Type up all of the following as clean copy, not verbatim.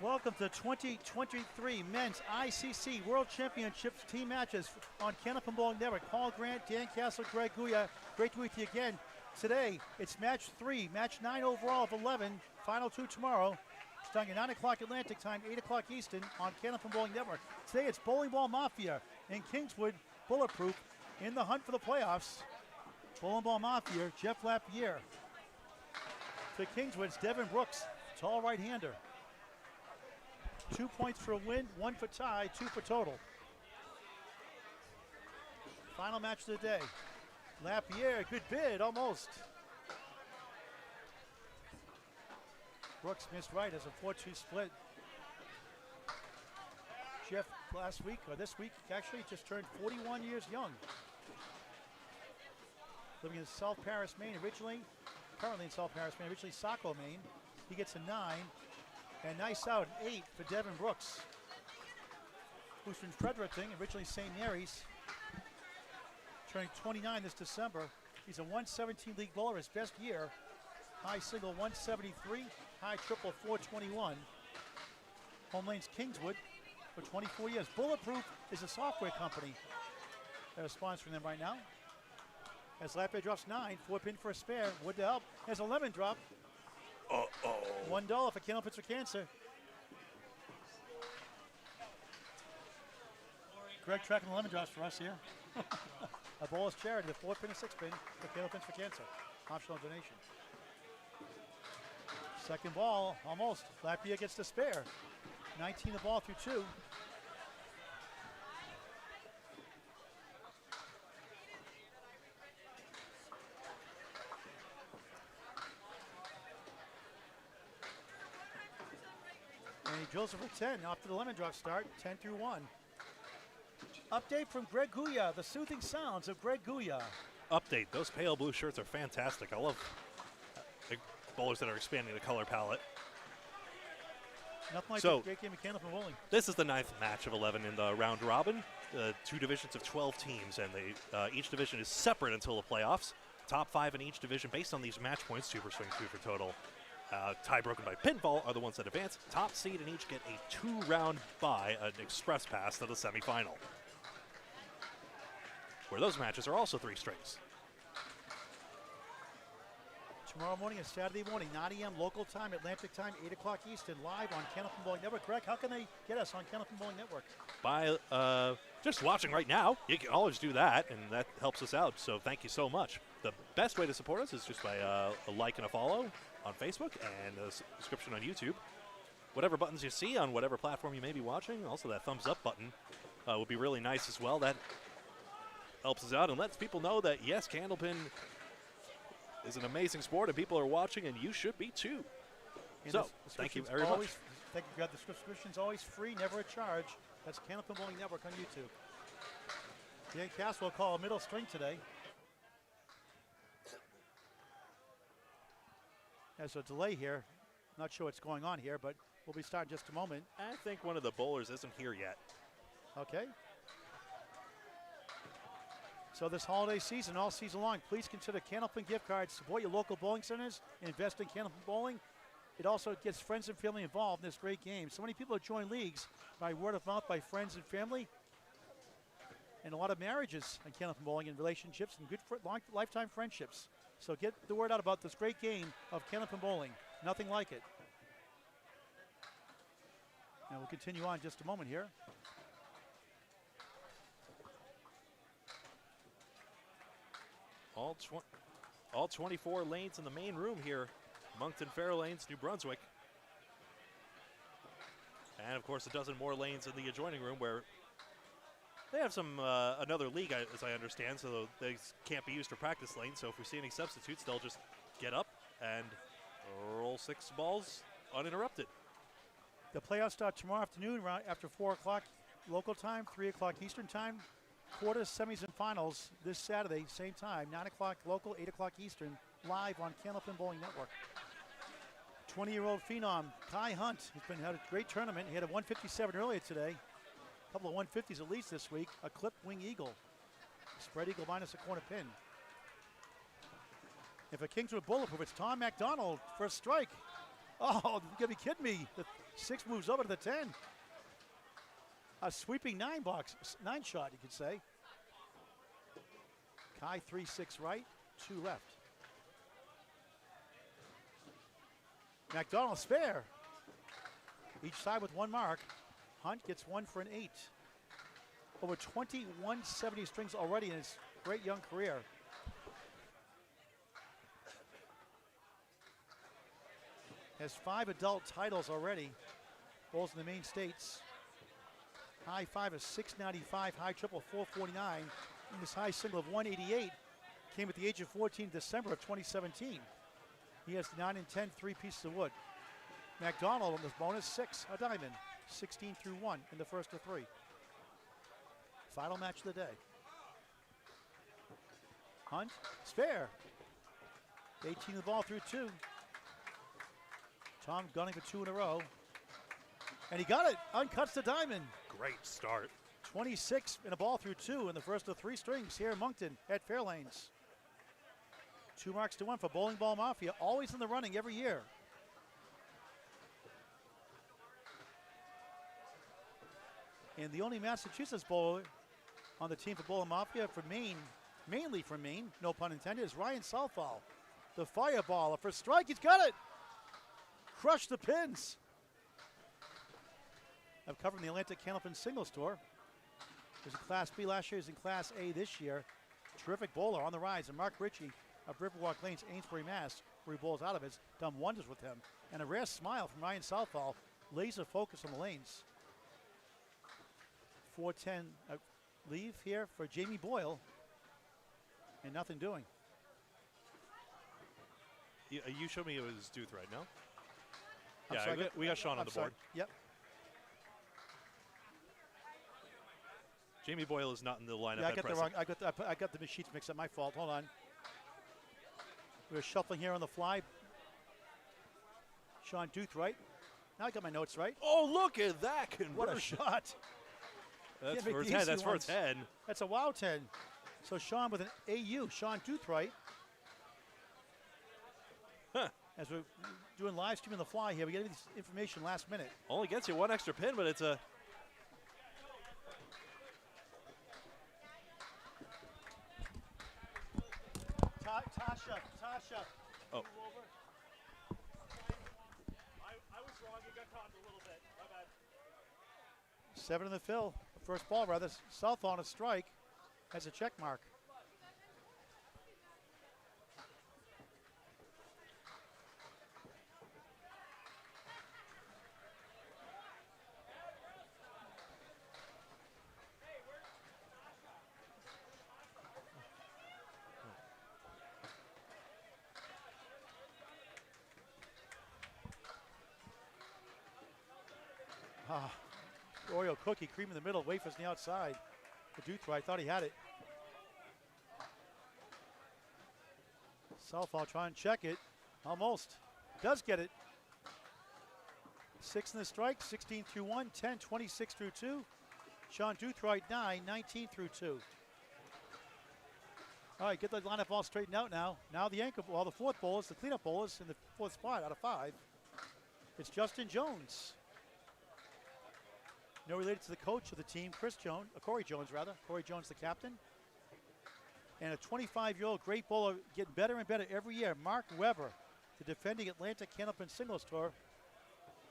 Welcome to 2023 Men's ICC World Championships team matches on Canopin Bowling Network. Paul Grant, Dan Castle, Greg Gouillart. Great to be with you again. Today, it's match 3, match 9 overall of 11. Final 2 tomorrow. Starting at 9 o'clock Atlantic time, 8 o'clock Eastern on Canopin Bowling Network. Today, it's Bowling Ball Mafia in Kingswood, Bulletproof, in the hunt for the playoffs. Bowling Ball Mafia, Jeff Lapierre. To Kingswood, it's Devin Brooks, tall right-hander. 2 points for a win, 1 for tie, 2 for total. Final match of the day. Lapierre, good bid, almost. Brooks missed right as a 4-2 split. Jeff last week, or this week, actually just turned 41 years young. Living in South Paris, Maine originally, currently in South Paris, Maine, originally Saco, Maine. He gets a 9. And nice out, 8 for Devin Brooks, who's from Fredericton, originally St. Mary's, turning 29 this December. He's a 117 league bowler, his best year. High single 173, high triple 421. Home lane's Kingswood for 24 years. Bulletproof is a software company that is sponsoring them right now. As Lapierre drops 9, 4 pin for a spare, would to help. There's a lemon drop. $1 for Candlepins for Cancer. Greg tracking the lemon drops for us here. A bowler's charity, the 4 pin and 6 pin for Candlepins for Cancer. Optional donation. Second ball, almost. Lapierre gets the spare. 19 the ball through 2. And he drills it for 10 after the lemon drop start, 10 through 1. Update from Greg Gouillart, the soothing sounds of Greg Gouillart. Update, those pale blue shirts are fantastic. I love bowlers that are expanding the color palette. Nothing like a great game of Canopin bowling. This is the 9th match of 11 in the round robin. 2 divisions of 12 teams, and each division is separate until the playoffs. Top 5 in each division based on these match points, super swing 2 for total. Tie broken by pinfall are the ones that advance. Top seed in each get a 2-round bye, an express pass to the semifinal, where those matches are also 3 strings. Tomorrow morning and Saturday morning, 9 a.m. local time, Atlantic time, 8 o'clock Eastern, live on Canopin Bowling Network. Greg, how can they get us on Canopin Bowling Network? By just watching right now. You can always do that, and that helps us out, so thank you so much. The best way to support us is just by a like and a follow on Facebook and a subscription on YouTube. Whatever buttons you see on whatever platform you may be watching, also that thumbs up button would be really nice as well. That helps us out and lets people know that, yes, Candlepin is an amazing sport and people are watching, and you should be too. And so, thank you very much. Thank you, God. The subscription's always free, never a charge. That's Canopin Bowling Network on YouTube. Dan Castle will call a middle string today. There's a delay here. Not sure what's going on here, but we'll be starting just a moment. I think one of the bowlers isn't here yet. Okay. So this holiday season, all season long, please consider Canopin gift cards. Support your local bowling centers. Invest in Canopin Bowling. It also gets friends and family involved in this great game. So many people have joined leagues by word of mouth, by friends and family. And a lot of marriages in Canopin Bowling and relationships and good lifetime friendships. So get the word out about this great game of Canopin Bowling. Nothing like it. And we'll continue on in just a moment here. All 24 lanes in the main room here. Moncton, Fairlanes, New Brunswick. And of course a dozen more lanes in the adjoining room where they have some another league, as I understand, so they can't be used for practice lanes. So if we see any substitutes, they'll just get up and roll 6 balls uninterrupted. The playoffs start tomorrow afternoon around after 4 o'clock local time, 3 o'clock Eastern time. Quarters, semis, and finals this Saturday, same time, 9 o'clock local, 8 o'clock Eastern, live on Canopin Bowling Network. 20-year-old phenom Kai Hunt has had a great tournament. He had a 157 earlier today. A couple of 150s at least this week. A clip wing eagle. Spread eagle minus a corner pin. If a Kingswood Bulletproof, it's Tom McDonald for a strike. Oh, you gotta be kidding me. 6 moves over to the 10. A sweeping 9 shot, you could say. Kai 3-6 right, 2 left. McDonald spare. Each side with 1 mark. Hunt gets 1 for an 8. Over 2170 strings already in his great young career. Has 5 adult titles already. Bowls in the main states. High 5 is 695, high triple 449. And his high single of 188 came at the age of 14 December of 2017. He has 9 and 10, 3 pieces of wood. McDonald on this bonus, 6, a diamond. 16 through 1 in the first of 3. Final match of the day. Hunt, spare. 18 the ball through 2. Tom gunning for 2 in a row. And he got it, uncuts the diamond. Great start. 26 in a ball through 2 in the first of 3 strings here in Moncton at Fairlanes. 2 marks to 1 for Bowling Ball Mafia, always in the running every year. And the only Massachusetts bowler on the team for Bowling Mafia for Maine, mainly from Maine, no pun intended, is Ryan Southall. The fireballer for strike, he's got it. Crushed the pins. I've covered in the Atlantic Candlepin Singles Tour. He was in Class B last year, he's in Class A this year. Terrific bowler on the rise, and Mark Ritchie of Riverwalk Lanes, Amesbury, Mass, where he bowls out of, has done wonders with him. And a rare smile from Ryan Southall, laser focus on the lanes. 4:10 leave here for Jamie Boyle, and nothing doing. You showed me it was Duth right now. I'm Yeah, sorry, we got Sean on the board. Yep. Jamie Boyle is not in the lineup. Yeah, I at got the present. wrong. I got the sheets mixed up. My fault. Hold on. We're shuffling here on the fly. Sean Duth, right? Now I got my notes right. Oh, look at that conversion. What a shot! That's Can't make for a the 10. easy That's for a ones. 10. That's a wow 10. So Sean with an AU. Sean Duth, right? Huh. As we're doing live stream on the fly here, we get this information last minute. Only gets you 1 extra pin, but it's a. Tasha. Oh. Move over. I was wrong. You got caught a little bit. My bad. 7 in the fill. First ball, rather. South on a strike. Has a check mark. Oreo cookie, cream in the middle, wafers on the outside. The Duthra, I thought he had it. Southall trying to check it. Almost. Does get it. 6 in the strike, 16 through 1, 10, 26 through 2. Sean Duthright 9, 19 through 2. All right, get the lineup all straightened out now. Now the anchor ball, the 4th bowlers, the cleanup bowlers in the 4th spot out of 5. It's Justin Jones. No related to the coach of the team, Corey Jones rather. Corey Jones, the captain. And a 25-year-old great bowler getting better and better every year, Mark Weber, the defending Atlantic Candlepin Singles Tour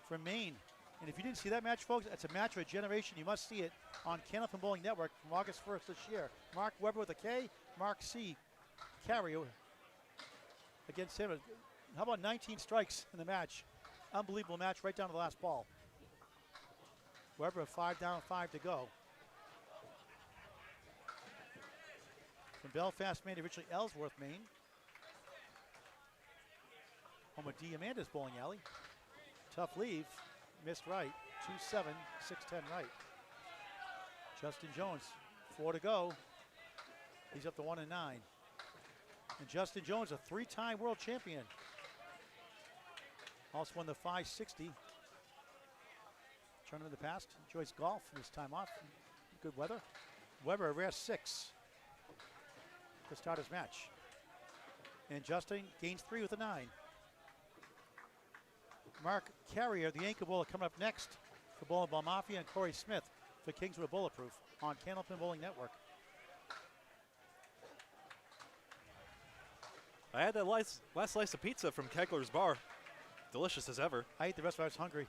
from Maine. And if you didn't see that match, folks, that's a match of a generation. You must see it on Candlepin Bowling Network from August 1st this year. Mark Weber with a K, Mark C. Carey against him. How about 19 strikes in the match? Unbelievable match right down to the last ball. Weber 5 down, 5 to go. From Belfast, Maine, originally Ellsworth, Maine. Home of D. Amanda's bowling alley. Tough leave, missed right. 2-7, 6-10 right. Justin Jones, 4 to go. He's up to 1-9. And Justin Jones, a 3-time world champion. Also won the 560 tournament in the past. Enjoys golf this time off. Good weather. Weber, a rare 6 to start his match. And Justin gains 3 with a 9. Mark Carrier, the anchor bowler, coming up next for Bowling Ball Mafia, and Corey Smith for Kingswood Bulletproof on Candlepin Bowling Network. I had that last slice of pizza from Kegler's Bar. Delicious as ever. I ate the rest of it. I was hungry.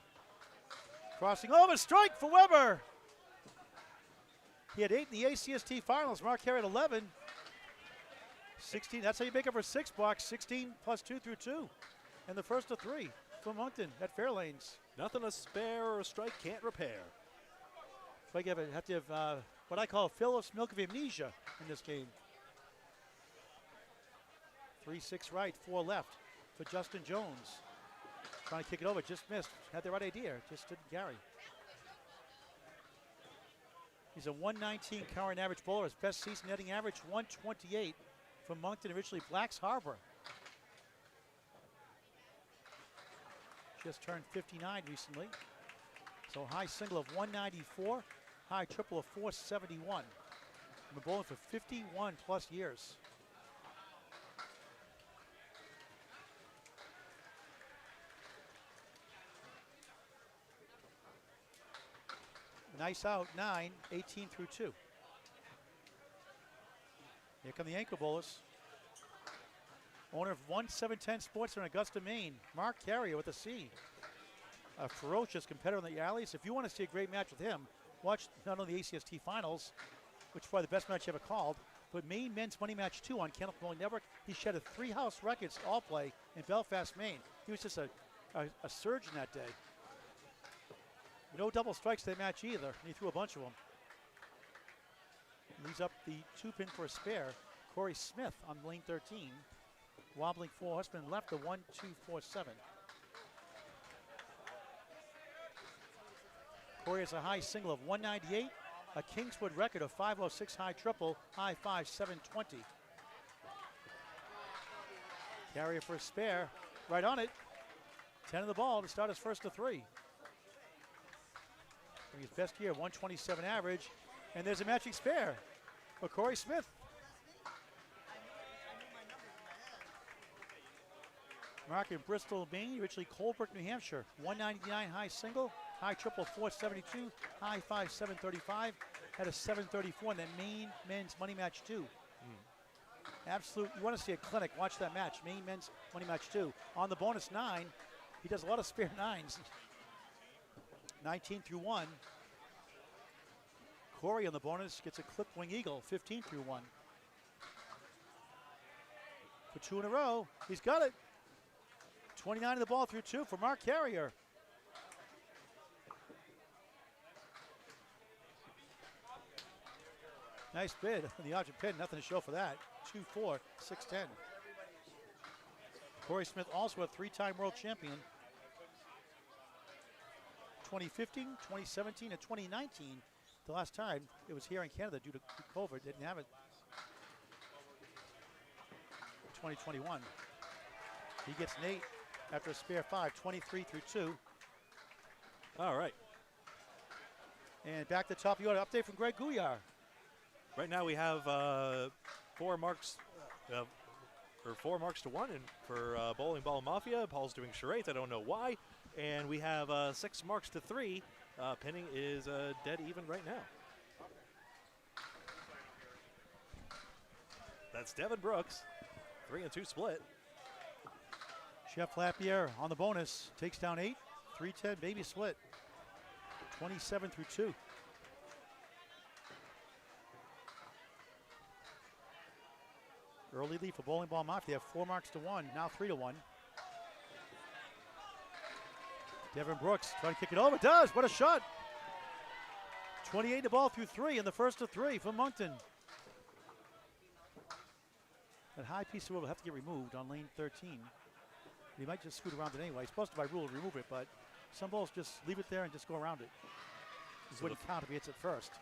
Crossing over, strike for Weber. He had 8 in the ACST finals. Mark Carrier at 11. 16, that's how you make up for $6. 16 plus 2 through 2. And the first of 3 for Moncton at Fairlanes. Nothing a spare or a strike can't repair. So I have to have what I call Phillips milk of amnesia in this game. 3-6 right, 4 left for Justin Jones. Trying to kick it over, just missed. Had the right idea, just didn't carry. He's a 119 current average bowler. His best season netting average, 128 from Moncton, originally Blacks Harbor. Just turned 59 recently. So high single of 194, high triple of 471. Been bowling for 51 plus years. Nice out, 9, 18 through 2. Here come the ankle bowlers. Owner of 1710 Sports in Augusta, Maine, Mark Carrier with a C. A ferocious competitor in the alleys. If you want to see a great match with him, watch not only the ACST finals, which is probably the best match ever called, but Maine Men's Money Match 2 on Candlepin Bowling Network. He shed a 3 house records all play in Belfast, Maine. He was just a surgeon that day. No double strikes that match either, and he threw a bunch of them. Leaves up the 2-pin for a spare. Corey Smith on lane 13. Wobbling 4 horseman left, the 1-2-4-7. Corey has a high single of 198, a Kingswood record of 506 high triple, high 5-720. Carrier for a spare, right on it. 10 of the ball to start his first of 3. His best year, 127 average, and there's a matching spare for Corey Smith. Mark in Bristol, Maine, originally Colebrook, New Hampshire. 199 high single, high triple 472, high 5-735. Had a 734 in that Maine Men's Money Match 2. Absolute, you want to see a clinic, watch that match. Maine Men's Money Match 2. On the bonus 9, he does a lot of spare 9s. 19 through 1. Corey on the bonus gets a clip wing eagle, 15 through 1. For 2 in a row, he's got it. 29 of the ball through 2 for Mark Carrier. Nice bid on the object pin, nothing to show for that. 2-4, 6-10. Corey Smith, also a 3-time world champion. 2015, 2017, and 2019. The last time it was here in Canada due to COVID, didn't have it. 2021. He gets an 8 after a spare 5, 23 through 2. All right. And back to the top, you got an update from Greg Gouillart. Right now we have 4 marks, or 4 marks to 1 for Bowling Ball Mafia. Paul's doing charades, I don't know why. And we have 6 marks to 3. Pinning is dead even right now. That's Devin Brooks, 3-2 split. Chef Lapierre on the bonus, takes down 8, 3-10 baby split, 27 through 2. Early lead for Bowling Ball Mafia. They have 4 marks to 1, now 3 to 1. Devin Brooks trying to kick it over. Does. What a shot. 28 the ball through 3 in the first of 3 for Moncton. That high piece will have to get removed on lane 13. He might just scoot around it anyway. He's supposed to, by rule, remove it, but some balls just leave it there and just go around it. It wouldn't count if he hits it first.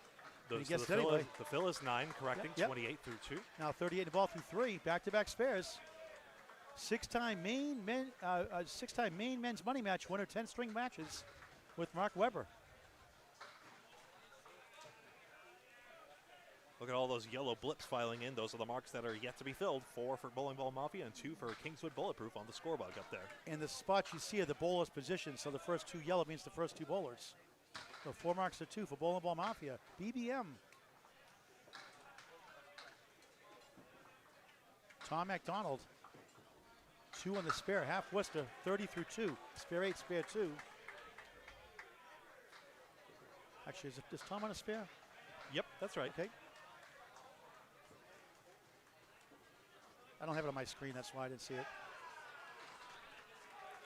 He gets it anyway. The fill is 9, correcting, Yep. 28 through 2. Now 38 the ball through 3. Back-to-back spares. 6-time Maine Men's Money Match winner, 10-string matches with Mark Weber. Look at all those yellow blips filing in. Those are the marks that are yet to be filled. 4 for Bowling Ball Mafia and 2 for Kingswood Bulletproof on the scorebug up there. And the spots you see are the bowler's position, so the first 2 yellow means the first 2 bowlers. So 4 marks to 2 for Bowling Ball Mafia. BBM. Tom McDonald. 2 on the spare, half Worcester, 30 through 2. Spare 8, spare 2. Actually, is Tom on a spare? Yep, that's right. Okay. I don't have it on my screen, that's why I didn't see it.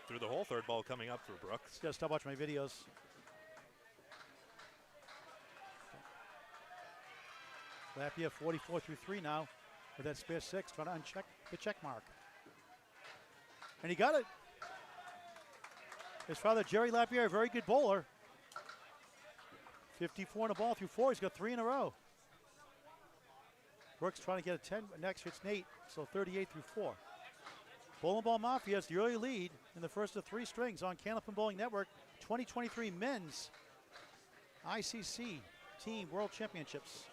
Through the whole third ball coming up for Brooks. Gotta stop watching my videos. Lapierre 44 through 3 now with that spare 6, trying to uncheck the check mark. And he got it. His father, Jerry Lapierre, a very good bowler. 54 in a ball through 4. He's got 3 in a row. Brooks trying to get a 10, but next hits Nate, so 38 through 4. Bowling Ball Mafia has the early lead in the first of 3 strings on Candlepin Bowling Network 2023 Men's ICC Team World Championships.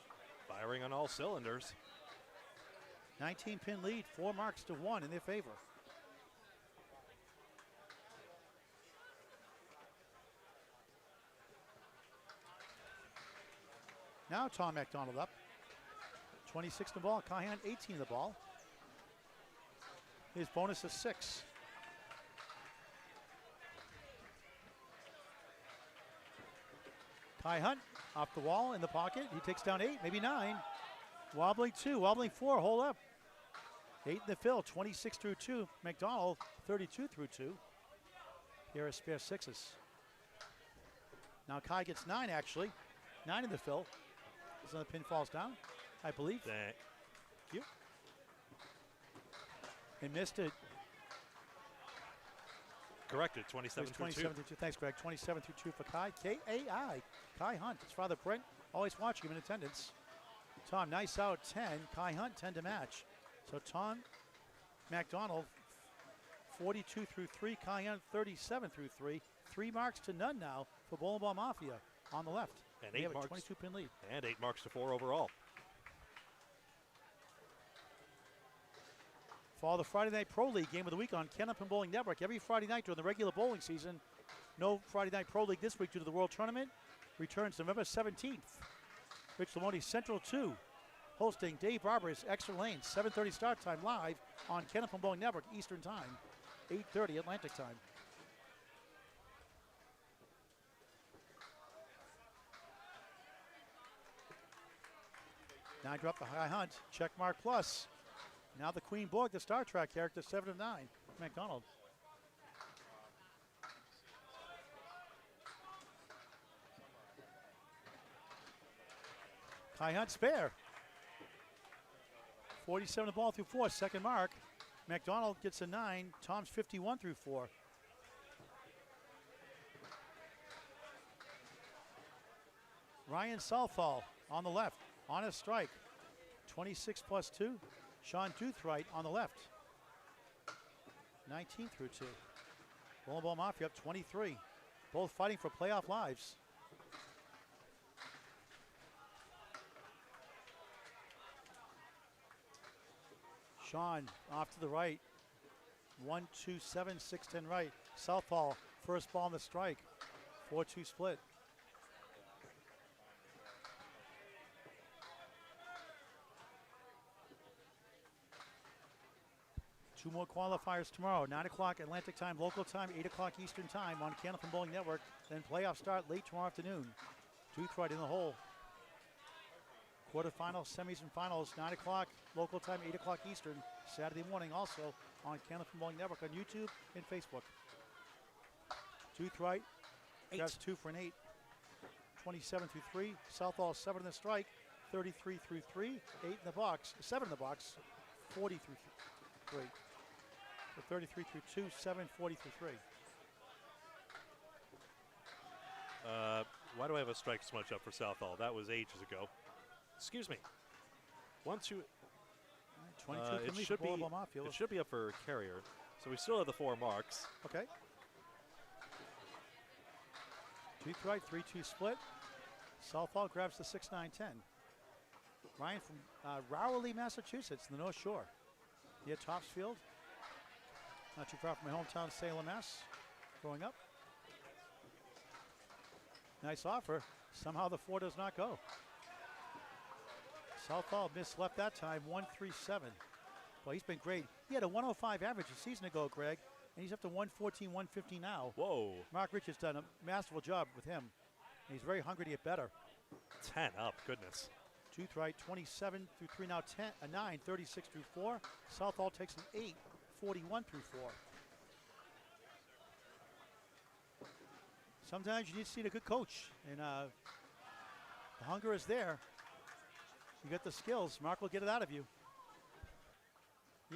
Firing on all cylinders. 19-pin lead, 4 marks to 1 in their favor. Now Tom McDonald up. 26 in the ball, Kaihan 18 in the ball. His bonus is 6. Kai Hunt off the wall in the pocket. He takes down 8, maybe 9. Wobbling 2, wobbling 4, hold up. 8 in the fill, 26 through 2. McDonald, 32 through 2. Here are spare 6s. Now Kai gets 9 actually. 9 in the fill. So the pin falls down, I believe. Thank you. And missed it. Corrected, 27 through 2. Through 2. Thanks, Greg. 27 through 2 for Kai. K-A-I. Kai Hunt. His father, Brent, always watching him in attendance. Tom, nice out, 10. Kai Hunt, 10 to match. So Tom McDonald, 42 through 3. Kai Hunt, 37 through 3. 3 marks to none now for Bowling Ball Mafia on the left. And they 8 have a marks. 22-pin lead. And 8 marks to 4 overall. Follow the Friday Night Pro League game of the week on Candlepin Bowling Network every Friday night during the regular bowling season. No Friday Night Pro League this week due to the World Tournament. Returns November 17th. Rich Lamoni Central 2 hosting Dave Barber's Extra Lanes. 7:30 start time live on Candlepin Bowling Network Eastern Time. 8:30 Atlantic Time. Now drop the high hunt. Check mark plus. Now the Queen Borg, the Star Trek character, 7 of 9. McDonald. Kai Hunt spare. 47 the ball through 4, second mark. McDonald gets a 9. Tom's 51 through 4. Ryan Southall on the left, on a strike. 26 plus 2. Sean Doothright on the left. 19 through 2. Bowling Ball Mafia up 23. Both fighting for playoff lives. Sean off to the right. 1, 2, 7, 6, 10 right. Southall, first ball on the strike. 4-2 split. Two more qualifiers tomorrow, 9 o'clock Atlantic time, local time, 8 o'clock Eastern time on Candlepin Bowling Network. Then playoff start late tomorrow afternoon. Doothright in the hole. Quarterfinals, semis, and finals, 9 o'clock local time, 8 o'clock Eastern, Saturday morning also on Candlepin Bowling Network on YouTube and Facebook. Doothright, that's 2 for an 8. 27 through 3. Southall 7 in the strike, 33 through 3. 8 in the box, 7 in the box, 40 through 3. So 33 through 2, 7, 40 through 3. Why do I have a strike smudge up for Southall? That was ages ago. Excuse me. 1, 2. 22 It should be up for Carrier. So we still have the 4 marks. Okay. Doothright, 3-2 split. Southall grabs the 6, 9, 10. Ryan from Rowley, Massachusetts, in the North Shore, near Topsfield. Not too far from my hometown, Salem, Mass, growing up. Nice offer. Somehow the 4 does not go. Southall missed-left that time, 137. Well, he's been great. He had a 105 average a season ago, Greg, and he's up to 114, 150 now. Whoa. Mark Rich has done a masterful job with him. And he's very hungry to get better. 10 up, goodness. Tooth right, 27 through 3 now, 10, a 9, 36 through 4. Southall takes an 8, 41 through 4. Sometimes you need to see a good coach, and the hunger is there. You got the skills. Mark will get it out of you.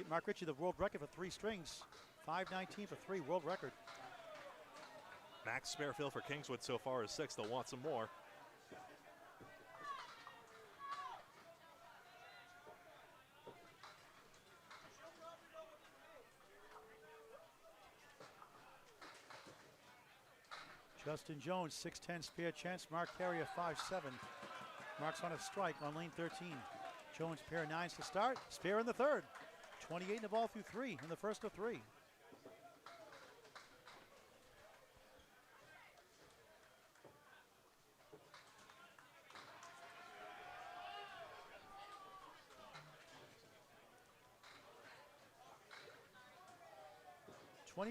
Mark Ritchie, the world record for 3 strings. 5:19 for 3, world record. Max Sparefield for Kingswood so far is 6. They'll want some more. Justin Jones, 6'10", spare chance. Mark Carrier, 5'7". Mark's on a strike on lane 13. Jones, pair of 9s to start. Spare in the 3rd. 28 in the ball through 3 in the first of 3.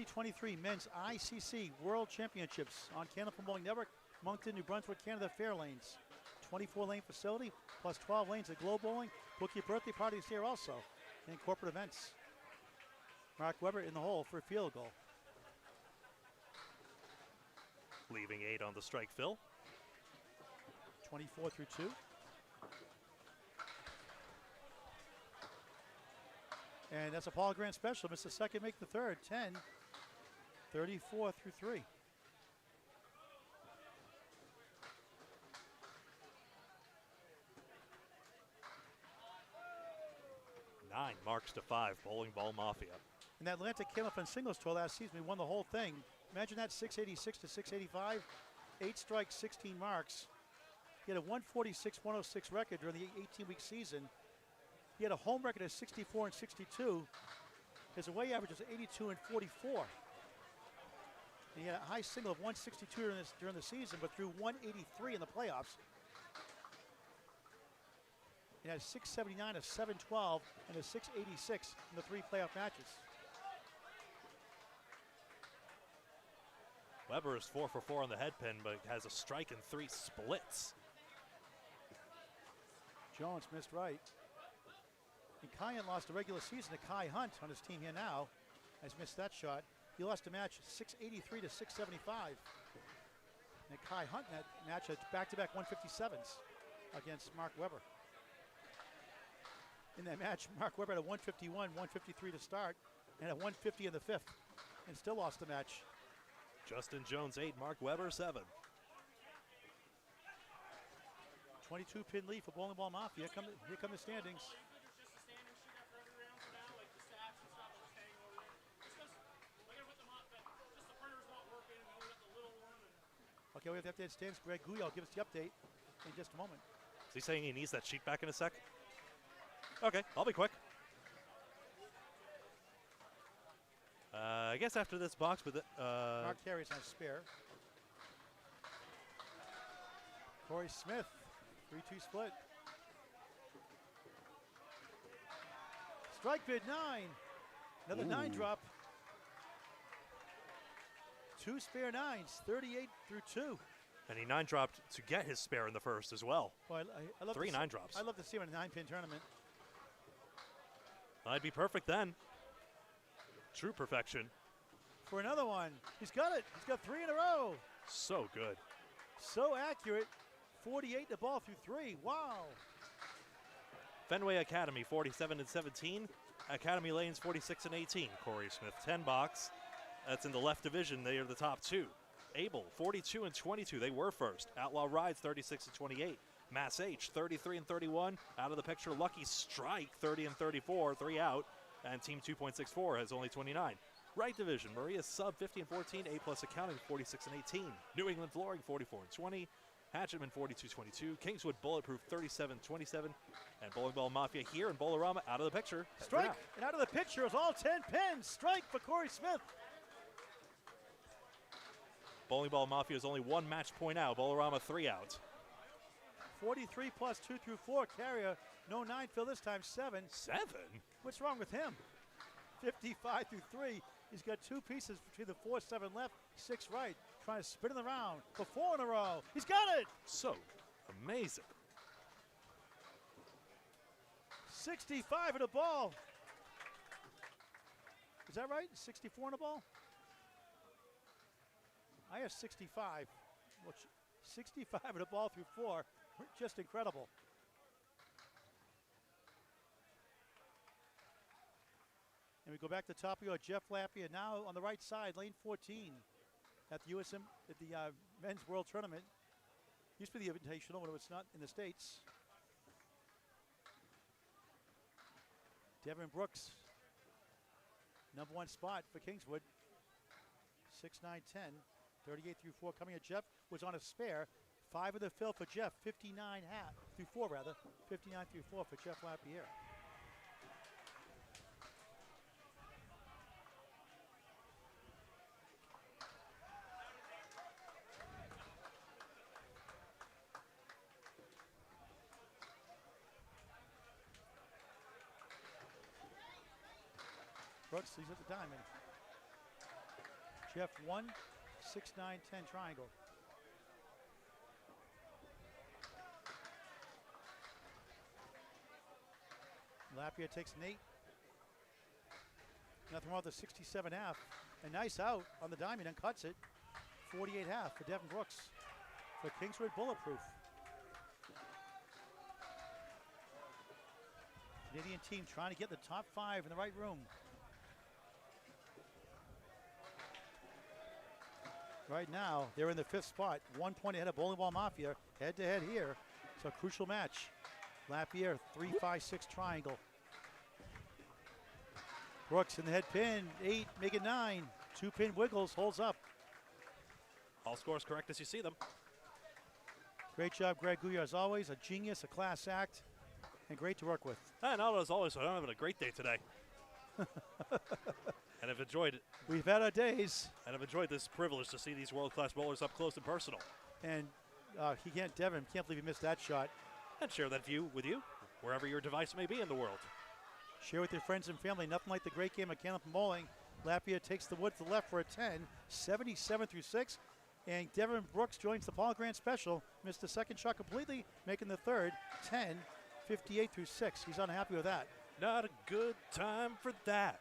'23 Men's ICC World Championships on Canada Bowling Network, Moncton, New Brunswick, Canada, Fairlanes. 24-lane facility, plus 12 lanes at Globe Bowling. Book your birthday parties here also, and corporate events. Mark Weber in the hole for a field goal. Leaving 8 on the strike, Phil. 24 through 2. And that's a Paul Grant special. Missed the second, make the 3rd. 10, 34 through 3. Nine marks to 5, Bowling Ball Mafia. And that Atlantic came up on singles tour last season. We won the whole thing. Imagine that, 686 to 685. 8 strikes, 16 marks. He had a 146-106 record during the 18-week season. He had a home record of 64 and 62. His away average was 82 and 44. And he had a high single of 162 during the season, but threw 183 in the playoffs. He had a 679, a 712, and a 686 in the 3 playoff matches. Weber is 4 for 4 on the head pin, but has a strike and 3 splits. Jones missed right. And Kyan lost the regular season to Kai Hunt on his team here now. Has missed that shot. He lost a match 683 to 675. And Kai Hunt in that match had back-to-back 157s against Mark Weber. In that match, Mark Weber had a 151, 153 to start, and a 150 in the 5th, and still lost the match. Justin Jones 8, Mark Weber 7. 22 pin lead for Bowling Ball Mafia. Here come the standings. Okay, we have the updated standings. Greg Gouillart will give us the update in just a moment. Is he saying he needs that sheet back in a sec? Okay, I'll be quick. I guess after this box with Mark Carey's on spare. Corey Smith, 3-2 split. Strike bid 9. Another 9 drop. 2 spare 9s, 38 through 2. And he 9 dropped to get his spare in the first as well. Well, I love 3 9 drops. I love to see him in a 9-pin tournament. I'd be perfect then. True perfection. For another one. He's got it. He's got 3 in a row. So good. So accurate. 48 the ball through 3. Wow. Fenway Academy 47 and 17. Academy Lanes 46 and 18. Corey Smith 10 box. That's in the left division. They are the top 2. Abel 42 and 22. They were first. Outlaw Rides 36 and 28. Mass H 33 and 31. Out of the picture. Lucky Strike 30 and 34. 3 out. And Team 2.64 has only 29. Right division. Maria Sub 50 and 14. A Plus Accounting 46 and 18. New England Flooring 44 and 20. Hatchetman 42-22, Kingswood Bulletproof 37-27, and Bowling Ball Mafia here in Bolorama out of the picture. Strike, and out of the picture is all 10 pins. Strike for Corey Smith. Bowling Ball Mafia is only 1 match point out. Bolorama 3 out. 43 plus 2 through 4. Carrier, no 9 fill this time, 7. 7? What's wrong with him? 55 through 3. He's got 2 pieces between the 4-7 left, 6 right. Trying to spin in the round for 4 in a row. He's got it! So amazing. 65 in a ball. Is that right? 64 in a ball? I have 65. Which 65 in a ball through 4. Just incredible. And we go back to the top of your Jeff Lapia now on the right side, lane 14 at the USM at the Men's World Tournament. Used to be the Invitational when it was not in the States. Devin Brooks, number 1 spot for Kingswood. 6-9-10, 38 through 4 coming at Jeff was on a spare. 5 of the fill for Jeff, 59 half through 4 rather, 59 through 4 for Jeff Lapierre. Brooks, he's at the diamond. Jeff 1, 6, 9, 10 triangle. Lapierre takes an 8. Nothing wrong with the 67 half. A nice out on the diamond and cuts it. 48 half for Devin Brooks for Kingswood Bulletproof. Canadian team trying to get the top 5 in the right room. Right now, they're in the 5th spot. 1 point ahead of Bowling Ball Mafia. Head-to-head here. It's a crucial match. Lapierre, 3-5-6 triangle. Brooks in the head pin. 8, make it 9. 2-pin wiggles, holds up. All scores correct as you see them. Great job, Greg Gouillart, as always. A genius, a class act, and great to work with. And as always, I'm having a great day today. And I've enjoyed it. We've had our days. And I've enjoyed this privilege to see these world-class bowlers up close and personal. And Devin, can't believe he missed that shot. And share that view with you, wherever your device may be in the world. Share with your friends and family. Nothing like the great game of Candlepin Bowling. Lapierre takes the wood to the left for a 10, 77 through 6. And Devin Brooks joins the Paul Grant Special. Missed the second shot completely, making the third, 10, 58 through 6. He's unhappy with that. Not a good time for that.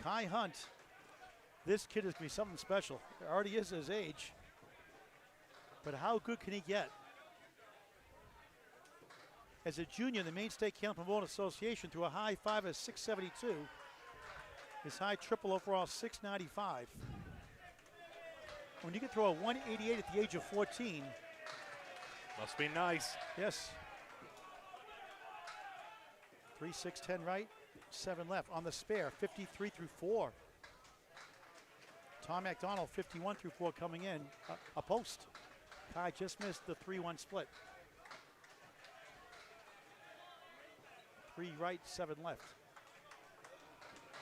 Kai Hunt, this kid is going to be something special. It already is his age. But how good can he get? As a junior, the Maine State Candlepin Bowling Association threw a high 5 of 672. His high triple overall 695. When you can throw a 188 at the age of 14. Must be nice. Yes. 3, 6, 10 right. 7 left on the spare, 53 through 4. Tom McDonald, 51 through 4 coming in. A post. Kai just missed the 3-1 split. 3 right, 7 left.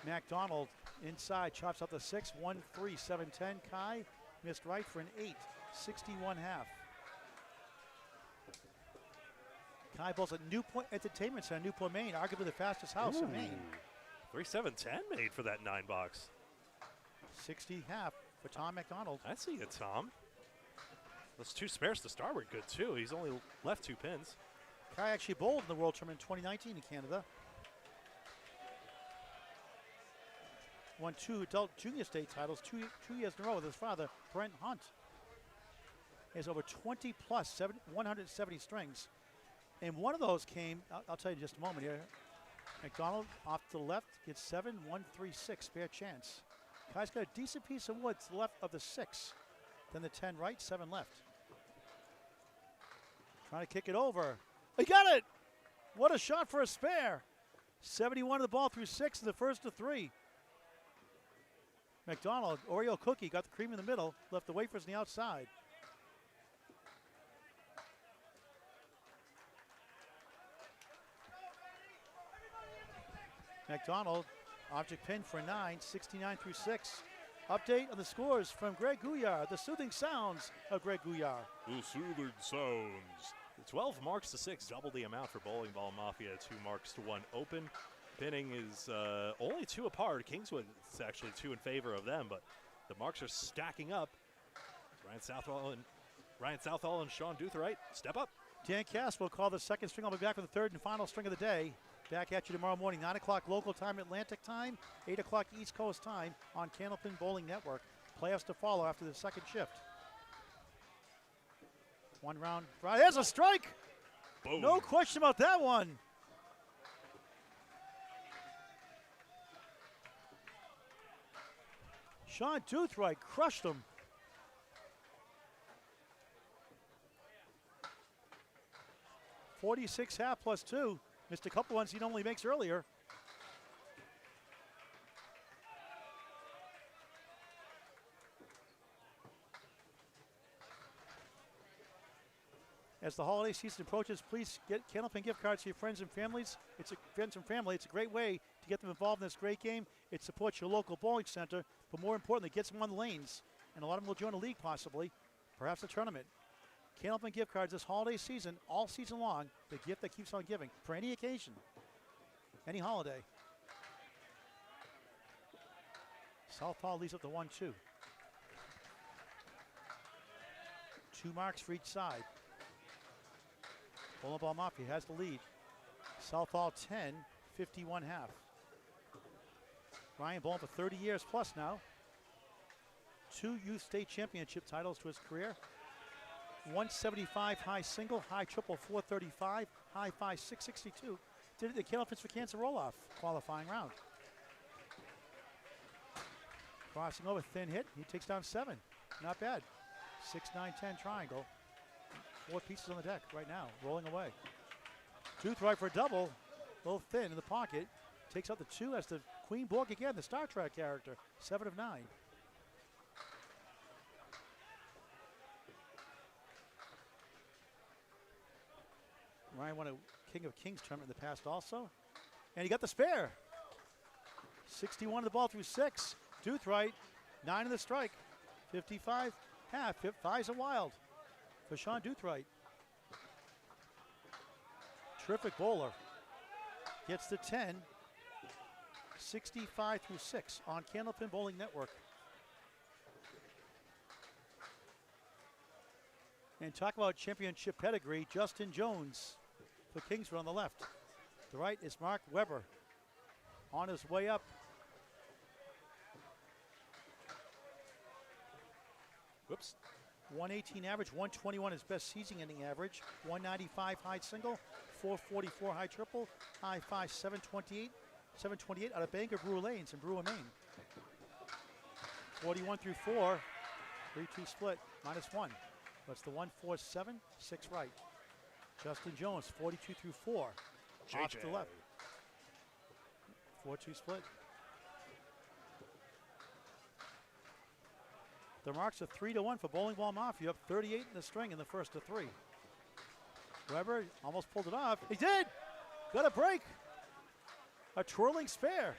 McDonald inside, chops out the 6, 1, 3, 7, 10. Kai missed right for an 8, 61 half. Kai bowls at Newport Entertainment Center, Newport, Maine, arguably the fastest house in Maine. 3-7-10 made for that 9 box. 60 half for Tom McDonald. I see it, Tom. Those 2 spares to start were good, too. He's only left 2 pins. Kai actually bowled in the World Tournament in 2019 in Canada. Won 2 adult junior state titles 2 years in a row with his father, Brent Hunt. He has over 20 plus, 170 strings. And one of those came, I'll tell you in just a moment here. McDonald off to the left, gets 7, 1, 3, 6, spare chance. Kai's got a decent piece of wood to the left of the 6. Then the 10 right, 7 left. Trying to kick it over. He got it! What a shot for a spare. 71 of the ball through 6 in the first of 3. McDonald, Oreo cookie, got the cream in the middle, left the wafers on the outside. McDonald, object pin for 9, 69 through 6. Update on the scores from Greg Gouillart, the soothing sounds of Greg Gouillart. The soothing sounds. 12 marks to 6, double the amount for Bowling Ball Mafia, 2 marks to 1 open. Pinning is only 2 apart. Kingswood is actually 2 in favor of them, but the marks are stacking up. Ryan Southall and Sean Duthright step up. Dan Cass will call the second string. I'll be back with the third and final string of the day. Back at you tomorrow morning, 9 o'clock local time, Atlantic time, 8 o'clock East Coast time on Candlepin Bowling Network. Playoffs to follow after the second shift. 1 round. There's a strike. Boom. No question about that one. Sean Duthright crushed him. .46 half plus 2. Missed a couple ones he normally makes earlier. As the holiday season approaches, please get Candlepin gift cards to your friends and families. It's a great way to get them involved in this great game. It supports your local bowling center, but more importantly, gets them on the lanes. And a lot of them will join a league possibly, perhaps a tournament. Candlepin gift cards this holiday season, all season long, the gift that keeps on giving for any occasion, any holiday. Southpaw leaves up the 1-2. 2 marks for each side. Bowling Ball Mafia has the lead. Southpaw 10, 51 half. Ryan bowling for 30 years plus now. 2 youth state championship titles to his career. 175 high single, high triple 435, high 5 662. Did it the Candlepins for Cancer roll-off qualifying round. Crossing over, thin hit. He takes down 7. Not bad. 6-9-10 triangle. 4 pieces on the deck right now, rolling away. Duthright for a double. A little thin in the pocket. Takes out the 2 as the Queen Borg again, the Star Trek character. 7 of 9. Ryan won a King of Kings tournament in the past also. And he got the spare. 61 of the ball through 6. Duthright, 9 in the strike. 55 half. 5's a wild for Sean Duthright. Terrific bowler. Gets the 10. 65 through 6 on Candlepin Bowling Network. And talk about championship pedigree, Justin Jones for Kingswood on the left. The right is Mark Weber on his way up. Whoops. 118 average, 121 his best season ending average, 195 high single, 444 high triple, high 5 728 out of Bangor Brewer Lanes in Brewer, Maine. 41 through 4, 3-2 split, -1. That's the 1-4-7, 6 right. Justin Jones, 42 through 4, off to the left. 4-2 split. The marks are 3-1 for Bowling Ball Mafia, up 38 in the string in the first of 3. Weber almost pulled it off. He did! Got a break. A twirling spare.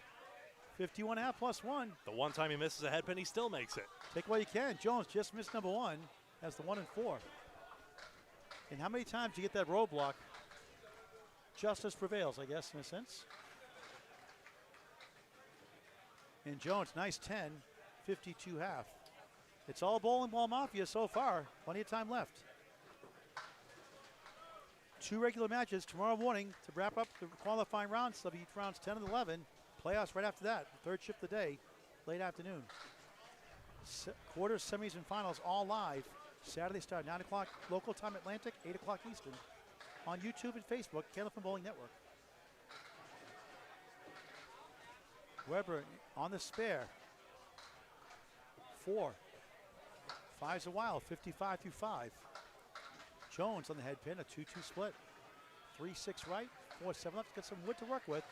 51 half plus 1. The one time he misses a head pin, he still makes it. Take what you can. Jones just missed number 1 as the 1 and 4. And how many times do you get that roadblock? Justice prevails, I guess, in a sense. And Jones, nice 10, 52 half. It's all Bowling Ball Mafia so far. Plenty of time left. 2 regular matches tomorrow morning to wrap up the qualifying rounds. They'll be rounds 10 and 11. Playoffs right after that. The 3rd shift of the day, late afternoon. Quarters, semis, and finals all live. Saturday start 9 o'clock local time Atlantic, 8 o'clock Eastern. On YouTube and Facebook, Candlepin Bowling Network. Weber on the spare. 4. 5's a wild, 55 through 5. Jones on the head pin, a 2-2 split. 3-6 right, 4-7 left. Got some wood to work with.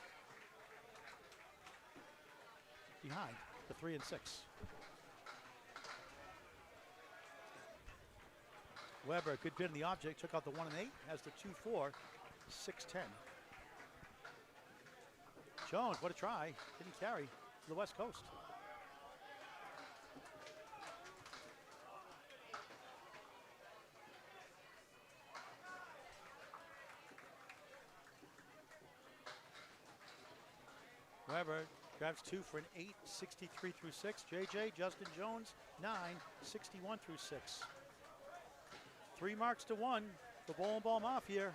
behind the 3 and 6. Weber, good bid in the object, took out the 1 and 8, has the 2-4, 6-10. Jones, what a try, didn't carry to the West Coast. Weber grabs 2 for an 8, 63 through 6. JJ, Justin Jones, 9, 61 through 6. 3 marks to 1 for Bowling Ball Mafia.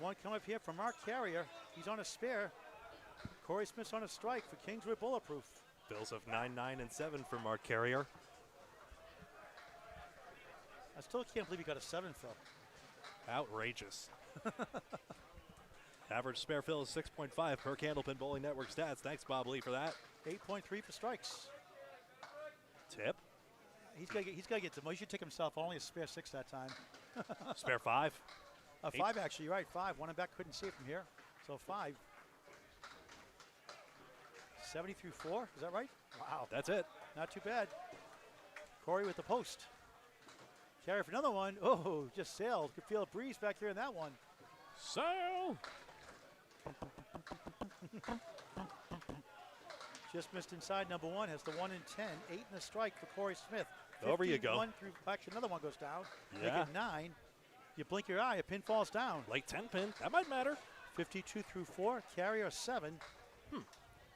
1 coming up here from Mark Carrier. He's on a spare. Corey Smith's on a strike for Kingswood Bulletproof. Bills of 9, 9, and 7 for Mark Carrier. I still can't believe he got a 7, Phil. Outrageous. Average spare fill is 6.5 per Candlepin Bowling Network stats. Thanks, Bob Lee, for that. 8.3 for strikes. Tip. He's got to get to. He should take himself only a spare 6 that time. Spare 5. 5 actually, you're right. 5. One and back couldn't see it from here. So 5. 70 through 4. Is that right? Wow. That's it. Not too bad. Corey with the post. Carry for another one. Oh, just sailed. Could feel a breeze back here in that one. Sail. Just missed inside number 1. Has the 1 and 10. 8 in the strike for Corey Smith. Over you go. 1 through, actually, another one goes down. Yeah. Make it 9. You blink your eye, a pin falls down. Late 10 pin. That might matter. 52 through 4. Carrier 7.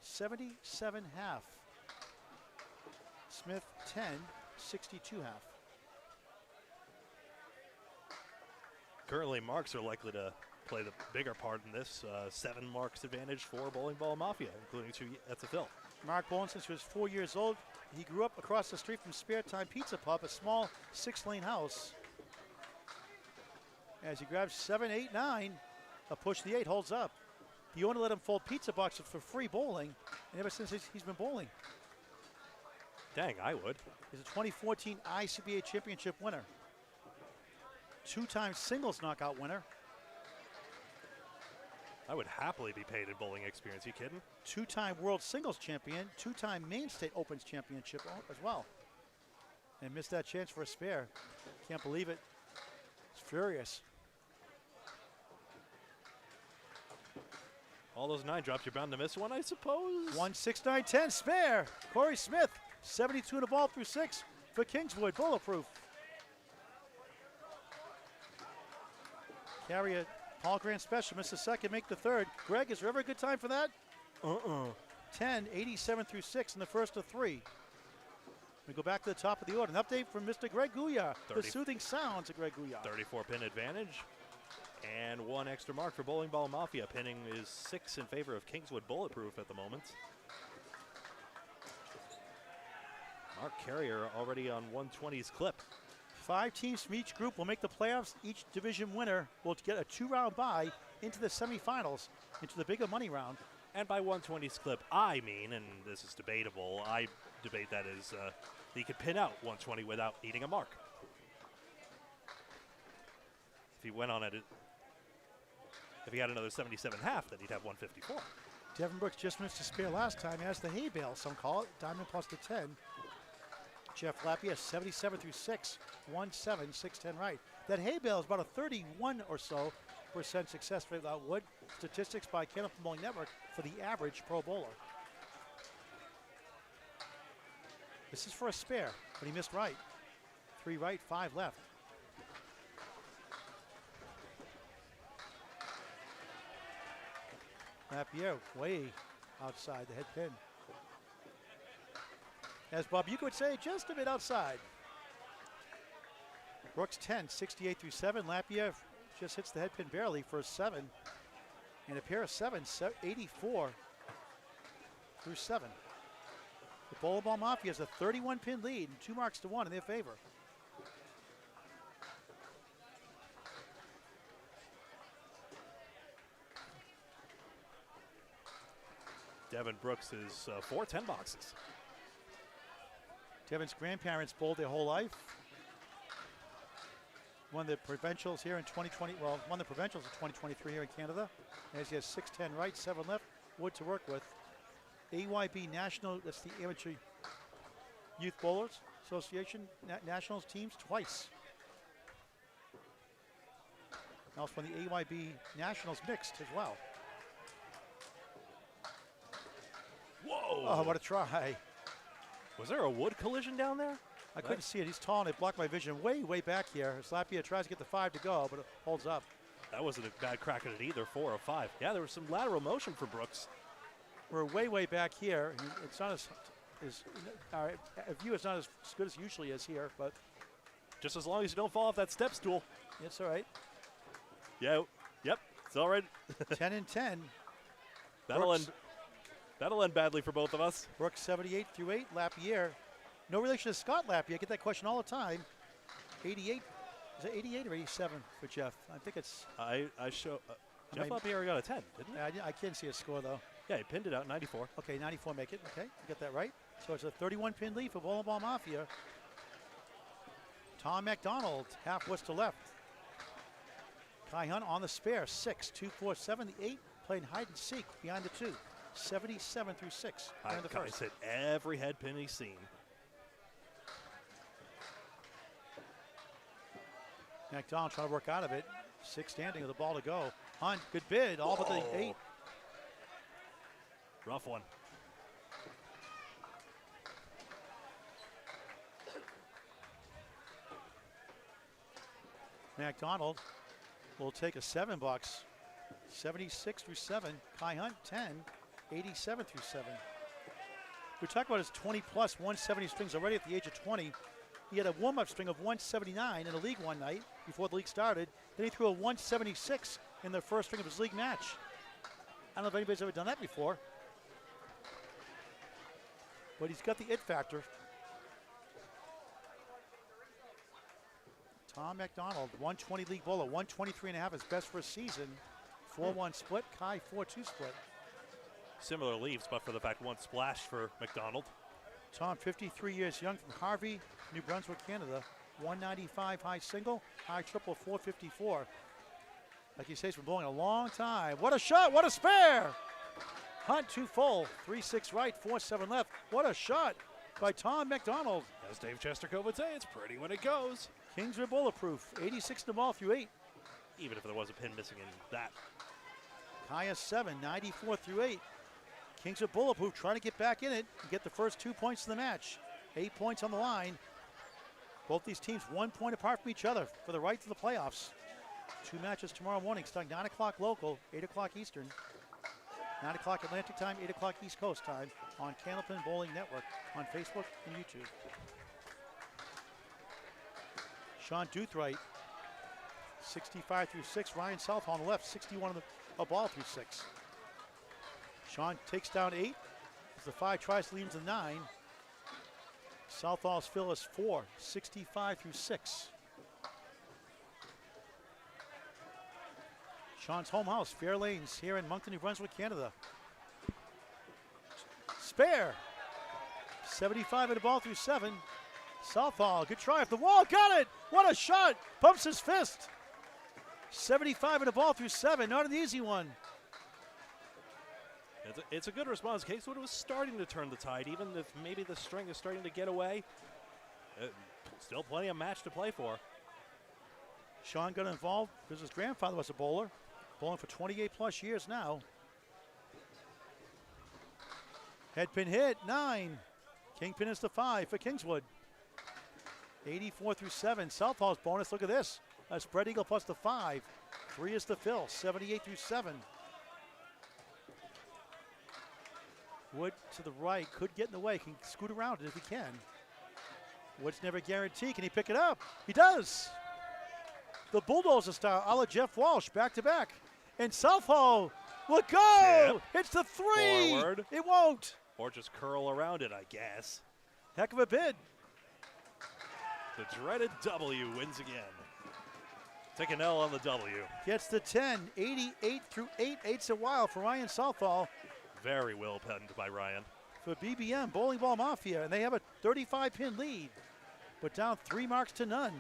77 half. Smith 10. 62 half. Currently, marks are likely to play the bigger part in this. 7 marks advantage for Bowling Ball Mafia, including 2 at the fill. Mark Bowen, since he was 4 years old, he grew up across the street from Spare Time Pizza Pub, a small 6-lane house. As he grabs 7, 8, 9, a push the 8 holds up. The owner let him fold pizza boxes for free bowling, and ever since he's been bowling. Dang, I would. He's a 2014 ICBA championship winner. 2-time singles knockout winner. I would happily be paid in bowling experience. You kidding? 2-time world singles champion, 2-time main state opens championship as well. And missed that chance for a spare. Can't believe it. It's furious. All those 9 drops, you're bound to miss one, I suppose. 1, 6, 9, 10, spare. Corey Smith, 72 in the ball through 6 for Kingswood, Bulletproof. Carrier, Paul Grant special, missed the second, make the third. Greg, is there ever a good time for that? 10, 87 through 6 in the first of 3. We go back to the top of the order. An update from Mr. Greg Gouillart. The soothing sounds of Greg Gouillart. 34 pin advantage. And 1 extra mark for Bowling Ball Mafia. Pinning is 6 in favor of Kingswood Bulletproof at the moment. Mark Carrier already on 120's clip. 5 teams from each group will make the playoffs. Each division winner will get a 2-round bye into the semifinals, into the bigger money round. And by 120's clip, I mean, and this is debatable, I debate that as he could pin out 120 without eating a mark. If he went on it, if he had another 77 half, then he'd have 154. Devin Brooks just missed a spare last time. He has the hay bale, some call it. Diamond plus the 10. Jeff Lappia, 77 through 6, 1-7, 6-10 right. That hay bale is about a 31 or so % success rate without wood. Statistics by Candlepin Bowling Network for the average pro bowler. This is for a spare, but he missed right. 3 right, 5 left. Lapierre way outside the head pin. As Bob Uecker would say, just a bit outside. Brooks 10, 68 through 7. Lapierre just hits the head pin barely for a 7. And a pair of 7s, 84 through 7. The Bowling Ball Mafia has a 31 pin lead and 2 marks to 1 in their favor. Devin Brooks is 4 10 boxes. Devin's grandparents bowled their whole life. Won the provincials here in 2020. Well, won the provincials in 2023 here in Canada. As he has 6-10 right, 7 left. Wood to work with. AYB National, that's the Amateur Youth Bowlers Association, Nationals teams twice. And also won the AYB Nationals mixed as well. Whoa! Oh, what a try. Was there a wood collision down there? I couldn't see it. He's tall and it blocked my vision way back here. Slapia tries to get the 5 to go, but it holds up. That wasn't a bad crack at it either, 4 or 5. Yeah, there was some lateral motion for Brooks. We're way back here. It's not as our view is not as good as it usually is here, but Just as long as you don't fall off that step stool. it's all right. Yeah, yep, it's all right. 10 and 10. That'll Brooks. end badly for both of us. Brooks 78 through 8. Lapierre, no relation to Scott Lapierre. I get that question all the time. 88. Is it 88 or 87 for Jeff? I think it's. I show. Jeff Lapierre got a 10, didn't he? I can't see a score though. Yeah, he pinned it out 94. Okay, 94 make it. Okay, you get that right. So it's a 31 pin lead for Bowling Ball Mafia. Tom McDonald, half west to left. Kai Hunt on the spare, 6, 2, 4, 7, the 8, playing hide and seek behind the 2. 77 through 6. Kai's The first. hit every head pin he's seen. McDonald trying to work out of it. 6 standing with the ball to go. Hunt, good bid, all but the 8. Rough one. McDonald will take a $7. 76 through 7. Kai Hunt 10. 87 through 7. We talked about his 20 plus 170 strings already at the age of 20. He had a warm-up string of 179 in the league one night before the league started. Then he threw a 176 in the first string of his league match. I don't know if anybody's ever done that before. But he's got the it factor. Tom McDonald, 120 league bowler, 123.5 is best for a season. 4-1 split, Kai 4-2 split. Similar leaves, but for the fact one splash for McDonald. Tom, 53 years young, from Harvey, New Brunswick, Canada. 195 high single, high triple 454. Like you say, he's been bowling a long time. What a shot, what a spare! Hunt 2 full, 3-6 right, 4-7 left. What a shot by Tom McDonald. As Dave Chestercove would say, it's pretty when it goes. Kingswood bulletproof, 86 in the ball through 8. Even if there was a pin missing in that. Kaya 7, 94 through 8. Kingswood bulletproof trying to get back in it and get the first 2 points of the match. 8 points on the line. Both these teams 1 point apart from each other for the right to the playoffs. 2 matches tomorrow morning, starting 9 o'clock local, 8 o'clock Eastern. 9 o'clock Atlantic time, 8 o'clock East Coast time on Candlepin Bowling Network on Facebook and YouTube. Sean Duthright, 65 through 6. Ryan Southall on the left, 61 on the ball through 6. Sean takes down 8. As the 5 tries to lead him to 9. Southall's fill is 4, 65 through 6. Sean's home house, Fairlanes, here in Moncton, New Brunswick, Canada. Spare. 75 at the ball through 7. Southall, good try off the wall, got it! What a shot! Pumps his fist. 75 at the ball through 7, not an easy one. It's a good response. Kingswood was starting to turn the tide, even if maybe the string is starting to get away. Still plenty of match to play for. Sean got involved because his grandfather was a bowler, bowling for 28 plus years now. Head pin hit, 9. Kingpin is the 5 for Kingswood. 84 through 7. Southall's bonus, look at this. A spread eagle plus the 5. 3 is the fill, 78 through 7. Wood to the right, could get in the way, can scoot around it if he can. Wood's never guaranteed, can he pick it up? He does! The Bulldozer style, a la Jeff Walsh, back to back. And Southall will go! Tip. It's the 3! Forward. It won't! Or just curl around it, I guess. Heck of a bid. The dreaded W wins again. Take an L on the W. Gets the 10, 88 through 8. 8's a while for Ryan Southall. Very well penned by Ryan. For BBM, Bowling Ball Mafia, and they have a 35-pin lead, but down 3 marks to none.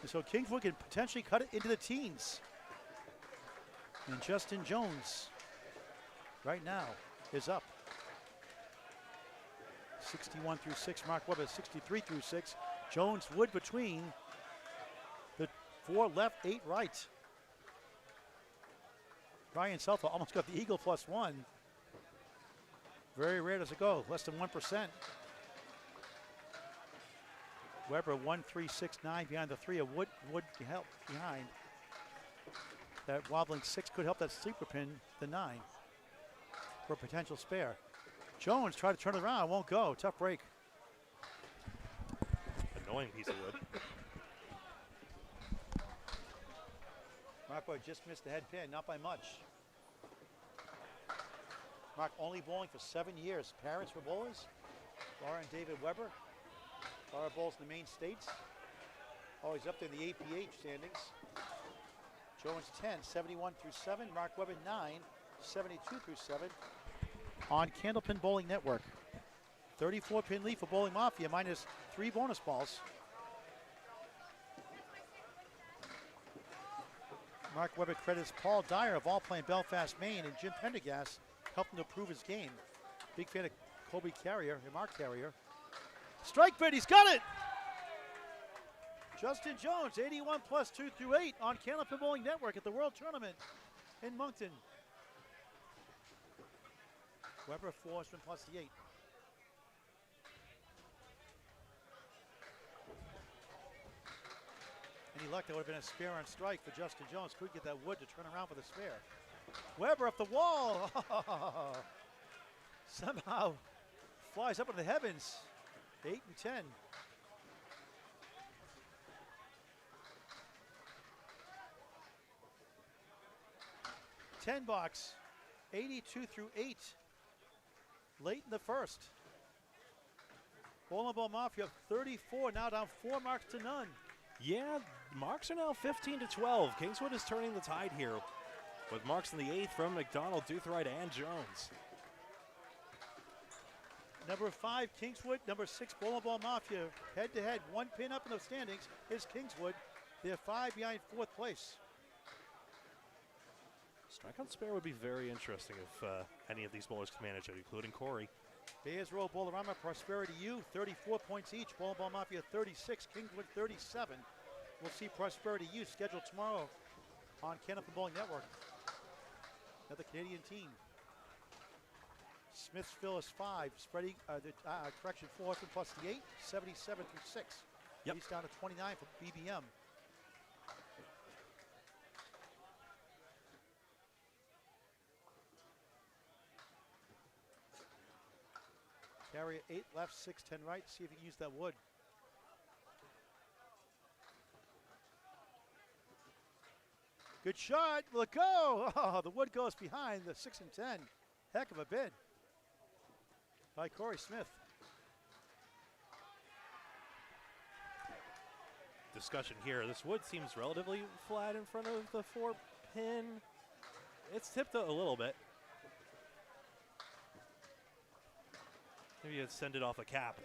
And so Kingswood can potentially cut it into the teens. And Justin Jones, right now, is up. 61 through 6. Mark Webber 63 through 6. Jones Wood between the 4 left, 8 right. Ryan Selfa almost got the eagle +1. Very rare does it go, less than 1%. Webber 1-3-6-9 behind the 3 of Wood. Wood help behind. That wobbling 6 could help that sleeper pin, the 9, for a potential spare. Jones tried to turn it around, won't go. Tough break. Annoying piece of wood. Mark Webber just missed the head pin, not by much. Mark only bowling for 7 years. Parents were bowlers. Laura and David Webber. Laura bowls in the main states. Always up there in the APH standings. Jones 10, 71 through 7. Mark Webber 9, 72 through 7. On Candlepin Bowling Network. 34 pin lead for Bowling Mafia, minus 3 bonus balls. Mark Webber credits Paul Dyer of All Playing Belfast, Maine, and Jim Pendergast helped him to improve his game. Big fan of Colby Carrier, and Mark Carrier. Strike bid, he's got it! Justin Jones, 81 plus 2 through 8 on Candlepin Bowling Network at the World Tournament in Moncton. Webber 4 plus the 8. Any luck, that would have been a spare on strike for Justin Jones. Could get that wood to turn around for the spare. Webber up the wall. Somehow flies up into the heavens. 8 and 10. Ten box, 82 through 8. Late in the first. Bowling Ball Mafia 34, now down 4 marks to none. Yeah, marks are now 15 to 12. Kingswood is turning the tide here with marks in the 8th from McDonald, Doothright, and Jones. Number 5, Kingswood. Number 6, Bowling Ball Mafia. Head to head, 1 pin up in the standings is Kingswood. They're 5 behind 4th place. Strikeout spare would be very interesting if any of these bowlers can manage it, including Corey. Bayers Row, Bowlerama, Prosperity U, 34 points each. Bowling Ball Mafia 36, Kingswood 37. We'll see Prosperity U scheduled tomorrow on Candlepin Bowling Network. Another Canadian team. Smithsville is 5, spreading, correction, 4 plus the 8, 77 through 6. Yep. He's down to 29 for BBM. Carrier 8 left, 6-10 right. See if he can use that wood. Good shot. Will it go? Oh, the wood goes behind the 6 and 10. Heck of a bid by Corey Smith. Discussion here. This wood seems relatively flat in front of the 4 pin. It's tipped a little bit. Maybe you'd send it off a cap.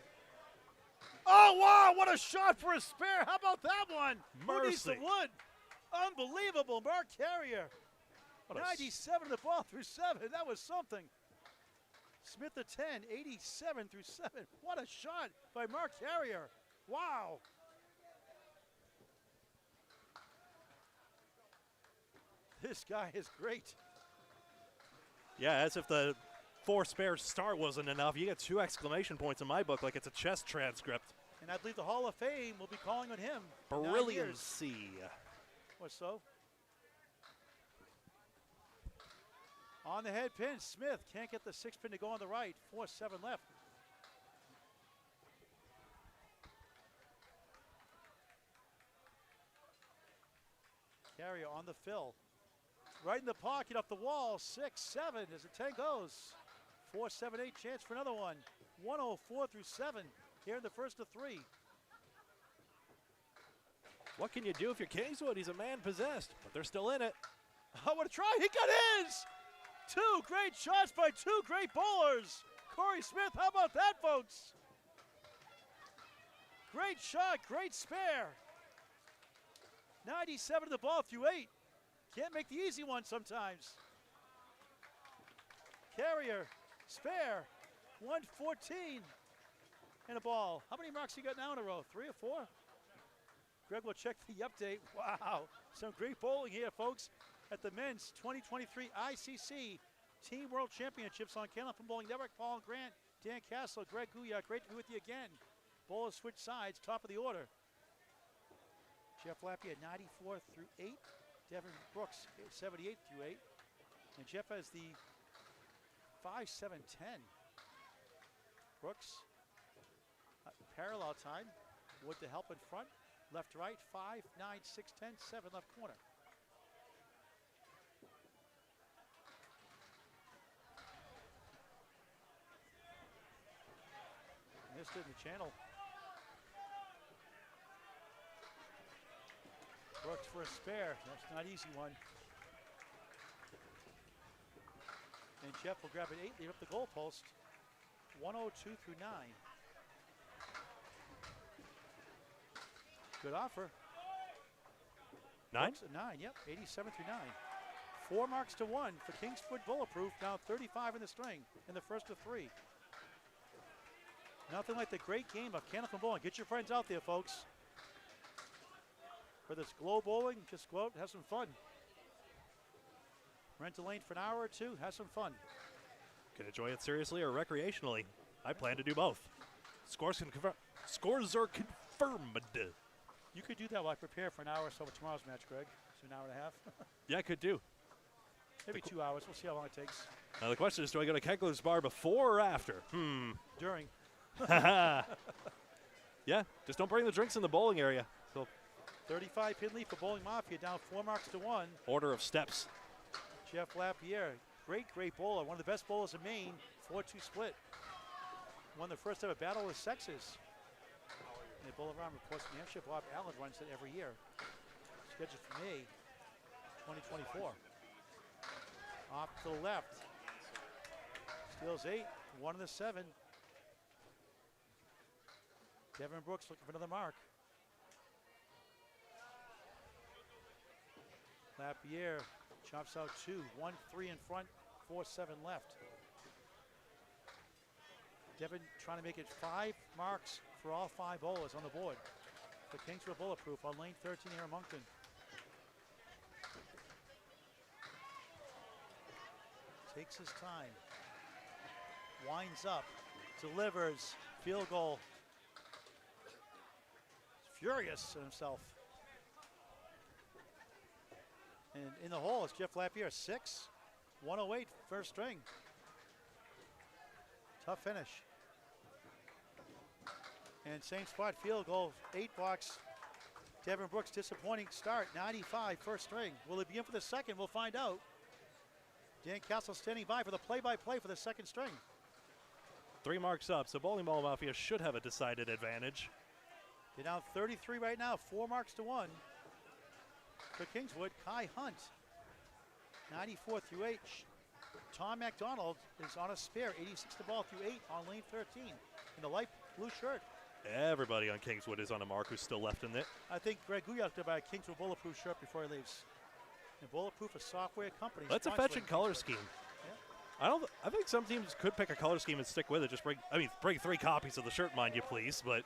Oh, wow, what a shot for a spare. How about that one? Mercy. Who needs the wood? Unbelievable, Mark Carrier. 97 the ball through 7. That was something. Smith the 10, 87 through 7. What a shot by Mark Carrier. Wow. This guy is great. Yeah, as if the 4 spare start wasn't enough. You get 2 exclamation points in my book like it's a chess transcript. And I believe the Hall of Fame will be calling on him. Brilliancy. Or so. On the head pin, Smith can't get the 6 pin to go on the right. 4-7 left. Carrier on the fill. Right in the pocket, up the wall. 6-7 as the 10 goes. 4-7-8 chance for another one. 104 through 7 here in the first of 3. What can you do if you're Kingswood? He's a man possessed, but they're still in it. I want to try. He got his. 2 great shots by 2 great bowlers. Corey Smith, how about that, folks? Great shot, great spare. 97 to the ball through 8. Can't make the easy one sometimes. Carrier, spare, 114. And a ball. How many marks you got now in a row? 3 or 4? Greg will check the update. Wow. Some great bowling here, folks, at the men's 2023 ICC Team World Championships on Canada from Bowling Network. Paul Grant, Dan Castle, Greg Gouillart. Great to be with you again. Bowlers switch sides, top of the order. Jeff Lappy at 94 through 8. Devin Brooks 78 through 8. And Jeff has the 5-7-10. Brooks, parallel time. Wood to help in front. Left to right, 5, 9, 6, 10, 7 left corner. Missed it in the channel. Brooks for a spare. That's not an easy one. And Jeff will grab an 8, lead up the goalpost. 102 through 9. Good offer. 9? Brooks at 9, yep, 87 through 9. 4 marks to 1 for Kingswood Bulletproof, down 35 in the string in the first of 3. Nothing like the great game of Canada bowling. Get your friends out there, folks. For this glow bowling, just go out and have some fun. Rent a lane for an hour or 2, have some fun. Can enjoy it seriously or recreationally. I plan to do both. Scores are confirmed. You could do that while I prepare for an hour or so for tomorrow's match, Greg. So an hour and a half. Yeah, I could do. Maybe 2 hours. We'll see how long it takes. Now the question is, do I go to Kegler's Bar before or after? During. Yeah, just don't bring the drinks in the bowling area. So 35 pin lead for Bowling Mafia, down 4 marks to 1. order of steps. Jeff Lapierre, great bowler. One of the best bowlers in Maine. 4-2 split. Won the first ever battle of the sexes. And the Bowl around reports New Hampshire. Bob Allen runs it every year. Scheduled for May 2024. Off to the left. Steals 8, 1 of the 7. Devin Brooks looking for another mark. Lapierre chops out 2, 1-3 in front, 4-7 left. Devin trying to make it 5 marks for all 5 bowlers on the board. The Kingswood Bulletproof on lane 13 here in Moncton. Takes his time. Winds up. Delivers. Field goal. Furious in himself. And in the hole is Jeff Lapierre, 6. 108, first string. Tough finish. And same spot, field goal, 8 box. Devin Brooks, disappointing start, 95, first string. Will he be in for the second? We'll find out. Dan Castle standing by for the play-by-play for the second string. 3 marks up, so Bowling Ball Mafia should have a decided advantage. They're down 33 right now, 4 marks to 1. For Kingswood, Kai Hunt, 94 through 8. Tom McDonald is on a spare, 86 the ball through 8 on lane 13 in the light blue shirt. Everybody on Kingswood is on a mark who's still left in it. I think Greg Gouillart could buy a Kingswood Bulletproof shirt before he leaves. And Bulletproof, a software company. That's a fetching color Kingswood. scheme. Yeah. I think some teams could pick a color scheme and stick with it. Just bring 3 copies of the shirt, mind you, please. But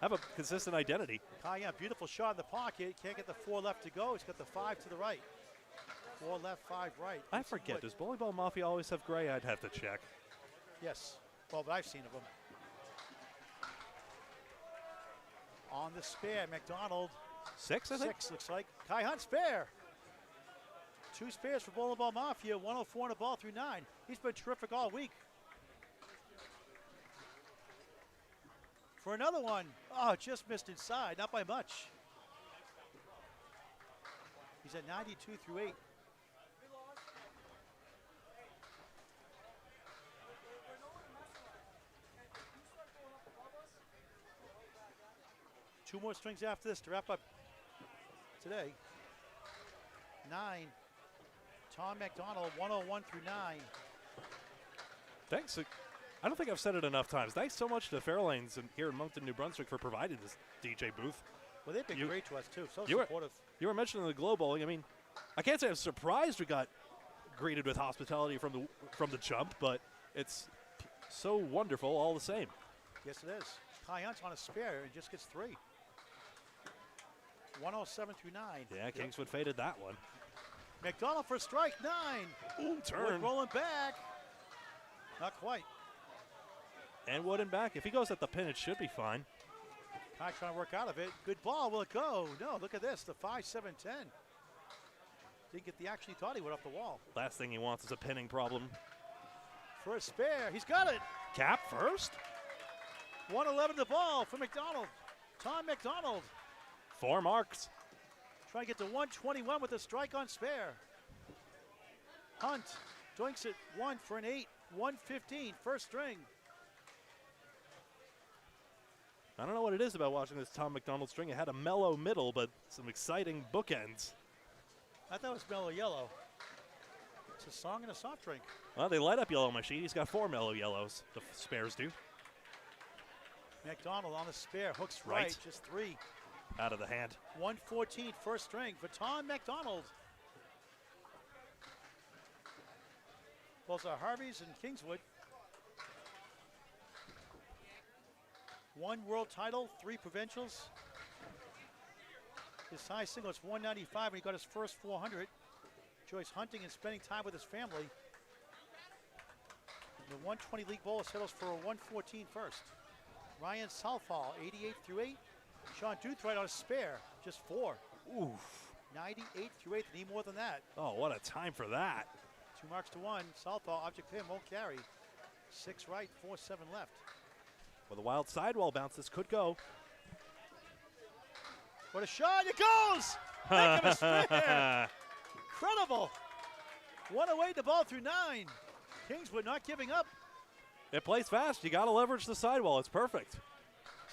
have a consistent identity. Kai, yeah, beautiful shot in the pocket. Can't get the 4 left to go. He's got the 5 to the right. 4 left, 5 right. I forget. Does Bowling Ball Mafia always have gray? I'd have to check. Yes. Well, but I've seen of them. On the spare, McDonald. 6, I think? 6 looks like. Kai Hunt spare. 2 spares for Bowling Ball Mafia. 104 on the ball through 9. He's been terrific all week. For another one. Oh, just missed inside. Not by much. He's at 92 through 8. Two more strings after this to wrap up today. 9. Tom McDonald, 101 through 9. Thanks. I don't think I've said it enough times. Thanks so much to Fairlanes here in Moncton, New Brunswick for providing this DJ booth. Well, they've been great to us, too. So you supportive. You were mentioning the glow bowling. I mean, I can't say I'm surprised we got greeted with hospitality from the jump, but it's so wonderful all the same. Yes, it is. Kai Hunt's on a spare and just gets 3. 107 through 9. Yeah, Kingswood faded that one. McDonald for strike 9. Ooh, turn. Wood rolling back. Not quite. And Wooden back. If he goes at the pin, it should be fine. Kai trying to work out of it. Good ball. Will it go? No, look at this. The 5-7-10. Didn't get the action he thought he would off the wall. Last thing he wants is a pinning problem. For a spare. He's got it. Cap first. 111 the ball for McDonald. Tom McDonald. 4 marks. Trying to get to 121 with a strike on spare. Hunt doinks it 1 for an 8. 115, first string. I don't know what it is about watching this Tom McDonald string. It had a mellow middle, but some exciting bookends. I thought it was mellow yellow. It's a song and a soft drink. Well, they light up yellow machine. He's got 4 mellow yellows. The spares do. McDonald on the spare, hooks right, just 3. Out of the hand. 114, first string for Tom McDonald. Both are Harvey's and Kingswood. 1 world title, 3 provincials. His high single is 195 and he got his first 400. Enjoys hunting and spending time with his family. The 120 league bowler settles for a 114 first. Ryan Southall, 88 through 8. Sean Duthright on a spare, just 4. Oof. 98 through 8, need more than that. Oh, what a time for that. 2 marks to 1. Southall, object pin, won't carry. 6 right, 4-7 left. With a wild sidewall bounce, this could go. What a shot, it goes! Heck of a spare! Incredible! 108 the ball through 9. Kingswood not giving up. It plays fast. You got to leverage the sidewall. It's perfect.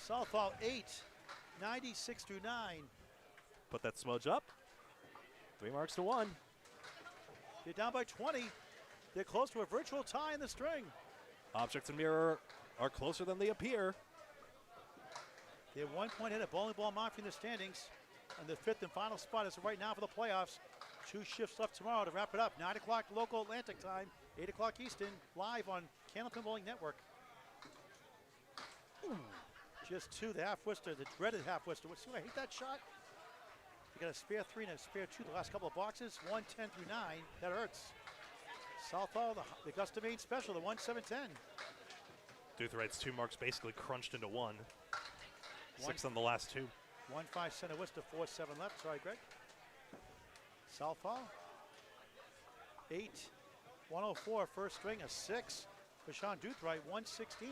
Southall 8, 96 through 9. Put that smudge up. 3 marks to 1. They're down by 20. They're close to a virtual tie in the string. Objects and mirror are closer than they appear. They have 1 point ahead of Bowling Ball Mafia in the standings. And the 5th and final spot is right now for the playoffs. 2 shifts left tomorrow to wrap it up. 9 o'clock local Atlantic time, 8 o'clock Eastern, live on Candlepin Bowling Network. Ooh. Just 2, the half Worcester, the dreaded half Worcester. See, I hate that shot. You got a spare 3 and a spare 2 the last couple of boxes. 110 through 9, that hurts. Southall, the Augusta Main special, the 1710. Duthright's 2 marks basically crunched into 1. 6 on the last 2. 1-5 center Worcester, 4-7 left. Sorry, Greg. Southall. 8. 104 first string, a 6 for Sean Duthright, 116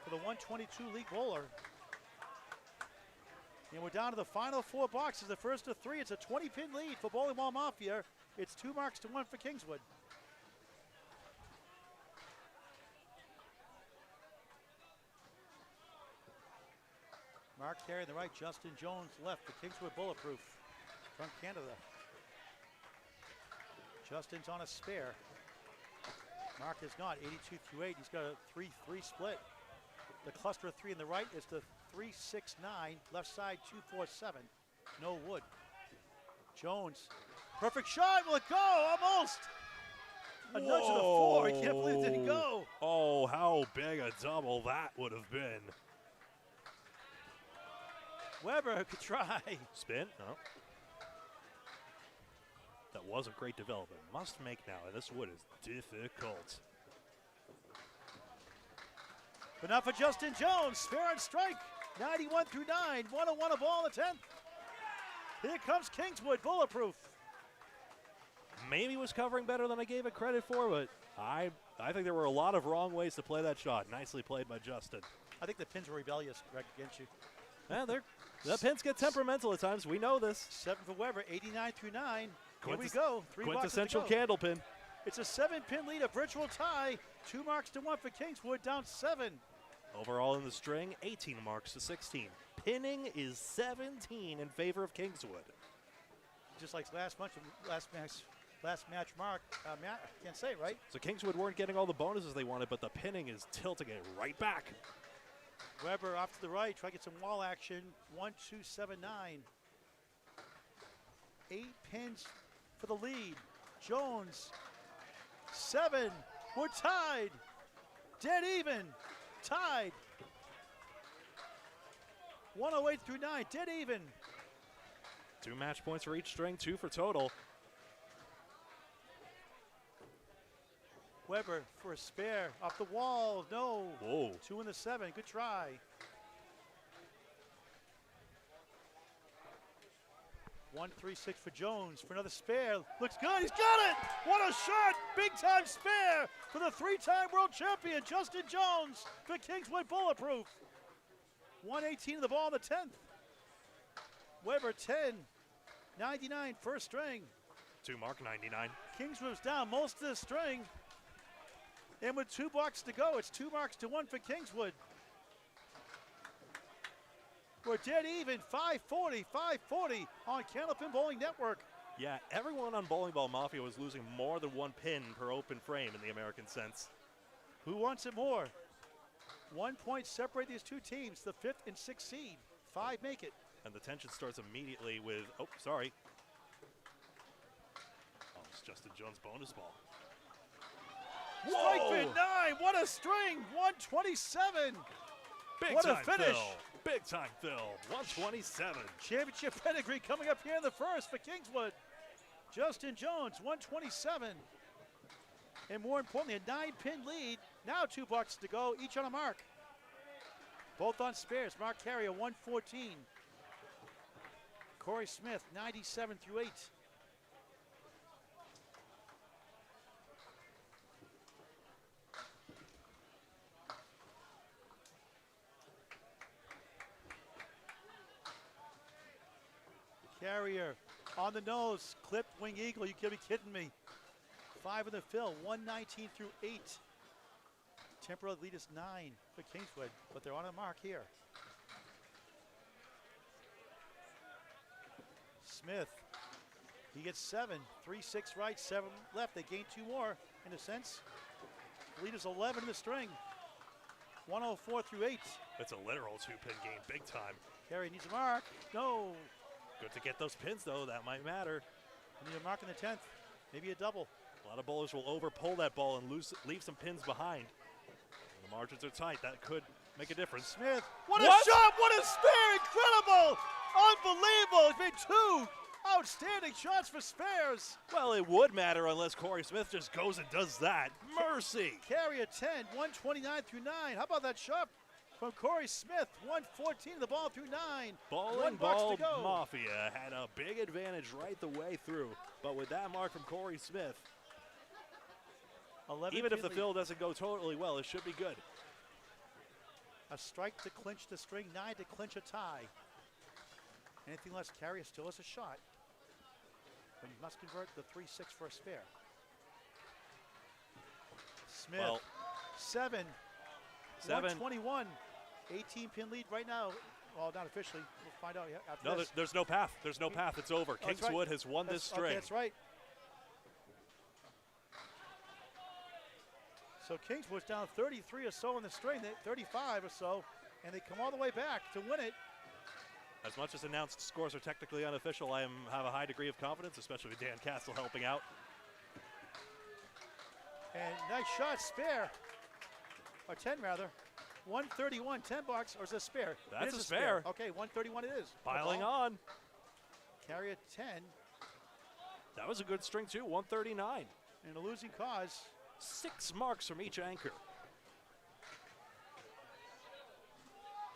for the 122 league bowler. And we're down to the final 4 boxes. The first of 3. It's a 20-pin lead for Bowling Ball Mafia. It's 2 marks to 1 for Kingswood. Mark Carey on the right, Justin Jones left for Kingswood Bulletproof from Canada. Justin's on a spare. Mark is not, 82 through 8. He's got a 3-3 split. The cluster of 3 on the right is the 3-6-9. Left side 2-4-7. No wood. Jones, perfect shot. Will it go? Almost. A nudge to the 4. I can't believe it didn't go. Oh, how big a double that would have been. Weber could try. Spin? No. That was a great development. Must make now, and this wood is difficult. But not for Justin Jones. Spare and strike. 91 through 9. 101 a ball in the 10th. Here comes Kingswood Bulletproof. Maybe was covering better than I gave it credit for, but I think there were a lot of wrong ways to play that shot. Nicely played by Justin. I think the pins were rebellious, Greg, against you. Yeah, the pins get temperamental at times. We know this. 7 for Weber, 89 through 9. Here we go. 3 quintessential boxes to go. candlepin. It's a 7-pin lead, a virtual tie. 2 marks to 1 for Kingswood, down 7. Overall in the string, 18 marks to 16. Pinning is 17 in favor of Kingswood. Just like last match, Mark. Matt, I can't say it right. So Kingswood weren't getting all the bonuses they wanted, but the pinning is tilting it right back. Weber off to the right, try to get some wall action. 1-2-7-9. 8 pins for the lead. Jones, 7. We're tied. Dead even. Tied. 108 through 9. Dead even. 2 match points for each string, 2 for total. Weber for a spare. Off the wall. No. Whoa. 2 in the 7. Good try. 1-3-6 for Jones for another spare. Looks good. He's got it. What a shot. Big time spare for the 3-time world champion, Justin Jones, for Kingswood Bulletproof. 118 of the ball in the 10th. Weber 10. 99 first string. 2 mark 99. Kingswood's down most of the string. And with 2 blocks to go, it's 2 marks to 1 for Kingswood. We're dead even, 540 on Candlepin Bowling Network. Yeah, everyone on Bowling Ball Mafia was losing more than 1 pin per open frame in the American sense. Who wants it more? 1 point separate these 2 teams, the 5th and 6th seed. 5 make it. And the tension starts immediately with, oh, sorry. Oh, it's Justin Jones' bonus ball. Strike for 9, what a string, 127. Big what time a finish. Phil. Big time Phil, 127. Championship pedigree coming up here in the first for Kingswood. Justin Jones, 127. And more importantly, a 9-pin lead. Now 2 blocks to go, each on a mark. Both on spares. Mark Carrier, 114. Corey Smith, 97 through 8. Carrier on the nose, clipped wing eagle. You can't be kidding me. 5 in the fill, 119 through 8. Temporal lead is 9 for Kingswood, but they're on a mark here. Smith, he gets 7, 3-6 right, 7 left. They gain 2 more in a sense. Lead is 11 in the string, 104 through 8. It's a literal 2-pin game, big time. Carey needs a mark, no. Good to get those pins though, that might matter. Need a mark in the 10th, maybe a double. A lot of bowlers will over-pull that ball and leave some pins behind. The margins are tight, that could make a difference. Smith, what a shot, what a spare, incredible, unbelievable. He's made 2 outstanding shots for spares. Well, it would matter unless Corey Smith just goes and does that. Mercy. Carry a 10, 129 through 9. How about that shot from Corey Smith? 114 the ball through 9. Bowling Ball Mafia had a big advantage right the way through, but with that mark from Corey Smith, even if the fill doesn't go totally well, it should be good. A strike to clinch the string, 9 to clinch a tie. Anything less, Carrier still has a shot. But he must convert the 3-6 for a spare. Smith, Well, 7, 121, 18-pin lead right now. Well, not officially. We'll find out after No, this. there's no path. There's no path. It's over. that's Kingswood right. has won this string. Okay, that's right. So Kingswood's down 33 or so in the string, 35 or so, and they come all the way back to win it. As much as announced scores are technically unofficial, I have a high degree of confidence, especially with Dan Castle helping out. And nice shot, spare, or 10 rather. 131, 10 bucks, or is it a spare? That's It is a spare. Okay, 131 it is. Piling on. Carry a 10, That was a good string too, 139. and a losing cause. 6 marks from each anchor.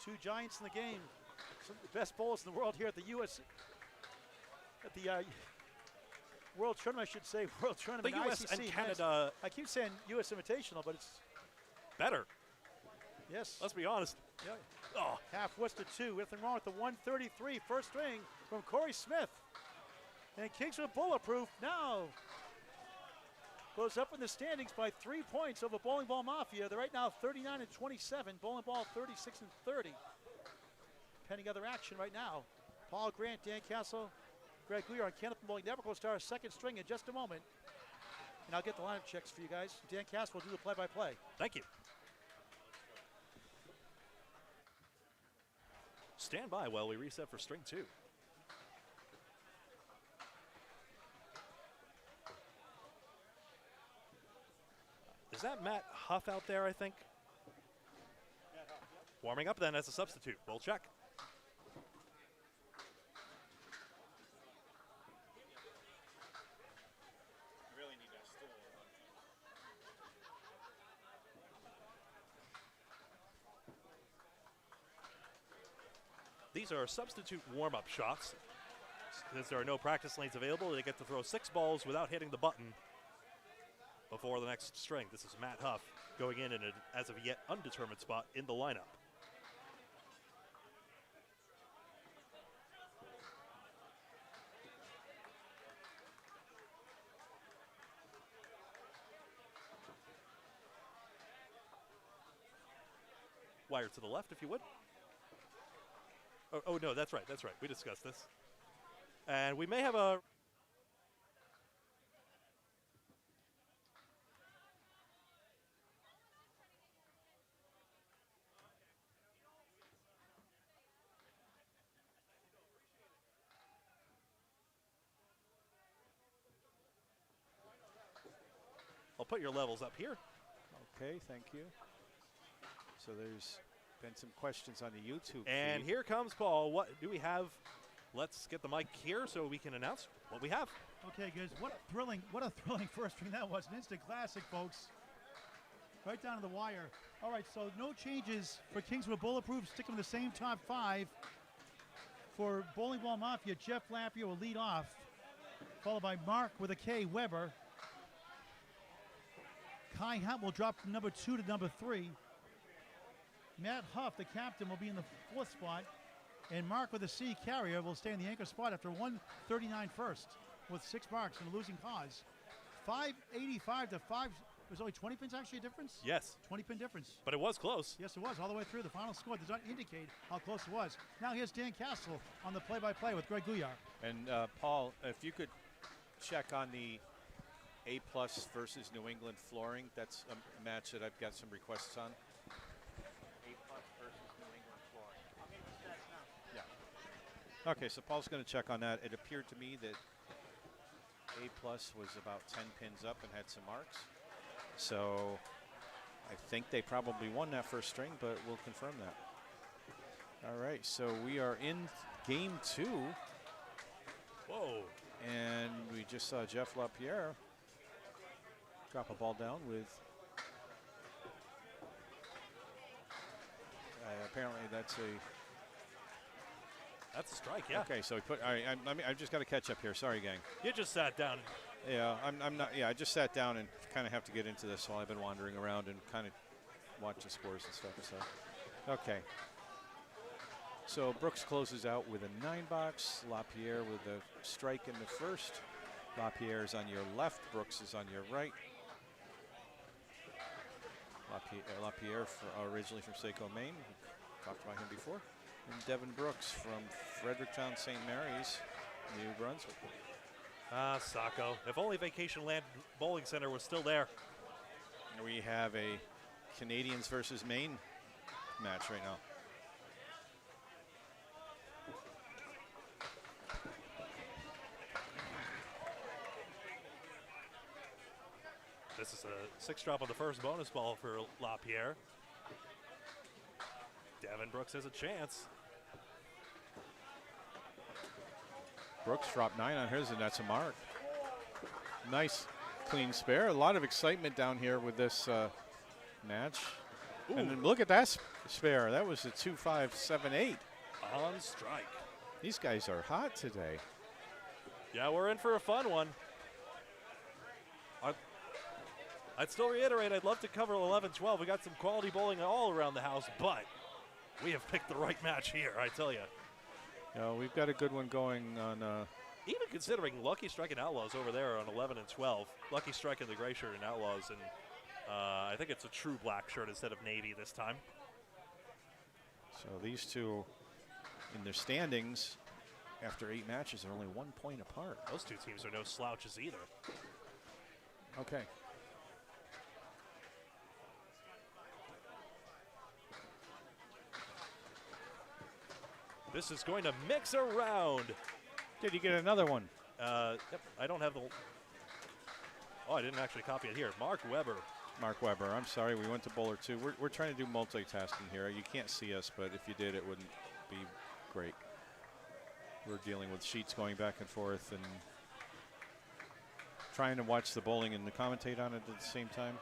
2 giants in the game. Some of the best bowlers in the world here at the World Tournament, I should say. World The Tournament. U.S. ICC, and Canada I keep saying U.S. Invitational, but it's, better. yes. Let's be honest. Yeah. Oh, Half west to 2. Nothing wrong with the 133 first string from Corey Smith. And Kingswood Bulletproof now goes up in the standings by 3 points over Bowling Ball Mafia. They're right now 39 and 27. Bowling Ball 36 and 30. Pending other action right now. Paul Grant, Dan Castle, Greg Gouillart on Candlepin Bowling Network will start our second string in just a moment. And I'll get the lineup checks for you guys. Dan Castle will do the play-by-play. thank you. Stand by while we reset for string 2. Is that Matt Huff out there, I think? Warming up then as a substitute. We'll check. These are substitute warm-up shots. Since there are no practice lanes available, they get to throw 6 balls without hitting the button before the next string. This is Matt Huff going in an as of yet undetermined spot in the lineup. Wire to the left, if you would. Oh, no, that's right. We discussed this. And we may have a... I'll put your levels up here. Okay, thank you. So there's been some questions on the YouTube And feed. here comes Paul. What do we have? Let's get the mic here so we can announce what we have. Okay, guys, what a thrilling first string that was. An instant classic, folks. Right down to the wire. All right, so no changes for Kingswood Bulletproof. Sticking with the same top 5. For Bowling Ball Mafia, Jeff Lapierre will lead off, followed by Mark with a K, Weber. Kai Hunt will drop from number 2 to number 3. Matt Huff, the captain, will be in the 4th spot. And Mark with a C, Carrier, will stay in the anchor spot after 139 first with 6 marks and a losing cause. 585 to 5. There's only 20 pins actually a difference? Yes. 20 pin difference. But it was close. Yes, it was all the way through. The final score does not indicate how close it was. Now here's Dan Castle on the play-by-play with Greg Gouillart. And Paul, if you could check on the A+ versus New England flooring. That's a match that I've got some requests on. A+ versus New England flooring. I'll get the stats now. Yeah. Okay, so Paul's going to check on that. It appeared to me that A+ was about 10 pins up and had some marks. So I think they probably won that first string, but we'll confirm that. All right, so we are in game 2. Whoa. And we just saw Jeff Lapierre drop a ball down with, apparently that's a strike, yeah. Okay, so he put, all right, I just got to catch up here. Sorry, gang. You just sat down. Yeah, I'm not, yeah, I just sat down and kind of have to get into this while I've been wandering around and kind of watch the scores and stuff. So, okay. So Brooks closes out with a 9-box. Lapierre with a strike in the first. Lapierre is on your left. Brooks is on your right. Lapierre originally from Saco, Maine. We talked about him before. And Devin Brooks from Fredericktown, St. Mary's, New Brunswick. Ah, Saco. If only Vacation Land Bowling Center was still there. And we have a Canadians versus Maine match right now. This is a 6 drop on the first bonus ball for Lapierre. Devin Brooks has a chance. Brooks dropped 9 on his, and that's a mark. Nice clean spare. A lot of excitement down here with this match. Ooh. And then look at that spare. That was a 2-5-7-8. On strike. These guys are hot today. Yeah, we're in for a fun one. I'd still reiterate, I'd love to cover 11-12. We got some quality bowling all around the house, but we have picked the right match here, I tell you. We've got a good one going on. Even considering Lucky Strike and Outlaws over there on 11 and 12. Lucky Strike in the gray shirt and Outlaws, and I think it's a true black shirt instead of navy this time. So these two in their standings after 8 matches are only 1 point apart. Those two teams are no slouches either. Okay. This is going to mix around. Did you get another one? Yep, I don't have the... Oh, I didn't actually copy it here. Mark Weber Mark Weber. I'm sorry, we went to bowler 2. We're trying to do multitasking here. You can't see us, but if you did, it wouldn't be great. We're dealing with sheets going back and forth and trying to watch the bowling and to commentate on it at the same time.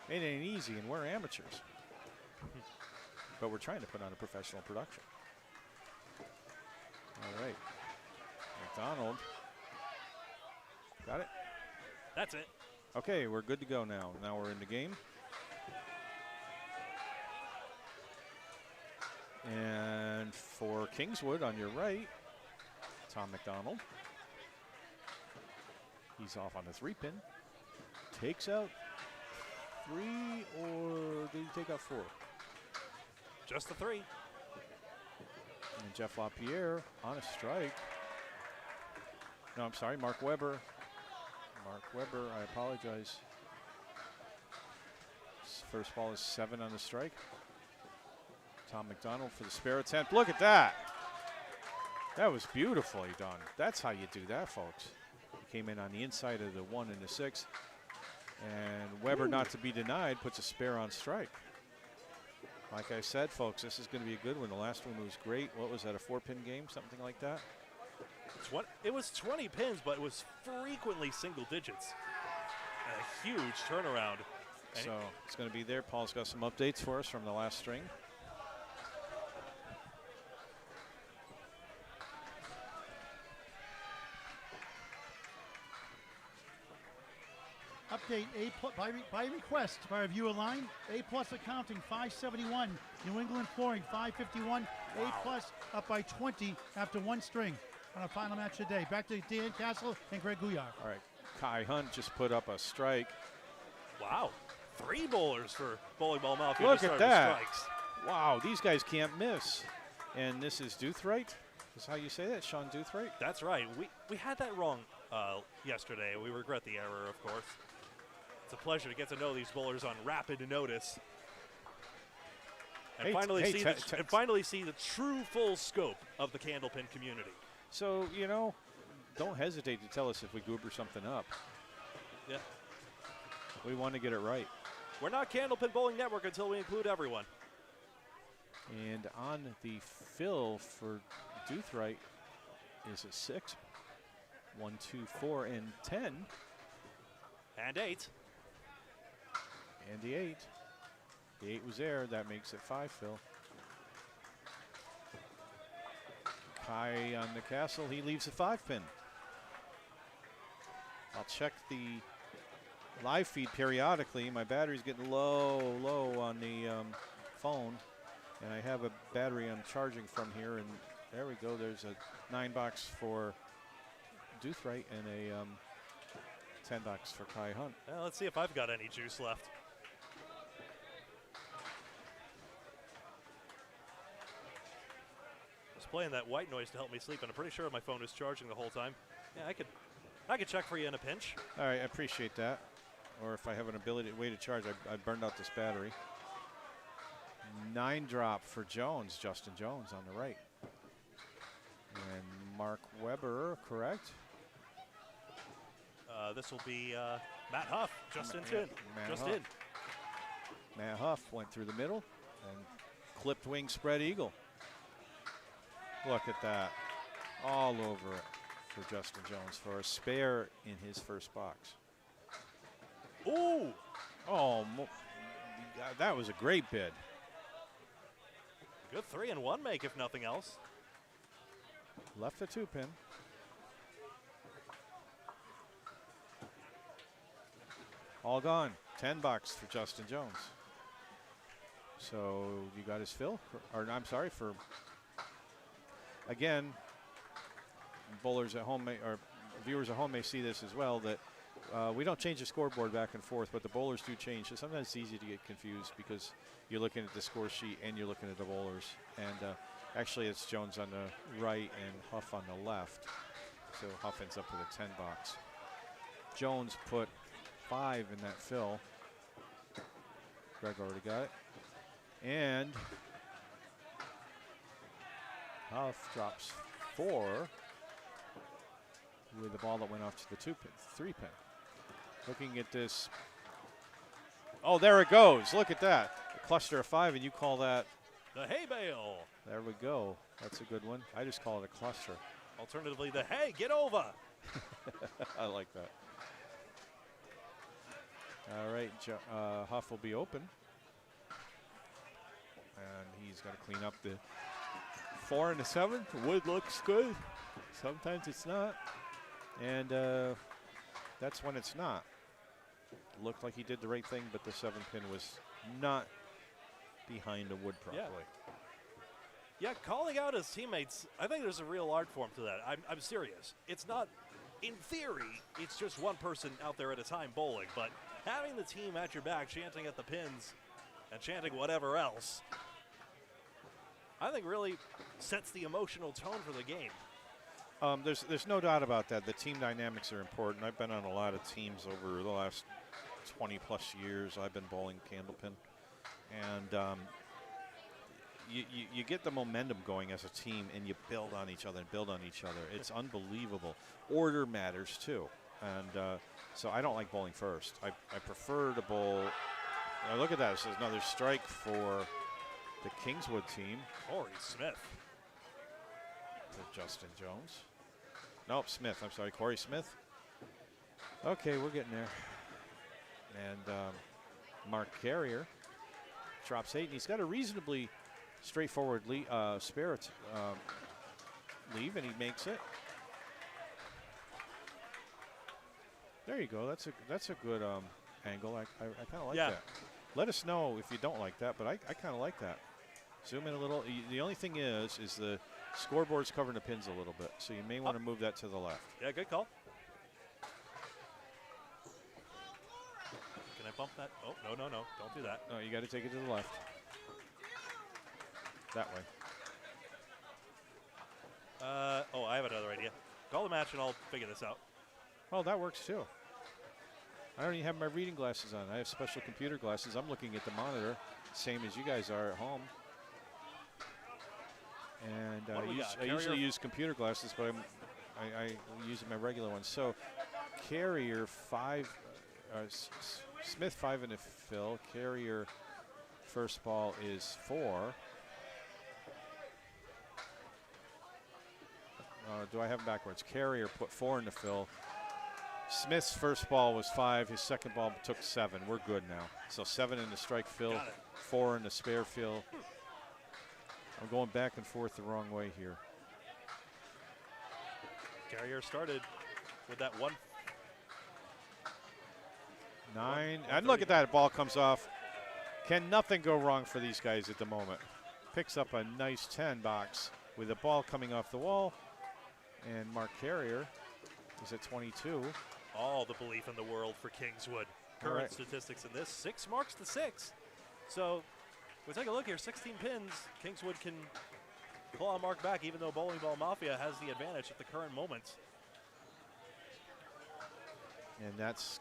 It ain't easy, and we're amateurs. But we're trying to put on a professional production. All right. McDonald. Got it? That's it. Okay, we're good to go now. Now we're in the game. And for Kingswood on your right, Tom McDonald. He's off on the 3-pin. Takes out 3, or did he take out 4? Just the 3. And Jeff LaPierre on a strike. No, I'm sorry, Mark Weber. Mark Weber, I apologize. His first ball is 7 on the strike. Tom McDonald for the spare attempt. Look at that. That was beautifully done. That's how you do that, folks. He came in on the inside of the 1 and the 6. And Weber, not to be denied, puts a spare on strike. Like I said, folks, this is going to be a good one. The last one was great. What was that, a 4-pin game, something like that? It was 20 pins, but it was frequently single digits. A huge turnaround. So it's going to be there. Paul's got some updates for us from the last string. Update by request by a viewer line. A+ accounting 571. New England flooring 551. Wow. A+ up by 20 after 1 string on a final match today. Back to Dan Castle and Greg Gouillart. All right. Kai Hunt just put up a strike. Wow. 3 bowlers for Bowling Ball Mafia. Look at that. Strikes. Wow, these guys can't miss. And this is Doothright? Is how you say that, Sean Doothright? That's right. We had that wrong yesterday. We regret the error, of course. It's a pleasure to get to know these bowlers on rapid notice. And finally see the true full scope of the candlepin community. So, you know, don't hesitate to tell us if we goober something up. Yeah. We want to get it right. We're not Candlepin Bowling Network until we include everyone. And on the fill for Doothright is a 6. 1, 2, 4, and 10. And 8. And the 8. The 8 was there. That makes it 5, Phil. Kai on the castle. He leaves a 5-pin. I'll check the live feed periodically. My battery's getting low on the phone. And I have a battery I'm charging from here. And there we go. There's a 9-box for Doothright and a 10-box for Kai Hunt. Well, let's see if I've got any juice left. Playing that white noise to help me sleep, and I'm pretty sure my phone is charging the whole time. Yeah, I could check for you in a pinch. All right, I appreciate that. Or if I have an way to charge, I burned out this battery. 9 drop for Jones, Justin Jones on the right. And Mark Weber, correct? This will be Matt Huff, just in. Matt Huff went through the middle and clipped wing spread eagle. Look at that. All over it for Justin Jones for a spare in his first box. Ooh! Oh, that was a great bid. Good 3-in-1 make, if nothing else. Left the 2-pin. All gone. 10 bucks for Justin Jones. So you got his fill? Or I'm sorry, for... Again, bowlers at home or viewers at home may see this as well, that we don't change the scoreboard back and forth, but the bowlers do change. So sometimes it's easy to get confused because you're looking at the score sheet and you're looking at the bowlers. And actually it's Jones on the right and Huff on the left. So Huff ends up with a 10 box. Jones put 5 in that fill. Greg already got it. And Huff drops 4 with the ball that went off to the 3-pin. Looking at this Oh, there it goes. Look at that. A cluster of 5, and you call that. The hay bale. There we go. That's a good one. I just call it a cluster. Alternatively, the hey, get over. I like that. All right, Huff will be open. And he's got to clean up the 4 and the 7. Wood looks good. Sometimes it's not. And that's when it's not. Looked like he did the right thing, but the 7-pin was not behind the wood properly. Yeah, calling out his teammates, I think there's a real art form to that. I'm serious. It's not, in theory, it's just one person out there at a time bowling, but having the team at your back, chanting at the pins, and chanting whatever else, I think really sets the emotional tone for the game. There's no doubt about that. The team dynamics are important. I've been on a lot of teams over the last 20-plus years. I've been bowling Candlepin. And you get the momentum going as a team, and you build on each other and build on each other. It's unbelievable. Order matters, too. And so I don't like bowling first. I prefer to bowl. Look at that. This is another strike for the Kingswood team. Corey Smith. To Justin Jones. Nope, Smith. I'm sorry, Corey Smith. Okay, we're getting there. And Mark Carrier drops 8, and he's got a reasonably straightforward spirit leave, and he makes it. There you go. That's a good angle. I kind of like that. Let us know if you don't like that, but I kind of like that. Zoom in a little. The only thing is the scoreboard's covering the pins a little bit, so you may want to move that to the left. Yeah, good call. Can I bump that? Oh, no. Don't do that. No, you got to take it to the left. That way. I have another idea. Call the match and I'll figure this out. Well, that works too. I don't even have my reading glasses on. I have special computer glasses. I'm looking at the monitor, same as you guys are at home. And I usually use computer glasses, but I use my regular ones. So Carrier 5, Smith 5 in a fill. Carrier first ball is 4. Do I have them backwards? Carrier put 4 in the fill. Smith's first ball was 5. His second ball took 7. We're good now. So 7 in the strike fill, 4 in the spare fill. I'm going back and forth the wrong way here. Carrier started with that 1. 9. And look at that. Ball comes off. Can nothing go wrong for these guys at the moment? Picks up a nice 10 box with the ball coming off the wall. And Mark Carrier is at 22. All the belief in the world for Kingswood. Current statistics in this, 6 marks to 6. So we take a look here, 16 pins. Kingswood can claw Mark back, even though Bowling Ball Mafia has the advantage at the current moment. And that's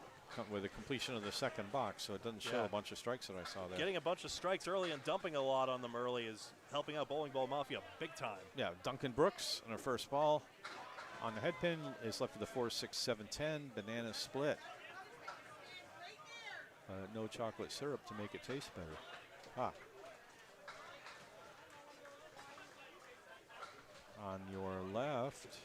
with the completion of the second box, so it doesn't show a bunch of strikes that I saw there. Getting a bunch of strikes early and dumping a lot on them early is helping out Bowling Ball Mafia big time. Yeah, Duncan Brooks on her first ball on the head pin is left with a 4, 6, 7, 10 banana split. No chocolate syrup to make it taste better. On your left,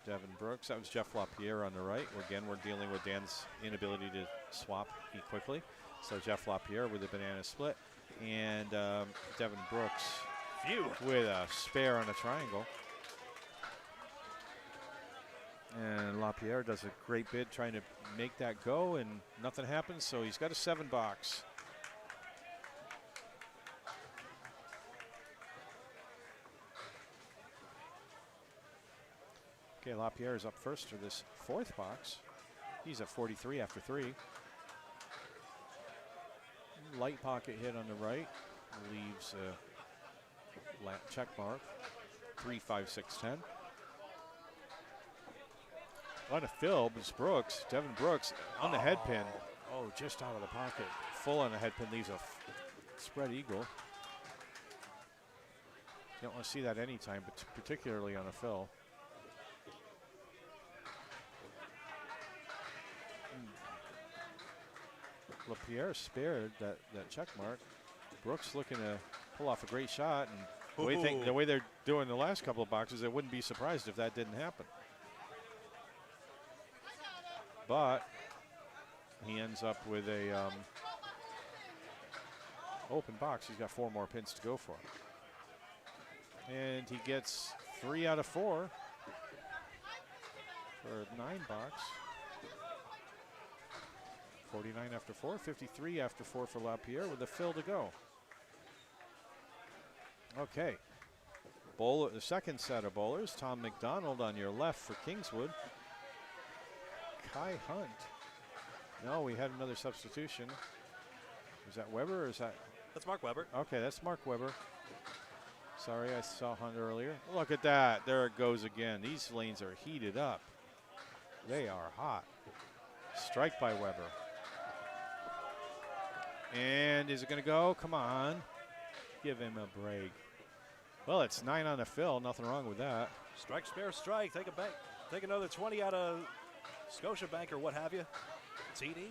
Devin Brooks. That was Jeff LaPierre on the right. Again, we're dealing with Dan's inability to swap quickly. So Jeff LaPierre with a banana split. And Devin Brooks with a spare on a triangle. And LaPierre does a great bid trying to make that go, and nothing happens. So he's got a 7 box. Okay, LaPierre is up first for this 4th box. He's at 43 after 3. Light pocket hit on the right. Leaves a check mark. 3, 5, 6, 10. On a fill, it's Brooks. Devin Brooks on the head pin. Oh, just out of the pocket. Full on the head pin leaves a spread eagle. You don't want to see that anytime, but particularly on a fill. LaPierre spared that check mark. Brooks looking to pull off a great shot, and the way they're doing the last couple of boxes, I wouldn't be surprised if that didn't happen. But he ends up with a open box. He's got 4 more pins to go for. And he gets 3 out of 4 for a 9 box. 49 after 4, 53 after 4 for LaPierre with a fill to go. Okay. Bowler, the second set of bowlers. Tom McDonald on your left for Kingswood. Kai Hunt. No, we had another substitution. Is that Weber or is that? That's Mark Weber. Okay, that's Mark Weber. Sorry, I saw Hunt earlier. Look at that. There it goes again. These lanes are heated up. They are hot. Strike by Weber. And is it going to go? Come on. Give him a break. Well, it's 9 on the fill. Nothing wrong with that. Strike, spare, strike. Take a bank. Take another 20 out of Scotiabank or what have you. TD.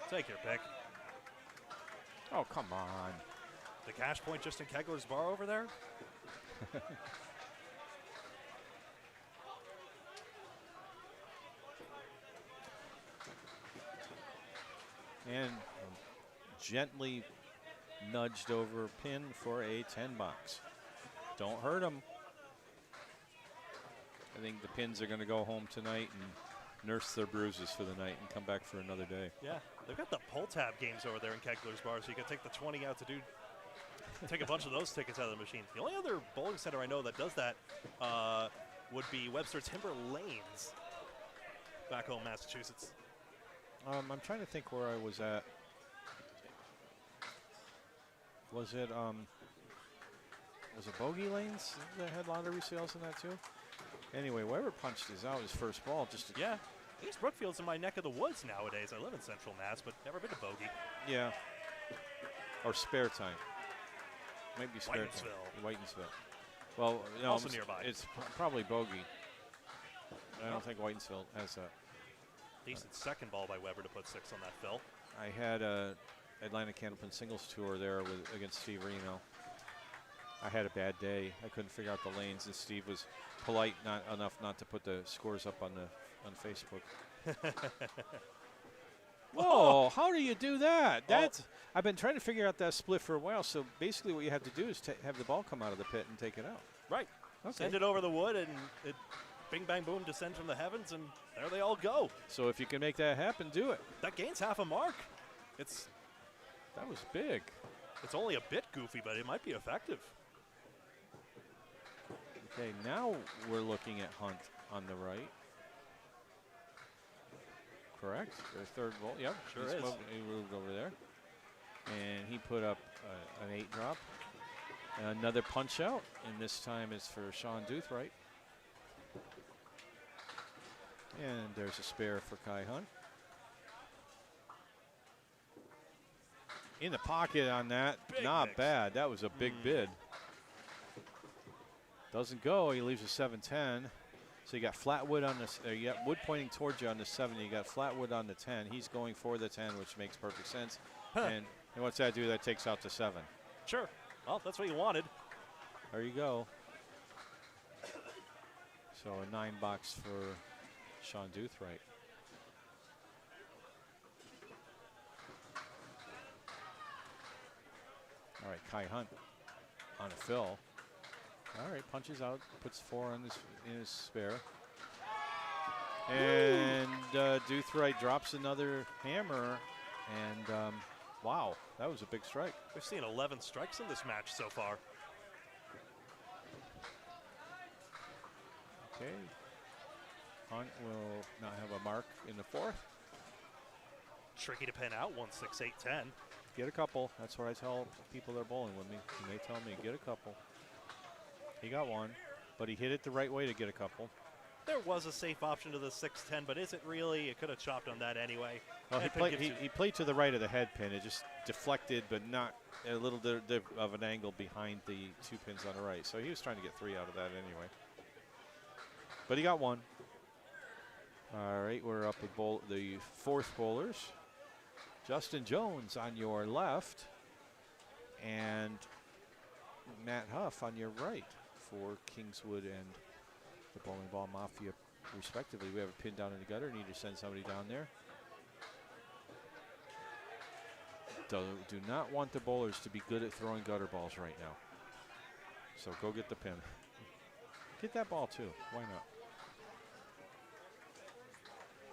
Take your pick. Oh, come on. The cash point just in Kegler's bar over there. And gently nudged over pin for a 10 box. Don't hurt him. I think the pins are going to go home tonight and nurse their bruises for the night and come back for another day. Yeah, they've got the pull tab games over there in Kegler's bar, so you can take the 20 out to take a bunch of those tickets out of the machine. The only other bowling center I know that does that would be Webster Timber Lanes, back home, Massachusetts. I'm trying to think where I was at. Was it Bogey Lanes that had lottery sales in that too? Anyway, Weber punched his out his first ball. Just to yeah, East Brookfield's in my neck of the woods nowadays. I live in Central Mass, but never been to Bogey. Yeah. Or Spare Time. Might be Spare Time. Whitensville. Well, no, Also nearby. It's probably Bogey. I don't think Whitensville has that. Decent second ball by Weber to put 6 on that fill. I had a Atlanta Candlepin singles tour there against Steve Reno. I had a bad day. I couldn't figure out the lanes, and Steve was polite enough not to put the scores up on Facebook. Whoa! How do you do that? I've been trying to figure out that split for a while. So basically, what you have to do is have the ball come out of the pit and take it out. Right. Okay. Send it over the wood, and it bing, bang, boom, descend from the heavens, and there they all go. So if you can make that happen, do it. That gains half a mark. That was big. It's only a bit goofy, but it might be effective. Okay, now we're looking at Hunt on the right. Correct? The third ball. Yep, sure is. He moved over there. And he put up an 8 drop. Another punch out, and this time is for Sean Doothright. And there's a spare for Kai Hunt. In the pocket on that, Big not mix. bad. That was a big bid. Doesn't go, he leaves a 7-10. So you got flatwood on this, you got wood pointing towards you on the 7, you got flatwood on the 10. He's going for the 10, which makes perfect sense. Huh. And what's that do? That takes out the 7. Sure. Well, that's what you wanted. There you go. So a 9 box for Sean Doothright. All right, Kai Hunt on a fill. All right, punches out, puts 4 in his spare. And Doothright drops another hammer. And wow, that was a big strike. We've seen 11 strikes in this match so far. Okay. Hunt will not have a mark in the 4th. Tricky to pin out, 1, 6, 8, 10. Get a couple. That's what I tell people that are bowling with me. And they tell me, get a couple. He got 1, but he hit it the right way to get a couple. There was a safe option to the 6-10, but is it really? It could have chopped on that anyway. Well, he played to the right of the head pin. It just deflected, but not a little bit of an angle behind the 2 pins on the right. So he was trying to get 3 out of that anyway. But he got 1. All right, we're up with the 4th bowlers. Justin Jones on your left and Matt Huff on your right for Kingswood and the Bowling Ball Mafia, respectively. We have a pin down in the gutter. Need to send somebody down there. Do not want the bowlers to be good at throwing gutter balls right now. So go get the pin. Get that ball too. Why not?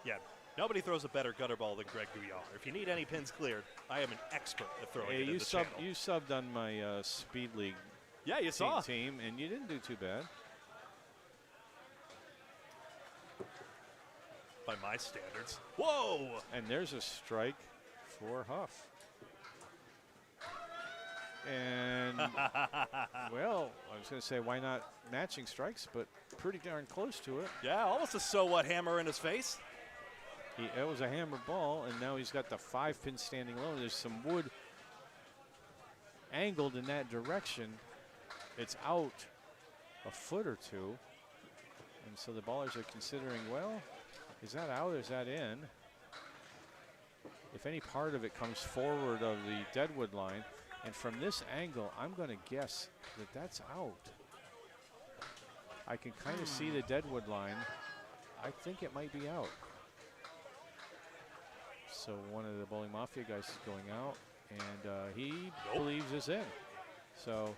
Yeah, nobody throws a better gutter ball than Greg Gouillart. If you need any pins cleared, I am an expert at throwing it in the channel. You subbed on my Speed League saw. team, and you didn't do too bad. By my standards. Whoa! And there's a strike for Huff. And, well, I was going to say, why not matching strikes, but pretty darn close to it. Yeah, almost a so what hammer in his face. It was a hammer ball, and now he's got the 5-pin standing low. There's some wood angled in that direction. It's out a foot or two. And so the ballers are considering, well, is that out or is that in? If any part of it comes forward of the deadwood line, and from this angle, I'm going to guess that that's out. I can kind of see the deadwood line. I think it might be out. So one of the Bowling Mafia guys is going out, and he believes it's in. So,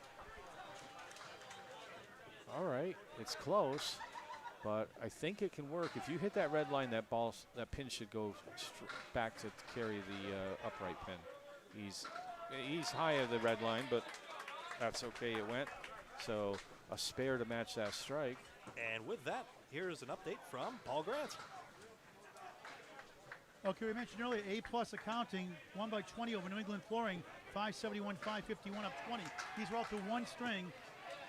all right, it's close, but I think it can work. If you hit that red line, that pin should go back to carry the upright pin. He's high of the red line, but that's okay. It went. So a spare to match that strike. And with that, here's an update from Paul Grant. Okay, we mentioned earlier A+ accounting, won by 20 over New England Flooring, 571, 551 up 20. These were all through one string.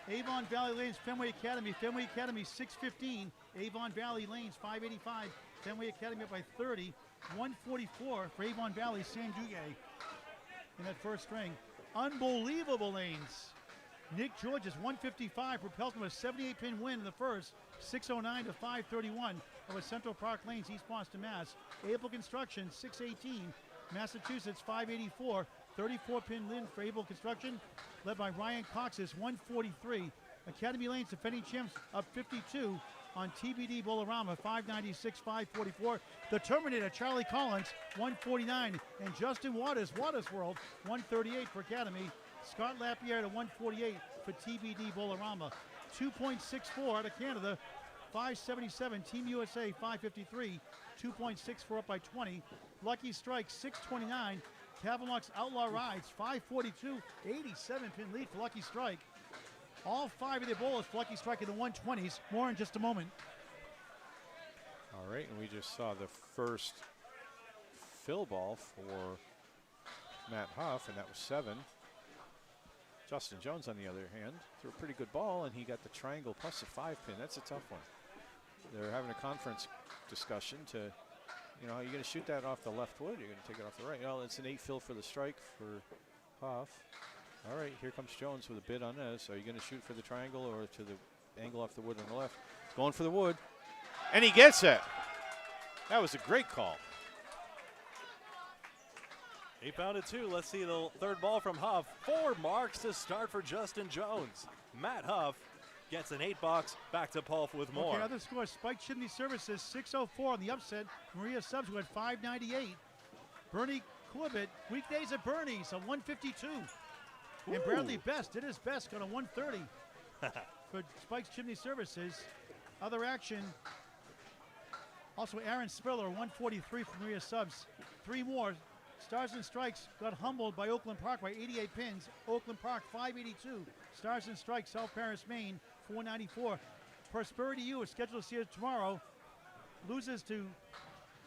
Avon Valley Lanes, Fenway Academy 615. Avon Valley Lanes 585. Fenway Academy up by 30. 144 for Avon Valley San Duque in that first string. Unbelievable lanes. Nick George's 155 propelled him a 78-pin win in the first, 609 to 531 over Central Park Lanes, East Boston, Mass. Able Construction 618, Massachusetts 584, 34-pin win for Able Construction, led by Ryan Cox's 143. Academy Lanes defending champs up 52 on TBD Bolorama 596, 544. The Terminator Charlie Collins 149, and Justin Waters World 138 for Academy. Scott Lapierre to 148 for TBD Bolorama. 2.64 out of Canada, 577. Team USA 553, 2.64 up by 20. Lucky Strike 629. Cavalock's Outlaw Rides 542, 87-pin lead for Lucky Strike. All 5 of their bowlers for Lucky Strike in the 120s. More in just a moment. All right, and we just saw the first fill ball for Matt Huff, and that was 7. Justin Jones, on the other hand, threw a pretty good ball, and he got the triangle plus the 5-pin. That's a tough one. They're having a conference discussion to, are you going to shoot that off the left wood? You're going to take it off the right? Well, it's an 8 fill for the strike for Huff. All right, here comes Jones with a bid on this. Are you going to shoot for the triangle or to the angle off the wood on the left? He's going for the wood, and he gets it. That was a great call. He found it too. Let's see the third ball from Huff. 4 marks to start for Justin Jones. Matt Huff gets an 8-box. Back to Paul with more. Okay, other scores. Spike Chimney Services 604 on the upset. Maria Subs who had 598. Bernie Corbett, weekdays at Bernie's, a 152. Ooh. And Bradley Best did his best, got a 130 for Spike's Chimney Services. Other action. Also, Aaron Spiller, 143 for Maria Subs. 3 more. Stars and Strikes got humbled by Oakland Park by 88 pins. Oakland Park 582. Stars and Strikes, South Paris, Maine 494. Prosperity U is scheduled to see it tomorrow. Loses to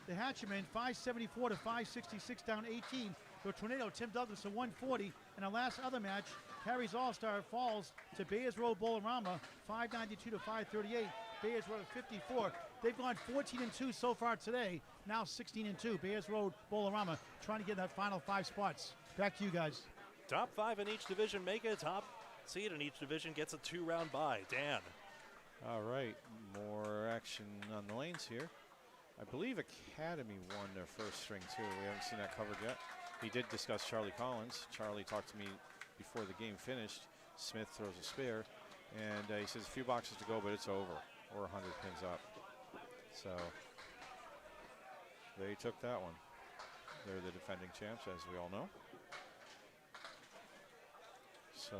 the Hatcheman 574 to 566 down 18. The Tornado, Tim Douglas, a 140. And our last other match, Harry's All-Star falls to Bayers Road Bolorama 592 to 538. Bayers Road at 54. They've gone 14-2 so far today. Now 16-2. Bayers Road Bolorama trying to get that final 5 spots. Back to you guys. Top 5 in each division make a top seed in each division gets a 2-round bye. Dan. All right, more action on the lanes here. I believe Academy won their first string too. We haven't seen that covered yet. He did discuss Charlie Collins. Charlie talked to me before the game finished. Smith throws a spare, and he says a few boxes to go, but it's over. We're 100 pins up. So they took that one. They're the defending champs, as we all know. So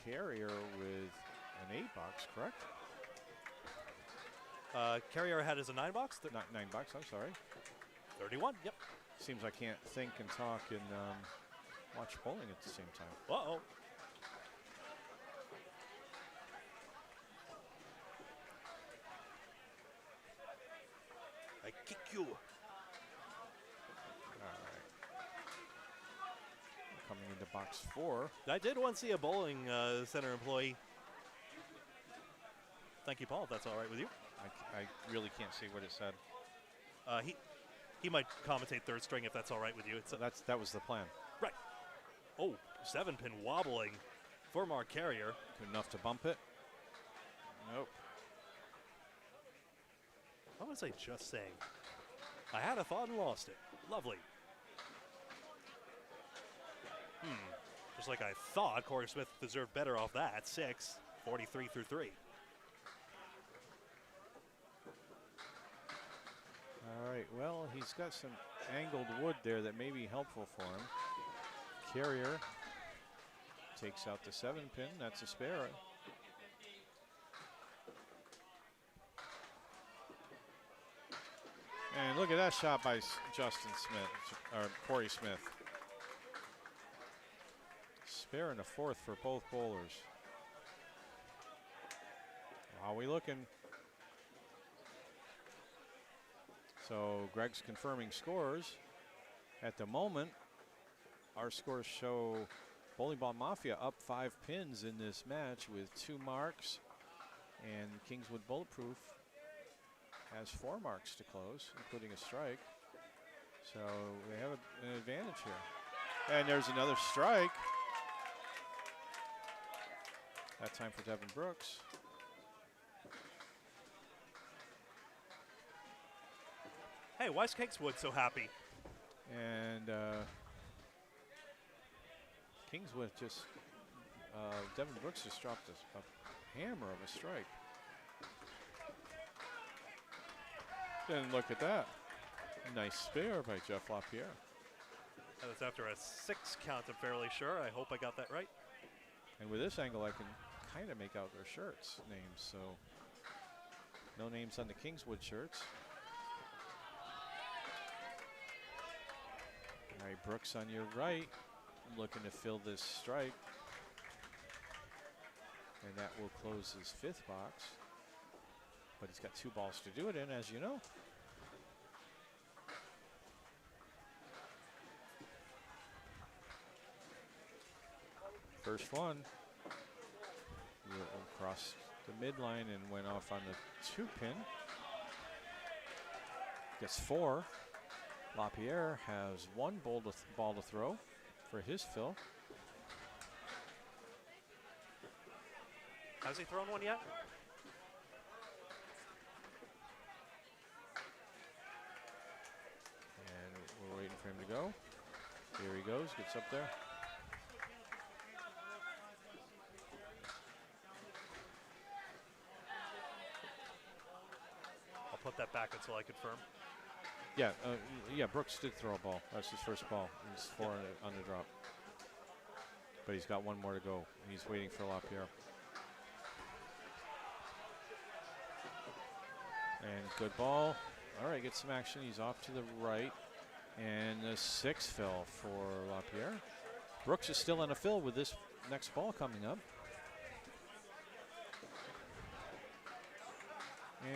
Carrier with an 8-box, correct? Carrier had as a 9-box. Not 9 bucks, I'm sorry. 31, yep. Seems I can't think and talk and watch bowling at the same time. Uh-oh. I kick you. All right. Coming into box 4. I did once see a bowling center employee. Thank you, Paul, if that's all right with you. I really can't see what it said. He might commentate third string if that's all right with you. So that was the plan. Right. Oh, 7-pin wobbling for Mark Carrier. Good enough to bump it. Nope. What was I just saying? I had a thought and lost it. Lovely. Just like I thought, Corey Smith deserved better off that. 6, 43 through 3. All right, well, he's got some angled wood there that may be helpful for him. Carrier takes out the 7-pin. That's a spare. And look at that shot by Justin Smith, or Corey Smith. Spare in the 4th for both bowlers. How are we looking? So Greg's confirming scores. At the moment, our scores show Bowling Ball Mafia up 5 pins in this match with 2 marks, and Kingswood Bulletproof has 4 marks to close, including a strike. So they have an advantage here. And there's another strike. That time for Devin Brooks. Hey, why is Kingswood so happy? And Kingswood just, Devin Brooks just dropped a hammer of a strike. Then look at that. Nice spare by Jeff LaPierre. That was after a 6 count, I'm fairly sure. I hope I got that right. And with this angle, I can kind of make out their shirts names. So no names on the Kingswood shirts. All right, Brooks on your right, looking to fill this strike. And that will close his 5th box. But he's got 2 balls to do it in, as you know. First one across the midline and went off on the 2-pin. Gets 4. LaPierre has 1 ball to throw for his fill. Has he thrown one yet? And we're waiting for him to go. Here he goes, gets up there. I'll put that back until I confirm. Yeah, yeah, Brooks did throw a ball. That's his first ball. He's 4 on the drop. But he's got 1 more to go. He's waiting for LaPierre. And good ball. All right, gets some action. He's off to the right. And the 6 fill for LaPierre. Brooks is still on a fill with this next ball coming up.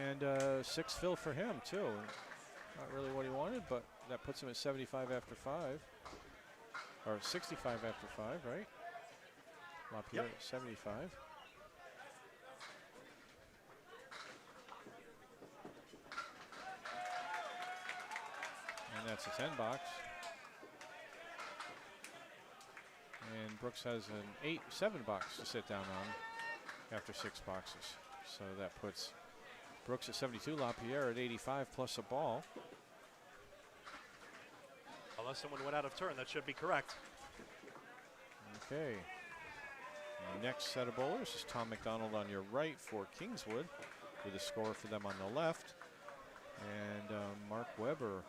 And 6 fill for him, too. Not really what he wanted, but that puts him at 75 after 5. Or 65 after 5, right? LaPierre at 75. And that's a 10 box. And Brooks has an 7 box to sit down on after 6 boxes. So that puts Brooks at 72, LaPierre at 85 plus a ball. Unless someone went out of turn, that should be correct. Okay. The next set of bowlers is Tom McDonald on your right for Kingswood, with a score for them on the left. And Mark Weber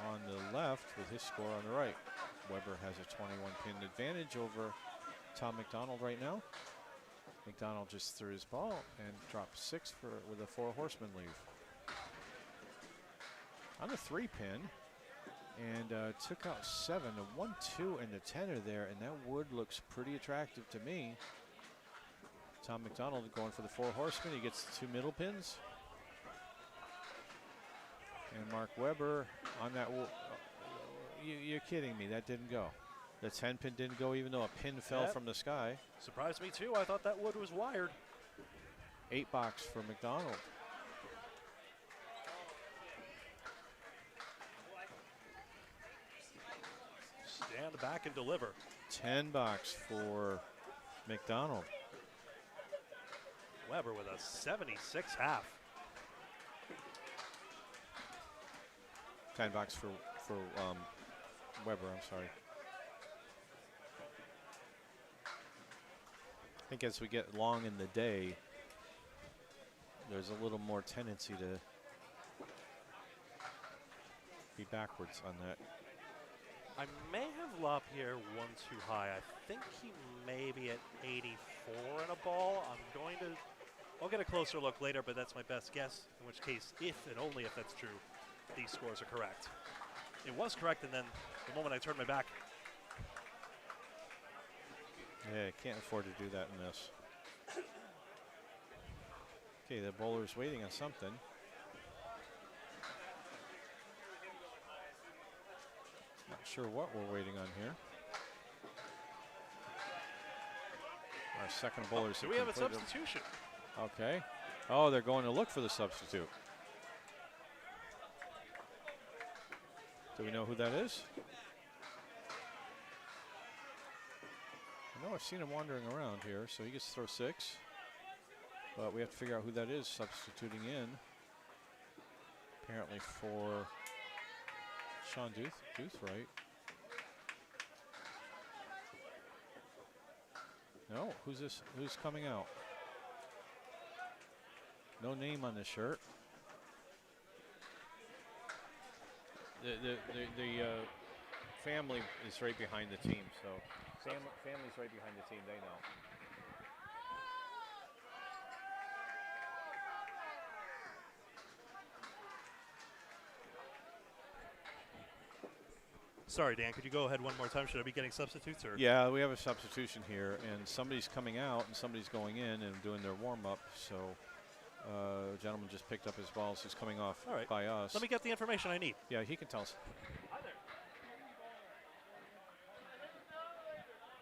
on the left with his score on the right. Weber has a 21-pin advantage over Tom McDonald right now. McDonald just threw his ball and dropped 6 with a 4-horseman leave. On the 3-pin, and took out 7, a 1-2 and the tenor there, and that wood looks pretty attractive to me. Tom McDonald going for the 4 horsemen. He gets the 2 middle pins. And Mark Weber on that. You're kidding me. That didn't go. The 10-pin didn't go, even though a pin fell from the sky. Surprised me too. I thought that wood was wired. 8 box for McDonald. Stand back and deliver. 10 box for McDonald. Weber with a 76 half. 10 box for Weber, I'm sorry. I think as we get long in the day, there's a little more tendency to be backwards on that. I may have LaPierre one too high. I think he may be at 84 in a ball. I'll get a closer look later, but that's my best guess. In which case, if and only if that's true, these scores are correct. It was correct, and then the moment I turned my back. Yeah, can't afford to do that in this. Okay, the bowler's waiting on something. Not sure what we're waiting on here. Our second bowler's Do we have a substitution? Okay. Oh, they're going to look for the substitute. Do we know who that is? I know I've seen him wandering around here, so he gets to throw 6. But we have to figure out who that is substituting in. Apparently for Sean Doothright. No, who's this? Who's coming out? No name on the shirt. The family is right behind the team, so family's right behind the team. They know. Sorry, Dan, could you go ahead one more time? Should I be getting substitutes? Or? Yeah, we have a substitution here, and somebody's coming out and somebody's going in and doing their warm-up. So a gentleman just picked up his balls. He's coming off by us. Let me get the information I need. Yeah, he can tell us. Hi there.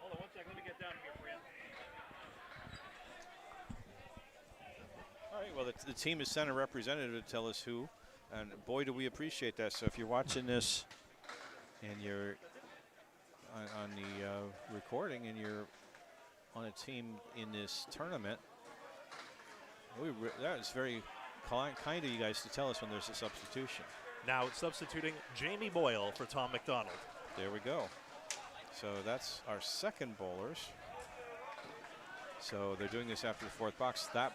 Hold on one second. Let me get down here for you. All right, well, the team is sent a representative to tell us who, and boy, do we appreciate that. So if you're watching this and you're on the recording and you're on a team in this tournament, that is very kind of you guys to tell us when there's a substitution. Now it's substituting Jamie Boyle for Tom McDonald. There we go. So that's our second bowlers. So they're doing this after the 4th box. That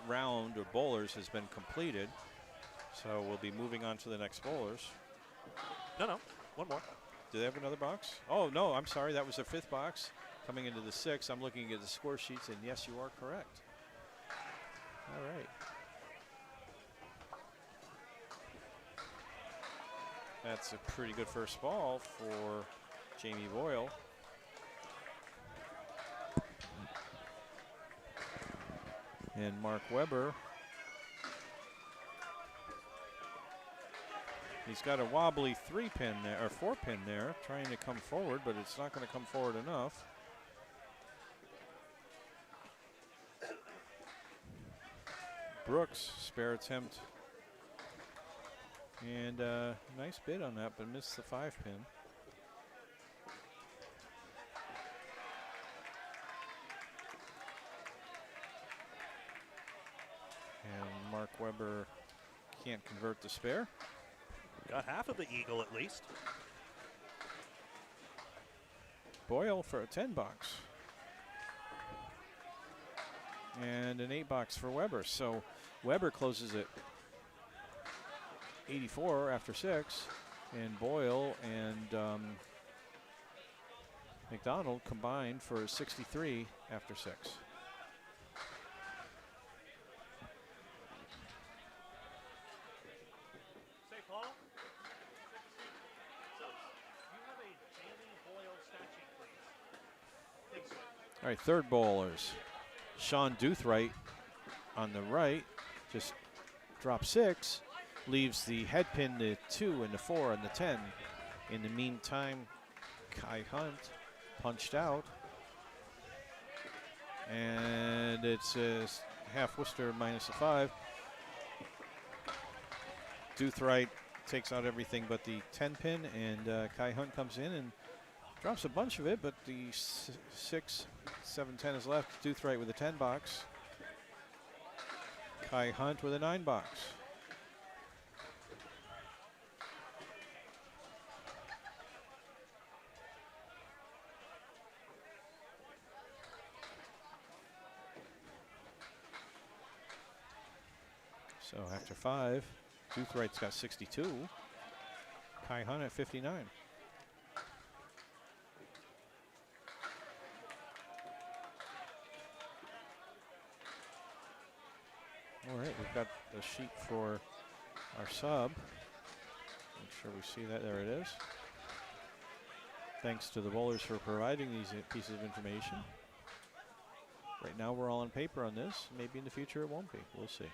round of bowlers has been completed. So we'll be moving on to the next bowlers. No, one more. Do they have another box? Oh, no, I'm sorry. That was their 5th box. Coming into the 6th, I'm looking at the score sheets, and yes, you are correct. All right. That's a pretty good first ball for Jamie Boyle. And Mark Weber. He's got a wobbly 3-pin there, or 4-pin there, trying to come forward, but it's not going to come forward enough. Brooks, spare attempt. And nice bid on that, but missed the 5-pin. And Mark Mark Webber can't convert the spare. Got half of the eagle at least. Boyle for a 10 box. And an 8 box for Weber. So Weber closes at 84 after 6. And Boyle and McDonald combined for 63 after 6. Say, Paul. So, you have a Jamie Boyle stat sheet, please. All right, third bowlers. Sean Doothright on the right, just drop 6, leaves the head pin, the 2 and the 4 and the 10. In the meantime, Kai Hunt punched out. And it's a half Worcester minus a 5. Doothright takes out everything but the 10 pin, and Kai Hunt comes in and drops a bunch of it, but the 6, 7, 10 is left. Doothright with a 10 box. Kai Hunt with a 9 box. So after 5, Doothwright's got 62. Kai Hunt at 59. All right, we've got the sheet for our sub. Make sure we see that. There it is. Thanks to the bowlers for providing these pieces of information. Right now we're all on paper on this. Maybe in the future it won't be. We'll see.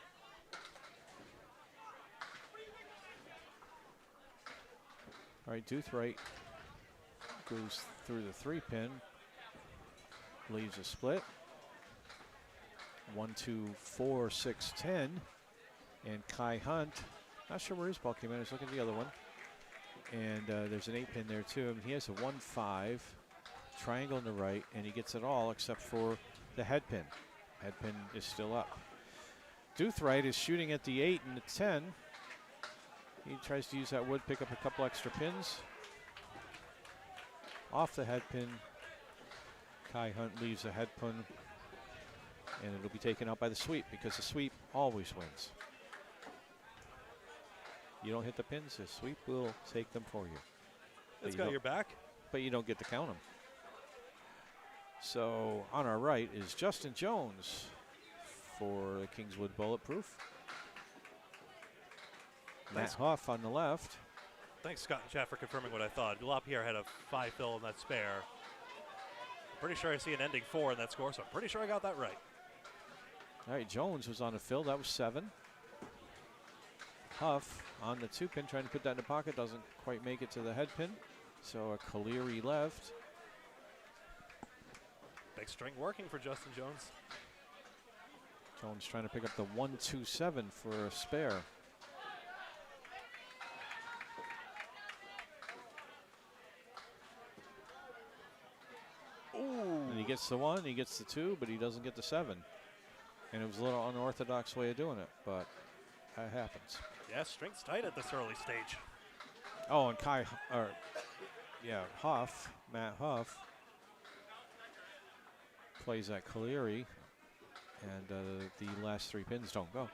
All right, Doothright goes through the 3 pin, leaves a split. 1, 2, 4, 6, 10. And Kai Hunt, not sure where his ball came in. I was looking at the other one. And there's an 8 pin there too. I mean, he has a 1, 5, triangle on the right, and he gets it all except for the head pin. Head pin is still up. Doothright is shooting at the 8 and the 10. He tries to use that wood, pick up a couple extra pins. Off the head pin. Kai Hunt leaves the head pin. And it'll be taken out by the sweep, because the sweep always wins. You don't hit the pins, the sweep will take them for you. It's got your back. But you don't get to count them. So on our right is Justin Jones for the Kingswood Bulletproof. Thanks. Matt Huff on the left. Thanks, Scott and Chad, for confirming what I thought. LaPierre had a 5 fill in that spare. I'm pretty sure I see an ending 4 in that score, so I'm pretty sure I got that right. All right, Jones was on a fill. That was 7. Huff on the 2 pin, trying to put that in the pocket. Doesn't quite make it to the head pin. So a Kaleri left. Big string working for Justin Jones. Jones trying to pick up the 1, 2, 7 for a spare. Ooh. And he gets the 1, he gets the 2, but he doesn't get the 7. And it was a little unorthodox way of doing it, but that happens. Yeah, string's tight at this early stage. Oh, and Huff, Matt Huff, plays that Kaleri, and the last 3 pins don't go.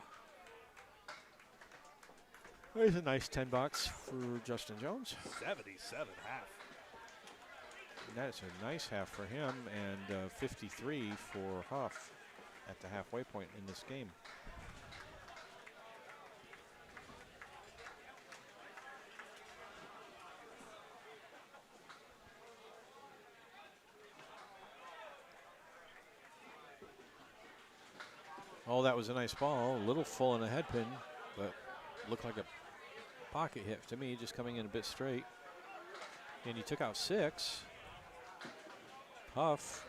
There's a nice 10 box for Justin Jones. 77 half. And that's a nice half for him, and 53 for Huff at the halfway point in this game. Oh, that was a nice ball. A little full in the head pin, but looked like a pocket hit to me, just coming in a bit straight. And he took out 6. Huff.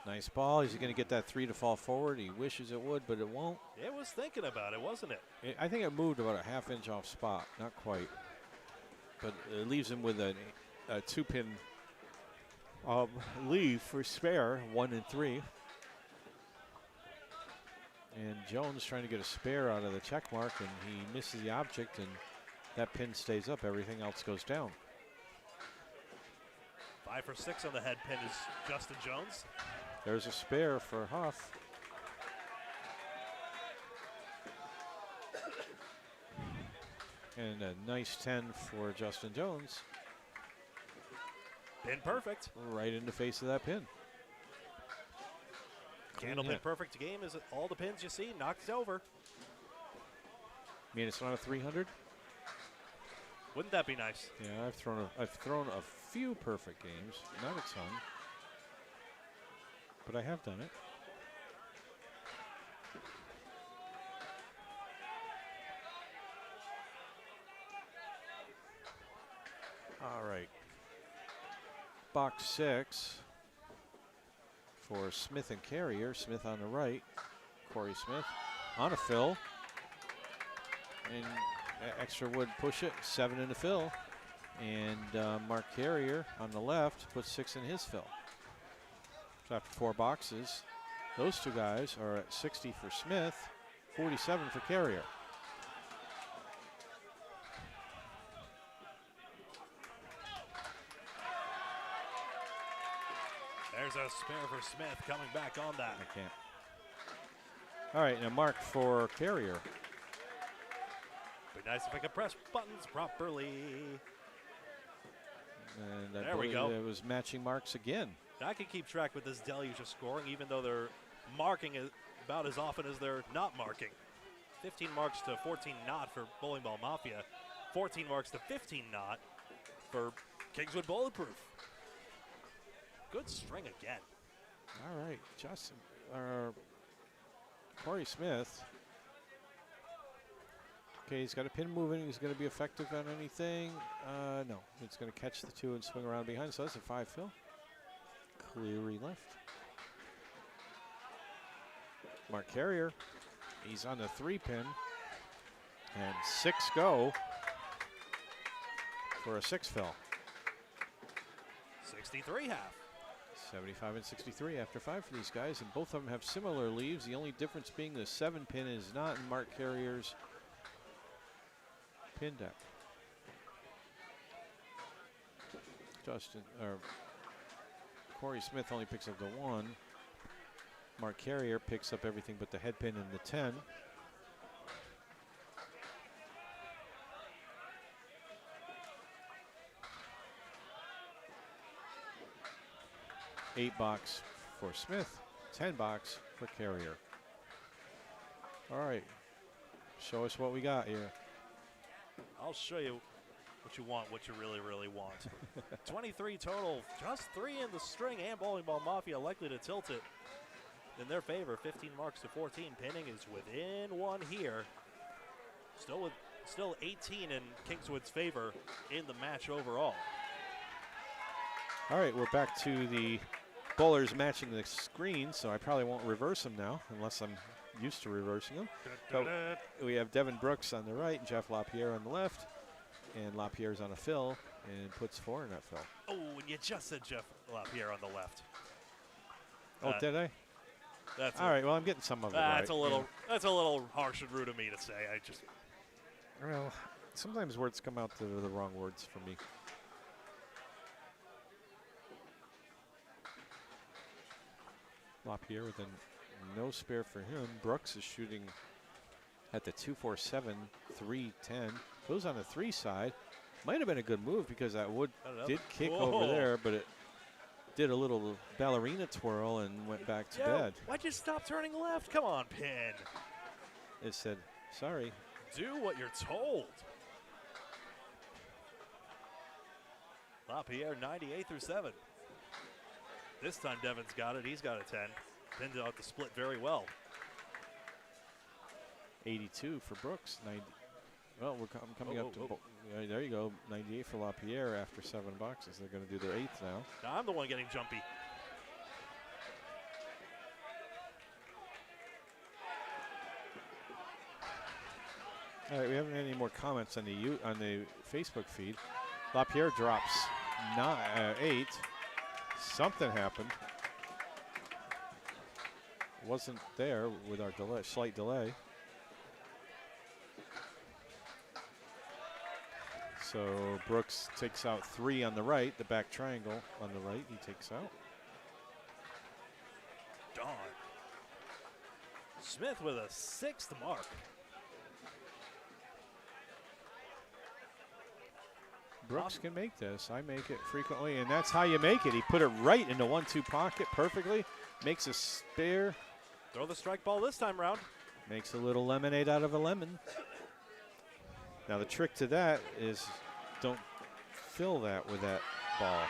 Nice ball. He's going to get that 3 to fall forward. He wishes it would, but it won't. It was thinking about it, wasn't it? I think it moved about a ½ inch off spot. Not quite. But it leaves him with a 2 pin leave for spare, 1 and 3. And Jones trying to get a spare out of the check mark, and he misses the object, and that pin stays up. Everything else goes down. 5 for 6 on the head pin is Justin Jones. There's a spare for Huff. And a nice 10 for Justin Jones. Pin perfect. Right in the face of that pin. Candle pin perfect game is all the pins you see knocked over. I mean, it's not a 300. Wouldn't that be nice? Yeah, I've thrown a few perfect games, not a ton, but I have done it. All right. Box 6 for Smith and Carrier. Smith on the right. Corey Smith on a fill. And extra wood push it. 7 in the fill. And Mark Carrier on the left puts 6 in his fill. So after 4 boxes, those two guys are at 60 for Smith, 47 for Carrier. There's a spare for Smith coming back on that. I can't. All right, now mark for Carrier. Be nice if I could press buttons properly. And I There we believe go. it was matching marks again. I can keep track with this deluge of scoring, even though they're marking it about as often as they're not marking. 15 marks to 14 not for Bowling Ball Mafia. 14 marks to 15 not for Kingswood Bulletproof. Good string again. All right, Justin, Corey Smith. Okay, he's got a pin moving. He's going to be effective on anything. No, it's going to catch the 2 and swing around behind. So that's a 5 fill. Cleary left. Mark Carrier, he's on the 3 pin. And 6 go for a 6 fill. 63 half. 75 and 63 after 5 for these guys, and both of them have similar leaves. The only difference being the 7 pin is not in Mark Carrier's pin deck. Corey Smith only picks up the 1. Mark Carrier picks up everything but the head pin and the 10. $8 box for Smith, $10 box for Carrier. All right, show us what we got here. I'll show you what you want, what you really, really want. 23 total, just 3 in the string, and Bowling Ball Mafia likely to tilt it in their favor. 15 marks to 14. Pinning is within 1 here. Still 18 in Kingswood's favor in the match overall. All right, we're back to the bowlers matching the screen, so I probably won't reverse them now unless I'm used to reversing them. So we have Devin Brooks on the right and Jeff LaPierre on the left. And LaPierre's on a fill and puts 4 in that fill. Oh, and you just said Jeff LaPierre on the left. Oh, did I? That's all right. Well, I'm getting some of it right. That's a little harsh and rude of me to say. Well, sometimes words come out to the wrong words for me. LaPierre with no spare for him. Brooks is shooting at the 247, 310. Goes on the 3 side. Might have been a good move because that wood did kick over there, but it did a little ballerina twirl and went back to bed. Why'd you stop turning left? Come on, pin. It said, sorry. Do what you're told. LaPierre 98 through 7. This time Devin's got it. He's got a 10. Pinned out the split very well. 82 for Brooks. 90. Well, I'm coming up to. There you go. 98 for LaPierre after 7 boxes. They're going to do their 8th now. I'm the one getting jumpy. All right, we haven't had any more comments on the Facebook feed. LaPierre drops 8. Something happened. wasn't there with our delay, slight delay. So Brooks takes out 3 on the right, the back triangle on the right he takes out. Dawn. Smith with a 6th mark. Brooks can make this. I make it frequently, and that's how you make it. He put it right in the 1-2 pocket perfectly. Makes a spare. Throw the strike ball this time round. Makes a little lemonade out of a lemon. Now the trick to that is don't fill that with that ball.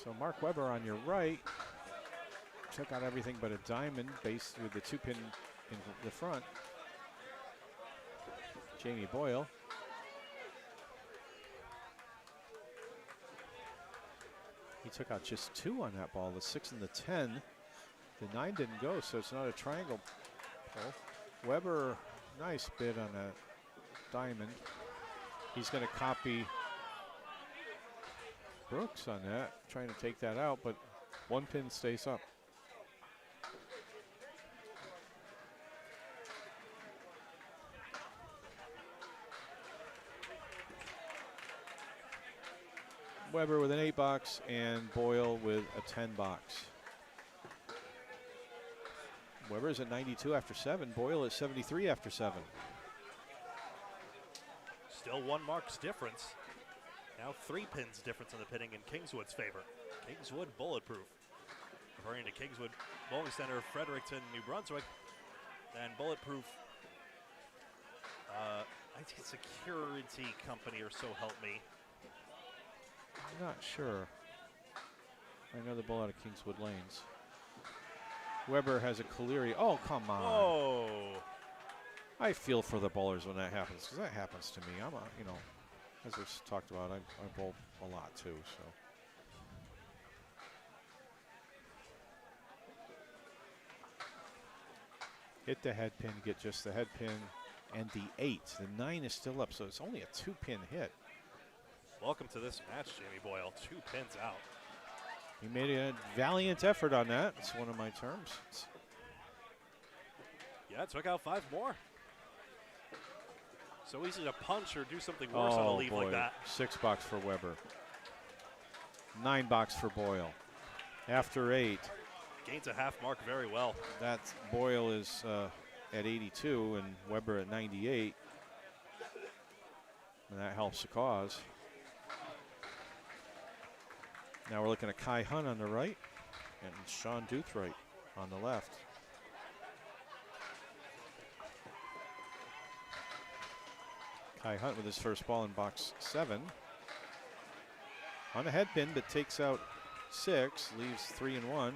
So Mark Webber on your right took out everything but a diamond base with the 2-pin in the front. Jamie Boyle. He took out just 2 on that ball, the 6 and the 10. The 9 didn't go, so it's not a triangle pull. Webber, nice bid on that diamond. He's going to copy Brooks on that, trying to take that out, but 1 pin stays up. Webber with an 8 box and Boyle with a 10 box. Webber's at 92 after 7. Boyle at 73 after 7. Still 1 mark's difference. Now 3 pins difference in the pitting in Kingswood's favor. Kingswood bulletproof. Referring to Kingswood Bowling Center, Fredericton, New Brunswick. And bulletproof, I think security company or so help me. I'm not sure. I know the ball out of Kingswood Lanes. Weber has a Caleri. Oh, come on. Oh. I feel for the bowlers when that happens, because that happens to me. I'm a, you know, as we've talked about, I bowl a lot too, so. Hit the head pin, get just the head pin, and the 8. The 9 is still up, so it's only a 2-pin hit. Welcome to this match, Jamie Boyle. 2 pins out. He made a valiant effort on that. It's one of my terms. Yeah, took out 5 more. So easy to punch or do something worse on a leave like that. 6 box for Weber. 9 box for Boyle. After 8. Gains a half mark very well. That's Boyle is at 82 and Weber at 98. And that helps the cause. Now we're looking at Kai Hunt on the right and Sean Duthright on the left. Kai Hunt with his first ball in box 7. On a head pin, but takes out 6, leaves 3 and 1.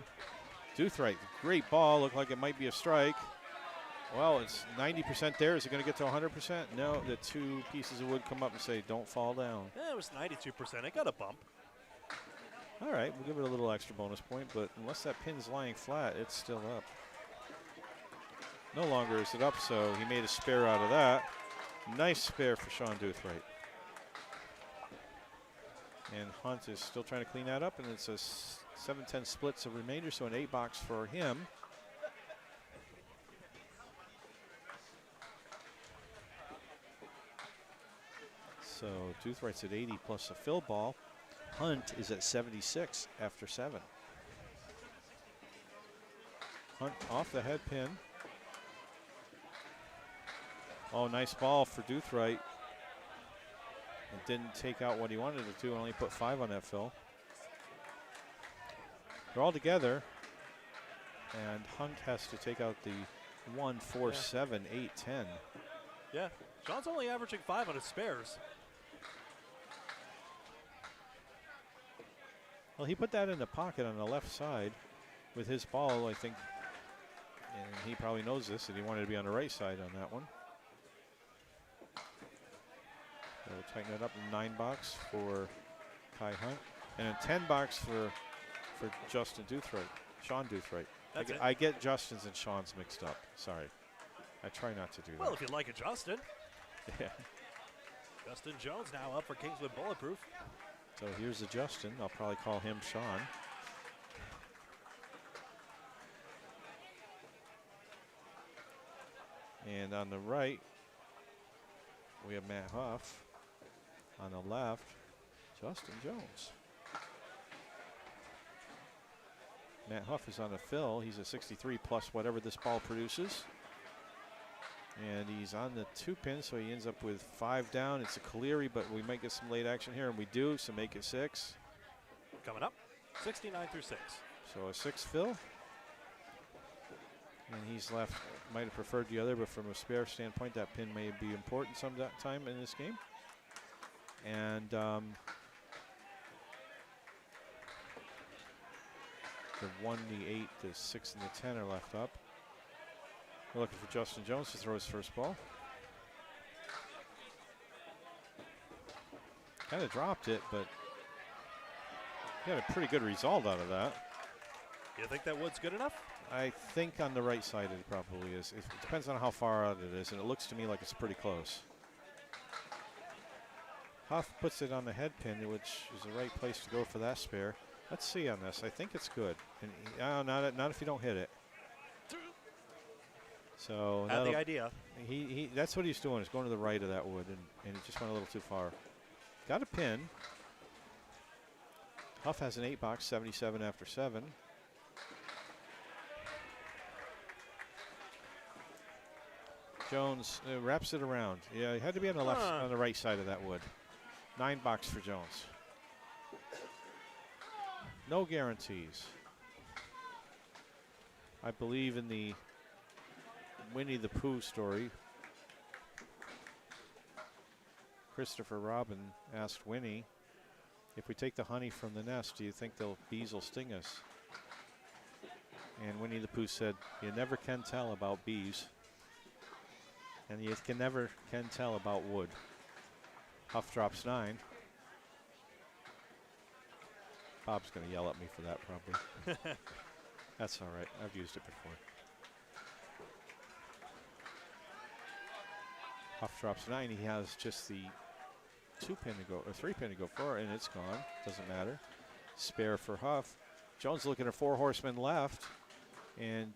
Duthright, great ball, looked like it might be a strike. Well, it's 90% there. Is it going to get to 100%? No, the 2 pieces of wood come up and say, don't fall down. Yeah, it was 92%. It got a bump. All right, we'll give it a little extra bonus point, but unless that pin's lying flat, it's still up. No longer is it up, so he made a spare out of that. Nice spare for Sean Duthright. And Hunt is still trying to clean that up, and it's a 7-10 splits of remainder, so an 8 box for him. So Duthright's at 80 plus a fill ball. Hunt is at 76 after 7. Hunt off the head pin. Oh, nice ball for Duthright. It didn't take out what he wanted it to, only put 5 on that fill. They're all together. And Hunt has to take out the 1, 4, 7, 8, 10. Yeah, Sean's only averaging 5 on his spares. Well, he put that in the pocket on the left side with his ball, I think. And he probably knows this, and he wanted to be on the right side on that one. So we'll tighten it up in 9 box for Kai Hunt. And a 10 box for for Justin Doothright. Sean Doothright. That's it. I get Justin's and Sean's mixed up. Sorry. I try not to do Well, that. if you like it, Justin. Yeah. Justin Jones now up for Kingswood Bulletproof. So here's the Justin. I'll probably call him Sean. And on the right, we have Matt Huff. On the left, Justin Jones. Matt Huff is on a fill. He's a 63 plus whatever this ball produces. And he's on the 2-pin, so he ends up with 5 down. It's a Caleri, but we might get some late action here, and we do, so make it 6. Coming up, 69 through 6. So a 6 fill. And he's left, might have preferred the other, but from a spare standpoint, that pin may be important sometime in this game. And the 1, the 8, the 6, and the 10 are left up. We're looking for Justin Jones to throw his first ball. Kind of dropped it, but he got a pretty good result out of that. You think that wood's good enough? I think on the right side it probably is. It depends on how far out it is, and it looks to me like it's pretty close. Huff puts it on the head pin, which is the right place to go for that spare. Let's see on this. I think it's good. And not if you don't hit it. So Had the idea. He that's what he's doing. He's going to the right of that wood, and he just went a little too far. Got a pin. Huff has an 8-box, 77 after 7. Jones wraps it around. Yeah, he had to be on the left, on the right side of that wood. 9-box for Jones. No guarantees. I believe in the Winnie the Pooh story. Christopher Robin asked Winnie, if we take the honey from the nest, do you think the bees will sting us? And Winnie the Pooh said, you never can tell about bees. And you never can tell about wood. Huff drops 9. Bob's going to yell at me for that probably. That's all right. I've used it before. Huff drops 9. He has just the 2-pin to go, or 3-pin to go for, and it's gone. Doesn't matter. Spare for Huff. Jones looking at 4 horsemen left, and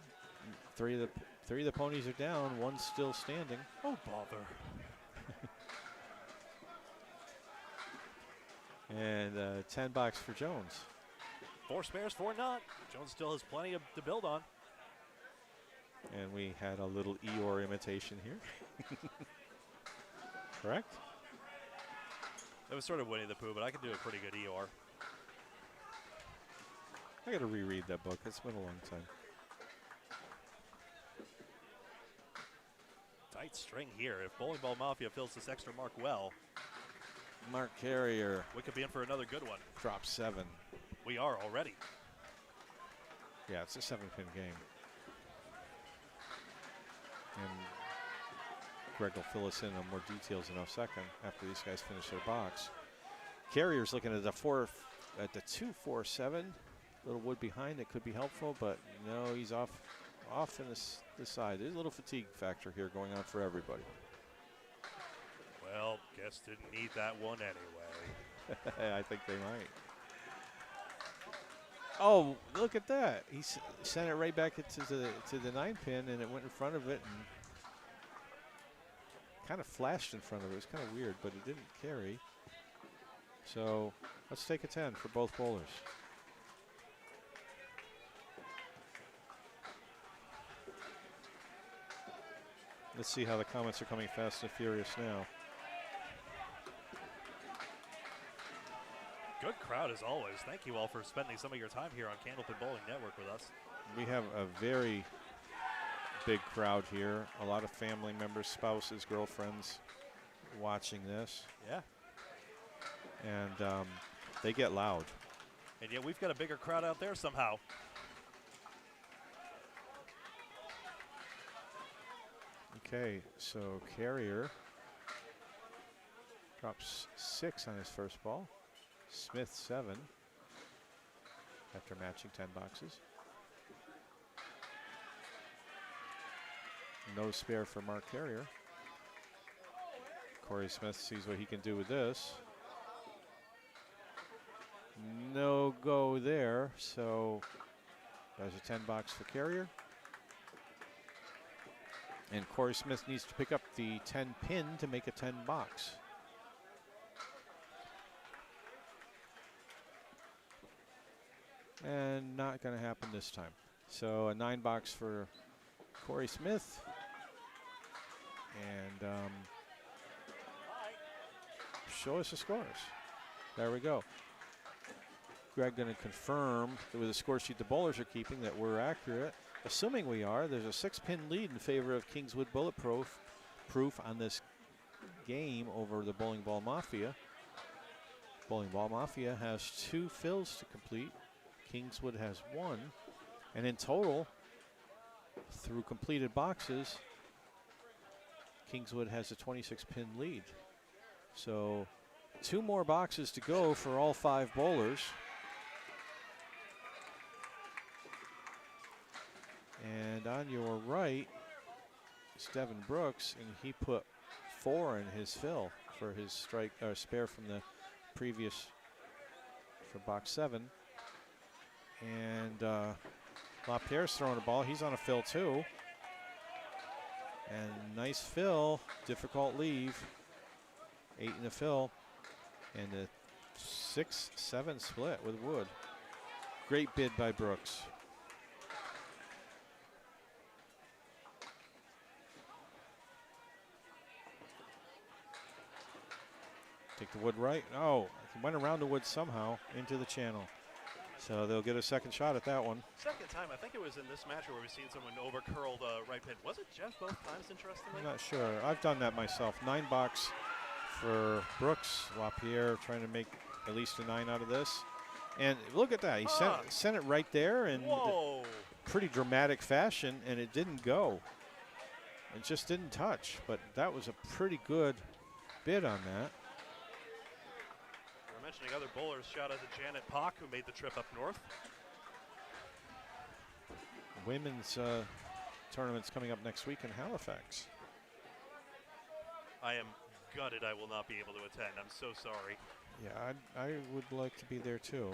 three of the ponies are down. One's still standing. Oh, bother. And 10-box for Jones. 4 spares, 4 not. Jones still has plenty to build on. And we had a little Eeyore imitation here. Correct? That was sort of Winnie the Pooh, but I could do a pretty good Eeyore. I got to reread that book. It's been a long time. Tight string here. If Bowling Ball Mafia fills this extra mark well, Mark Carrier we could be in for another good one. drops 7. We are already. Yeah, it's a 7-pin game. And Greg will fill us in on more details in a second after these guys finish their box. Carrier's looking at the 2, 4, 7. Little wood behind that could be helpful, but no, he's off in this side. There's a little fatigue factor here going on for everybody. Well, guess didn't need that one anyway. I think they might. Oh, look at that. He sent it right back to the 9-pin, and it went in front of it and kind of flashed in front of it. It was kind of weird, but it didn't carry. So let's take a 10 for both bowlers. Let's see how the comments are coming fast and furious now. Good crowd as always. Thank you all for spending some of your time here on Candlepin Bowling Network with us. We have a very big crowd here. A lot of family members, spouses, girlfriends watching this. Yeah. And they get loud. And yet we've got a bigger crowd out there somehow. Okay, so Carrier drops 6 on his first ball. Smith 7. after matching 10 boxes. No spare for Mark Carrier. Corey Smith sees what he can do with this. No go there, so there's a 10 box for Carrier. And Corey Smith needs to pick up the 10 pin to make a 10 box. And not going to happen this time. So a 9 box for Corey Smith. And show us the scores. There we go. Greg going to confirm that with the score sheet the bowlers are keeping that we're accurate. Assuming we are, there's a 6-pin lead in favor of Kingswood Bulletproof on this game over the Bowling Ball Mafia. Bowling Ball Mafia has 2 fills to complete. Kingswood has 1. And in total, through completed boxes, Kingswood has a 26-pin lead. So 2 more boxes to go for all 5 bowlers. And on your right is Devin Brooks, and he put 4 in his fill for his strike or spare from the previous for box 7. And LaPierre's throwing a ball. He's on a fill too. And nice fill, difficult leave. 8 in the fill, and a 6-7 split with Wood. Great bid by Brooks. Take the wood right. Oh, he went around the wood somehow into the channel. So they'll get a second shot at that one. Second time, I think it was in this match where we've seen someone over-curl the right pin. Was it Jeff both times, interestingly? I'm not sure. I've done that myself. 9 box for Brooks. LaPierre trying to make at least a 9 out of this. And look at that. He sent it right there in pretty dramatic fashion, and it didn't go. It just didn't touch. But that was a pretty good bid on that. We're mentioning other bowlers. Shout out to Janet Pock, who made the trip up north. Women's tournament's coming up next week in Halifax. I am gutted I will not be able to attend. I'm so sorry. Yeah, I would like to be there too.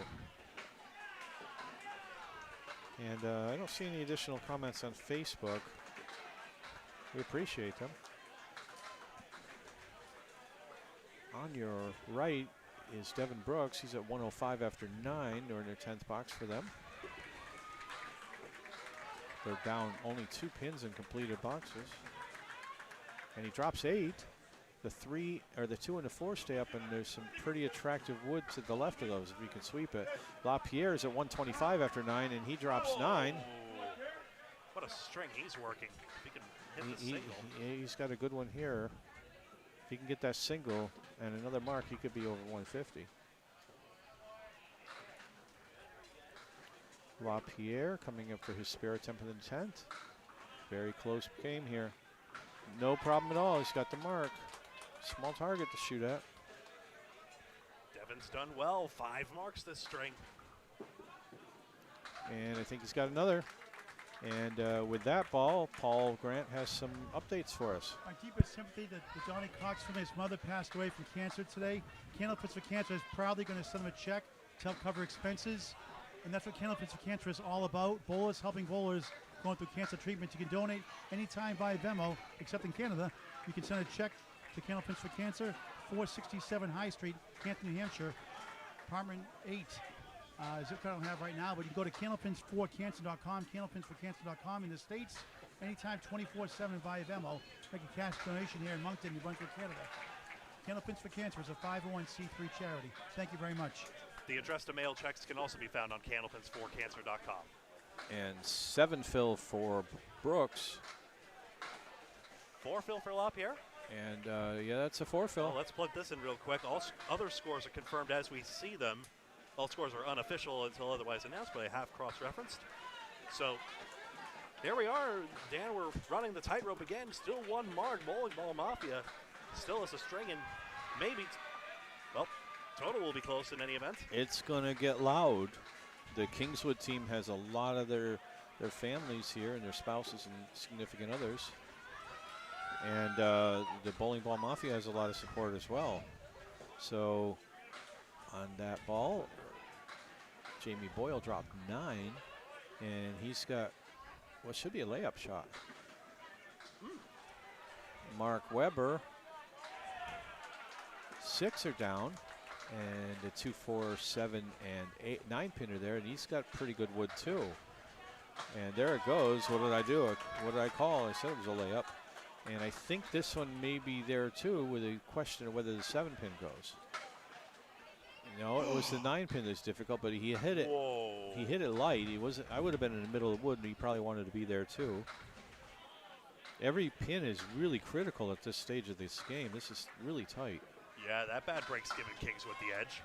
And I don't see any additional comments on Facebook. We appreciate them. On your right is Devin Brooks. He's at 105 after 9. They're in their 10th box for them. They're down only 2 pins in completed boxes. And he drops 8. The 3 or the 2 and the 4 stay up, and there's some pretty attractive wood to the left of those if you can sweep it. LaPierre is at 125 after 9, and he drops 9. What a string he's working. If he can hit the single. He's got a good one here. If he can get that single and another mark, he could be over 150. LaPierre coming up for his spare attempt in the 10th. Very close game here. No problem at all. He's got the mark. Small target to shoot at. Devin's done well. 5 marks this string. And I think he's got another. And with that ball, Paul Grant has some updates for us. My deepest sympathy to Johnny Cox from his mother passed away from cancer today. Candlepins for Cancer is proudly going to send him a check to help cover expenses. And that's what Candlepins for Cancer is all about. Bowlers helping bowlers going through cancer treatment. You can donate anytime via Venmo, except in Canada. You can send a check to Candlepins for Cancer, 467 High Street, Canton, New Hampshire, apartment 8. Zip code I don't have right now, but you can go to candlepins4cancer.com, candlepins4cancer.com in the States, anytime 24/7 via Venmo. Make a cash donation here in Moncton, New Brunswick, Canada. Candlepins for Cancer is a 501c3 charity. Thank you very much. The address to mail checks can also be found on candlepins4cancer.com. And 7 fill for Brooks. 4 fill for LaPierre. And yeah, that's a 4 fill. Well, let's plug this in real quick. All other scores are confirmed as we see them. All scores are unofficial until otherwise announced, but they have cross-referenced. So there we are. Dan, we're running the tightrope again. Still 1 mark. Bowling Ball Mafia still has a string, and maybe, well, total will be close in any event. It's going to get loud the Kingswood team has a lot of their families here and their spouses and significant others. And the Bowling Ball Mafia has a lot of support as well. So on that ball, Jamie Boyle dropped 9, and he's got what should be a layup shot. Mark Weber, 6 are down, and the 2, 4, 7, and 8, 9 pinner there, and he's got pretty good wood too. And there it goes. What did I do? What did I call? I said it was a layup. And I think this one may be there too, with a question of whether the 7 pin goes. No, it was the 9 pin that's difficult, but he hit it. Whoa. He hit it light. He wasn't. I would have been in the middle of the wood, and he probably wanted to be there too. Every pin is really critical at this stage of this game. This is really tight. Yeah, that bad break's giving Kingswood the edge.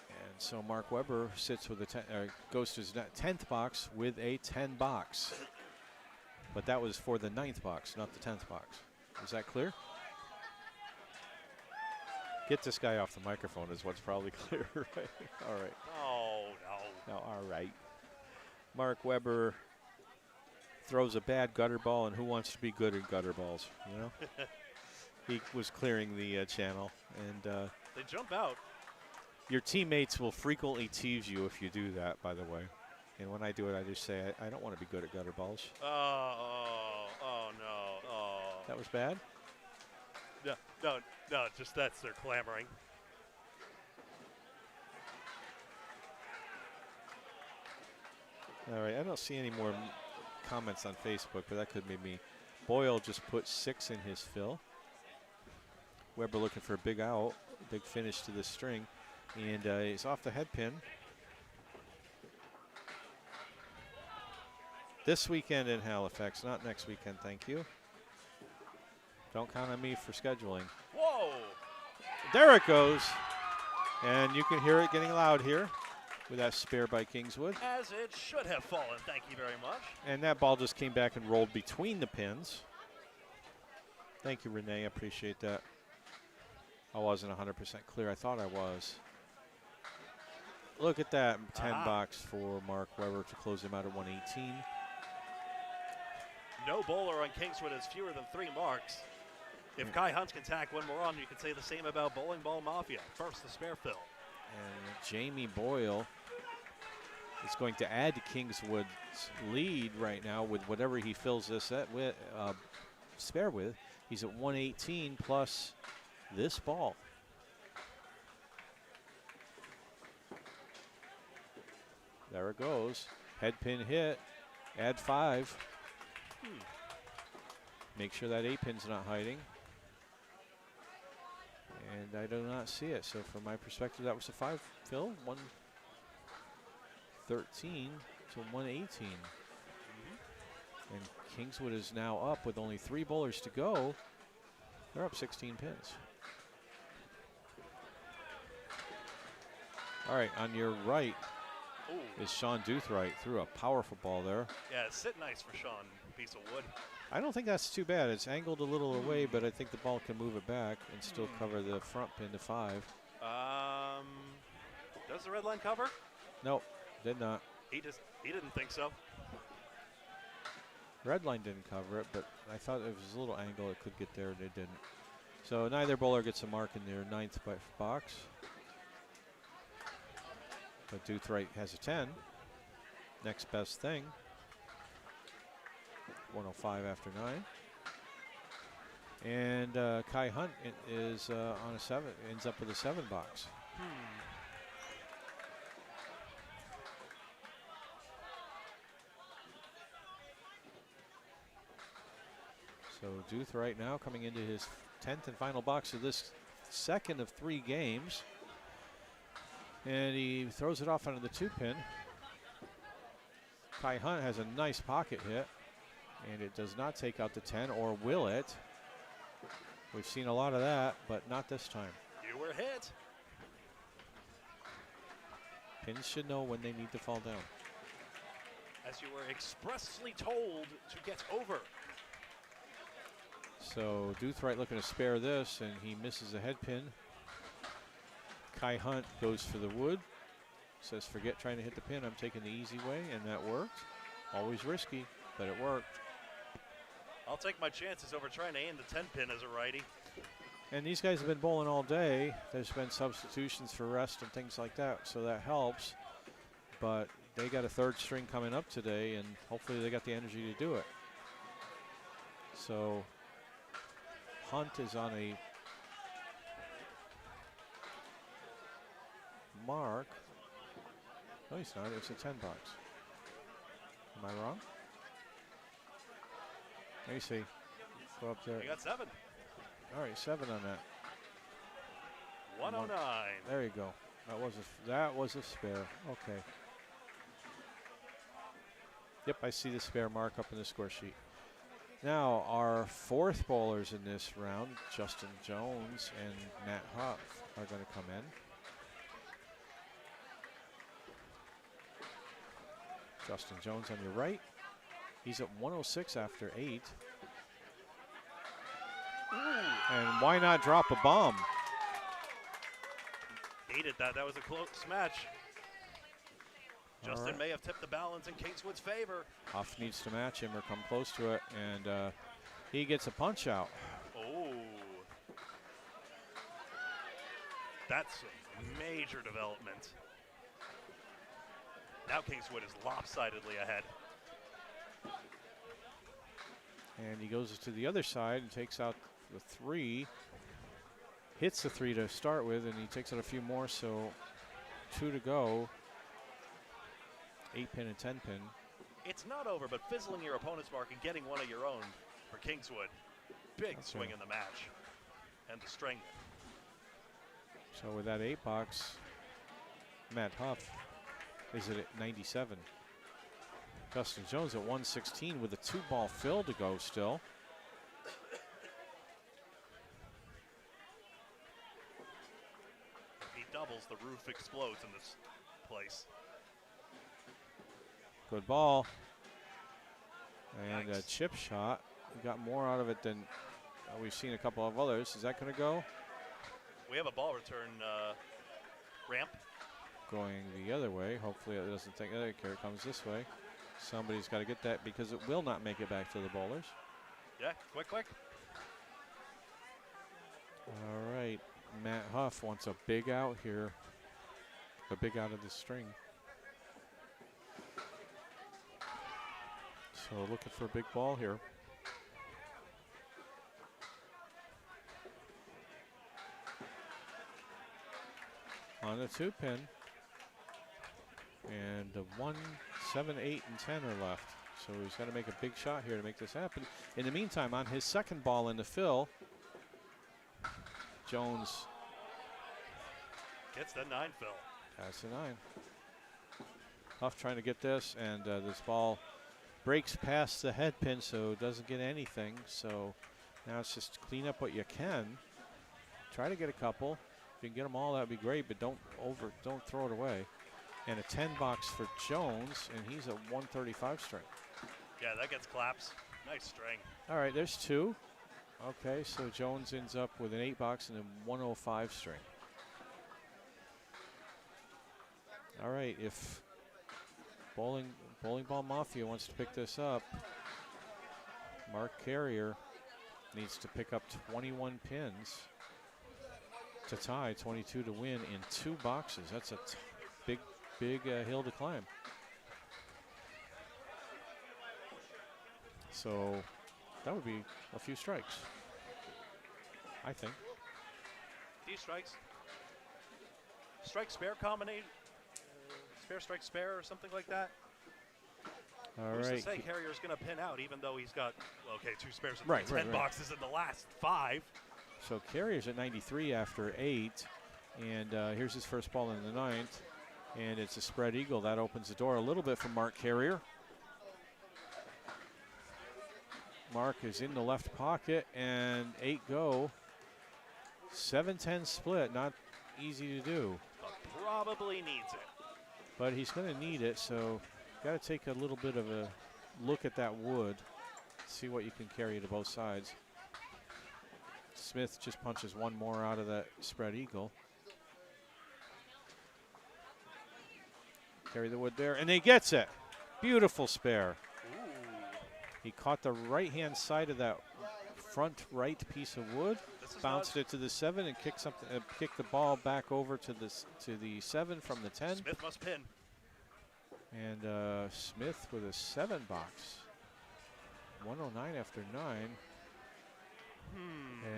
And so Mark Weber sits with a goes to his 10th box with a 10 box. But that was for the 9th box, not the 10th box. Is that clear? Get this guy off the microphone is what's probably clear, right? All right. No. No, all right. Mark Weber throws a bad gutter ball, and who wants to be good at gutter balls, you know? He was clearing the channel, and They jump out. your teammates will frequently tease you if you do that, by the way. And when I do it, I just say, I don't want to be good at gutter balls. Oh, no. Oh. That was bad? No, just that's their clamoring. All right, I don't see any more comments on Facebook, but that could be me. Boyle just put 6 in his fill. Weber looking for a big out, big finish to the string, and he's off the head pin. This weekend in Halifax, not next weekend, thank you. Don't count on me for scheduling. Whoa! There it goes. And you can hear it getting loud here with that spare by Kingswood. As it should have fallen. Thank you very much. And that ball just came back and rolled between the pins. Thank you, Renee. I appreciate that. I wasn't 100% clear. I thought I was. Look at that 10 box for Mark Weber to close him out at 118. No bowler on Kingswood has fewer than 3 marks. If Kai Hunt can tack one more on, you can say the same about Bowling Ball Mafia. First, the spare fill. And Jamie Boyle is going to add to Kingswood's lead right now with whatever he fills this set with, spare with. He's at 118 plus this ball. There it goes. Head pin hit. Add 5. Make sure that 8 pin's not hiding. And I do not see it. So from my perspective, that was a 5 fill. 113 to 118. And Kingswood is now up with only 3 bowlers to go. They're up 16 pins. All right, on your right is Sean Doothright. Threw a powerful ball there. Yeah, sit nice for Sean. Piece of wood. I don't think that's too bad. It's angled a little away, but I think the ball can move it back and still cover the front pin to 5. Does the red line cover? Nope, did not. He didn't think so. Red line didn't cover it, but I thought it was a little angle. It could get there, and it didn't. So neither bowler gets a mark in their 9th box. But Doothright has a 10. Next best thing. 105 after 9. And Kai Hunt is on a 7, ends up with a 7 box. So Doothright now coming into his 10th and final box of this second of 3 games. And he throws it off onto the 2 pin. Kai Hunt has a nice pocket hit. And it does not take out the 10, or will it? We've seen a lot of that, but not this time. You were hit. Pins should know when they need to fall down. As you were expressly told to get over. So Doothright looking to spare this, and he misses a head pin. Kai Hunt goes for the wood. Says, forget trying to hit the pin. I'm taking the easy way, and that worked. Always risky, but it worked. I'll take my chances over trying to aim the 10 pin as a righty. And these guys have been bowling all day. There's been substitutions for rest and things like that, so that helps. But they got a third string coming up today, and hopefully they got the energy to do it. So Hunt is on a mark. No, he's not. It's a 10 box. Am I wrong? Let me see. Go up there. You got 7. All right, 7 on that. 109. There you go. That was a spare. Okay. Yep, I see the spare mark up in the score sheet. Now, our fourth bowlers in this round, Justin Jones and Matt Huff, are going to come in. Justin Jones on your right. He's at 106 after 8. And why not drop a bomb? Needed that. That was a close match. Justin may have tipped the balance in Kingswood's favor. Huff needs to match him or come close to it, and he gets a punch out. Oh. That's a major development. Now Kingswood is lopsidedly ahead. And he goes to the other side and takes out the 3. Hits the 3 to start with, and he takes out a few more, so 2 to go. 8 pin and 10 pin. It's not over, but fizzling your opponent's mark and getting one of your own for Kingswood. Big swing in the match. And the string. So with that 8 box, Matt Huff is at 97. Justin Jones at 116 with a 2-ball fill to go still. If he doubles, the roof explodes in this place. Good ball. And Nice. a chip shot. We got more out of it than we've seen a couple of others. Is that going to go? We have a ball return ramp. Going the other way. Hopefully it doesn't take it. Here it comes this way. Somebody's got to get that because it will not make it back to the bowlers. Yeah, quick. All right. Matt Huff wants a big out here. A big out of the string. So looking for a big ball here. On the 2 pin. And the 1, 7, 8, and 10 are left. So he's got to make a big shot here to make this happen. In the meantime, on his second ball in the fill, Jones Gets the 9 fill. has the 9. Huff trying to get this, and this ball breaks past the head pin, so it doesn't get anything. So now it's just clean up what you can. Try to get a couple. If you can get them all, that'd be great, but don't throw it away. And a 10 box for Jones, and he's at 135 string. Yeah, that gets claps. Nice string. All right, there's 2. Okay, so Jones ends up with an 8 box and a 105 string. All right, if Bowling Ball Mafia wants to pick this up, Mark Carrier needs to pick up 21 pins to tie, 22 to win in 2 boxes. That's a big hill to climb. So that would be a few strikes, I think. Few strikes. Strike spare combination. Spare strike spare or something like that. All Who's right. to say Carrier's going to pin out, even though he's got 2 spares and Right, 10 right. boxes in the last 5. So Carrier's at 93 after 8. And here's his first ball in the 9th. And it's a spread eagle. That opens the door a little bit for Mark Carrier. Mark is in the left pocket, and 8 go. 7-10 split, not easy to do. But probably needs it. But he's going to need it, so got to take a little bit of a look at that wood, see what you can carry to both sides. Smith just punches one more out of that spread eagle. Carry the wood there, and he gets it. Beautiful spare. Ooh. He caught the right-hand side of that front right piece of wood, This is bounced it to the 7, and kicked kicked the ball back over to the 7 from the 10. Smith must pin. And Smith with a 7 box. 109 after 9.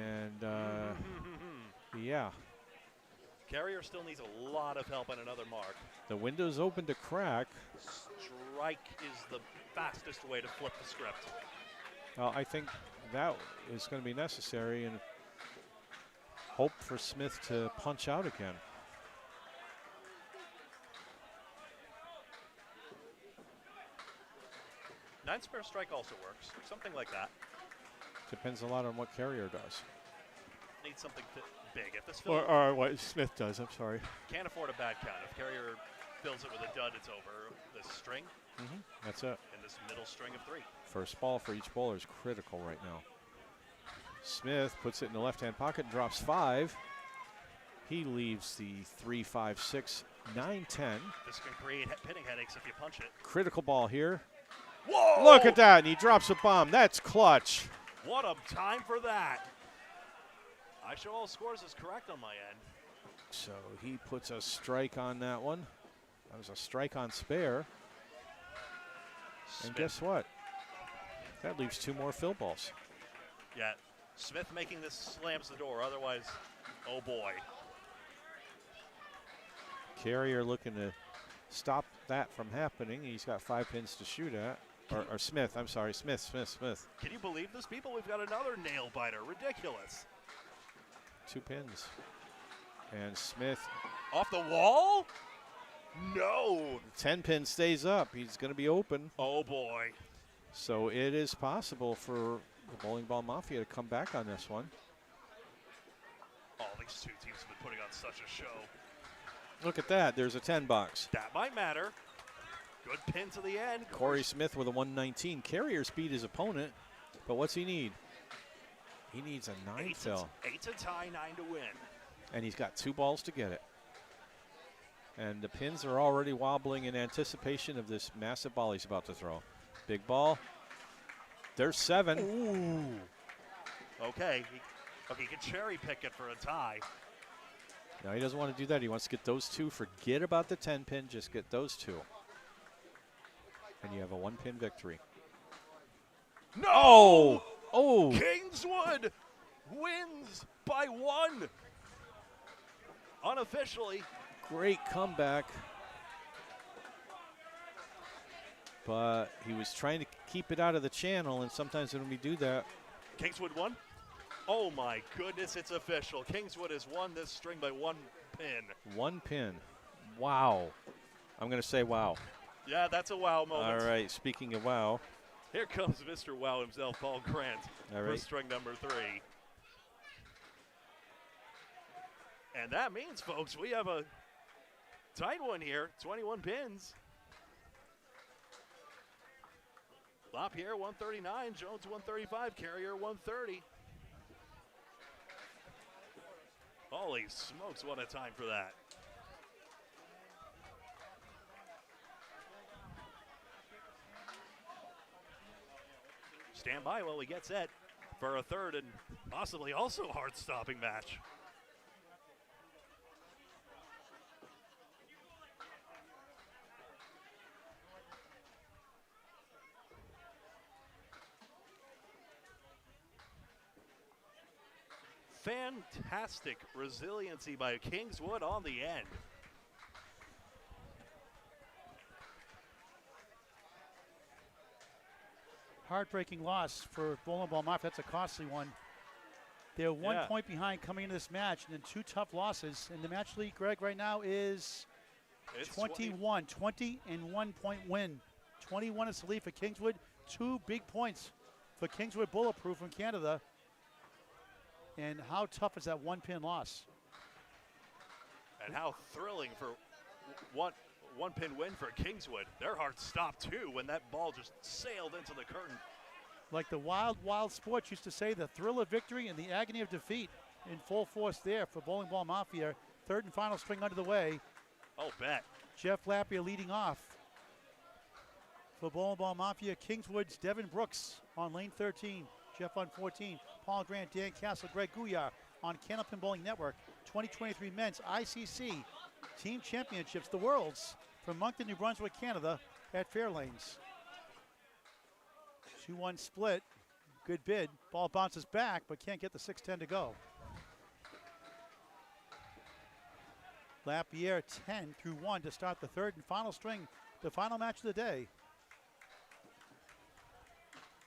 And yeah, Carrier still needs a lot of help on another mark. the window's open to crack. Strike is the fastest way to flip the script. Well, I think that is going to be necessary, and hope for Smith to punch out again. Nine spare strike also works. Something like that. Depends a lot on what Carrier does. Needs something big. If this Or, fills, or what Smith does, I'm sorry. can't afford a bad count. If Carrier fills it with a dud, it's over. This string That's it. and this middle string of 3. First ball for each bowler is critical right now. Smith puts it in the left-hand pocket and drops 5. He leaves the 3, 5, 6, 9, 10. This can create pinning headaches if you punch it. Critical ball here. Whoa! Look at that, and he drops a bomb. That's clutch. What a time for that. I show all scores is correct on my end. So he puts a strike on that one. That was a strike on spare. And Smith. guess what? That leaves 2 more fill balls. Yeah, Smith making this slams the door. Otherwise, oh boy. Carrier looking to stop that from happening. He's got 5 pins to shoot at. Or Smith, I'm sorry, Smith. Can you believe this, people? We've got another nail biter. Ridiculous. 2 pins. And Smith, Off the wall? No. 10 pin stays up. He's going to be open. Oh boy. So it is possible for the Bowling Ball Mafia to come back on this one. Oh, these two teams have been putting on such a show. Look at that. There's a 10 box. That might matter. Good pin to the end. Corey Smith with a 119. Carrier beat his opponent, but what's he need? He needs a 9 fill. 8 to tie, 9 to win. And he's got 2 balls to get it. And the pins are already wobbling in anticipation of this massive ball he's about to throw. Big ball. There's 7. Ooh. Okay. He can cherry pick it for a tie. No, he doesn't want to do that. He wants to get those 2. Forget about the 10 pin. Just get those 2. And you have a 1 pin victory. No! Oh! Kingswood wins by 1. Unofficially. Great comeback. But he was trying to keep it out of the channel, and sometimes when we do that. Kingswood won. Oh my goodness, it's official. Kingswood has won this string by 1 pin. 1 pin. Wow. I'm going to say wow. Yeah, that's a wow moment. All right, speaking of wow. Here comes Mr. Wow himself, Paul Grant, All for right. string number 3. And that means, folks, we have a tight one here, 21 pins. LaPierre 139, Jones 135, Carrier 130. Holy smokes, what a time for that. Stand by while we get set for a third and possibly also hard-stopping match. Fantastic resiliency by Kingswood on the end. Heartbreaking loss for Bowling Ball Mafia. That's a costly one. They're 1 point behind coming into this match, and then 2 tough losses. And the match lead, Greg, right now is It's 21. 20 and 1 point win. 21 is the lead for Kingswood. 2 big points for Kingswood Bulletproof from Canada. And how tough is that 1 pin loss? And how thrilling for one pin win for Kingswood. Their hearts stopped too when that ball just sailed into the curtain. Like the wild, wild sports used to say, the thrill of victory and the agony of defeat in full force there for Bowling Ball Mafia. Third and final string under the way. Oh, bet. Jeff Lapierre leading off. For Ball Mafia, Kingswood's Devin Brooks on lane 13. Jeff on 14. Paul Grant, Dan Castle, Greg Gouillart on Candlepin Bowling Network. 2023 Men's ICC Team Championships, the Worlds, from Moncton, New Brunswick, Canada at Fairlanes. 2-1 split. Good bid. Ball bounces back, but can't get the 6-10 to go. Lapierre 10-1 to start the third and final string, the final match of the day.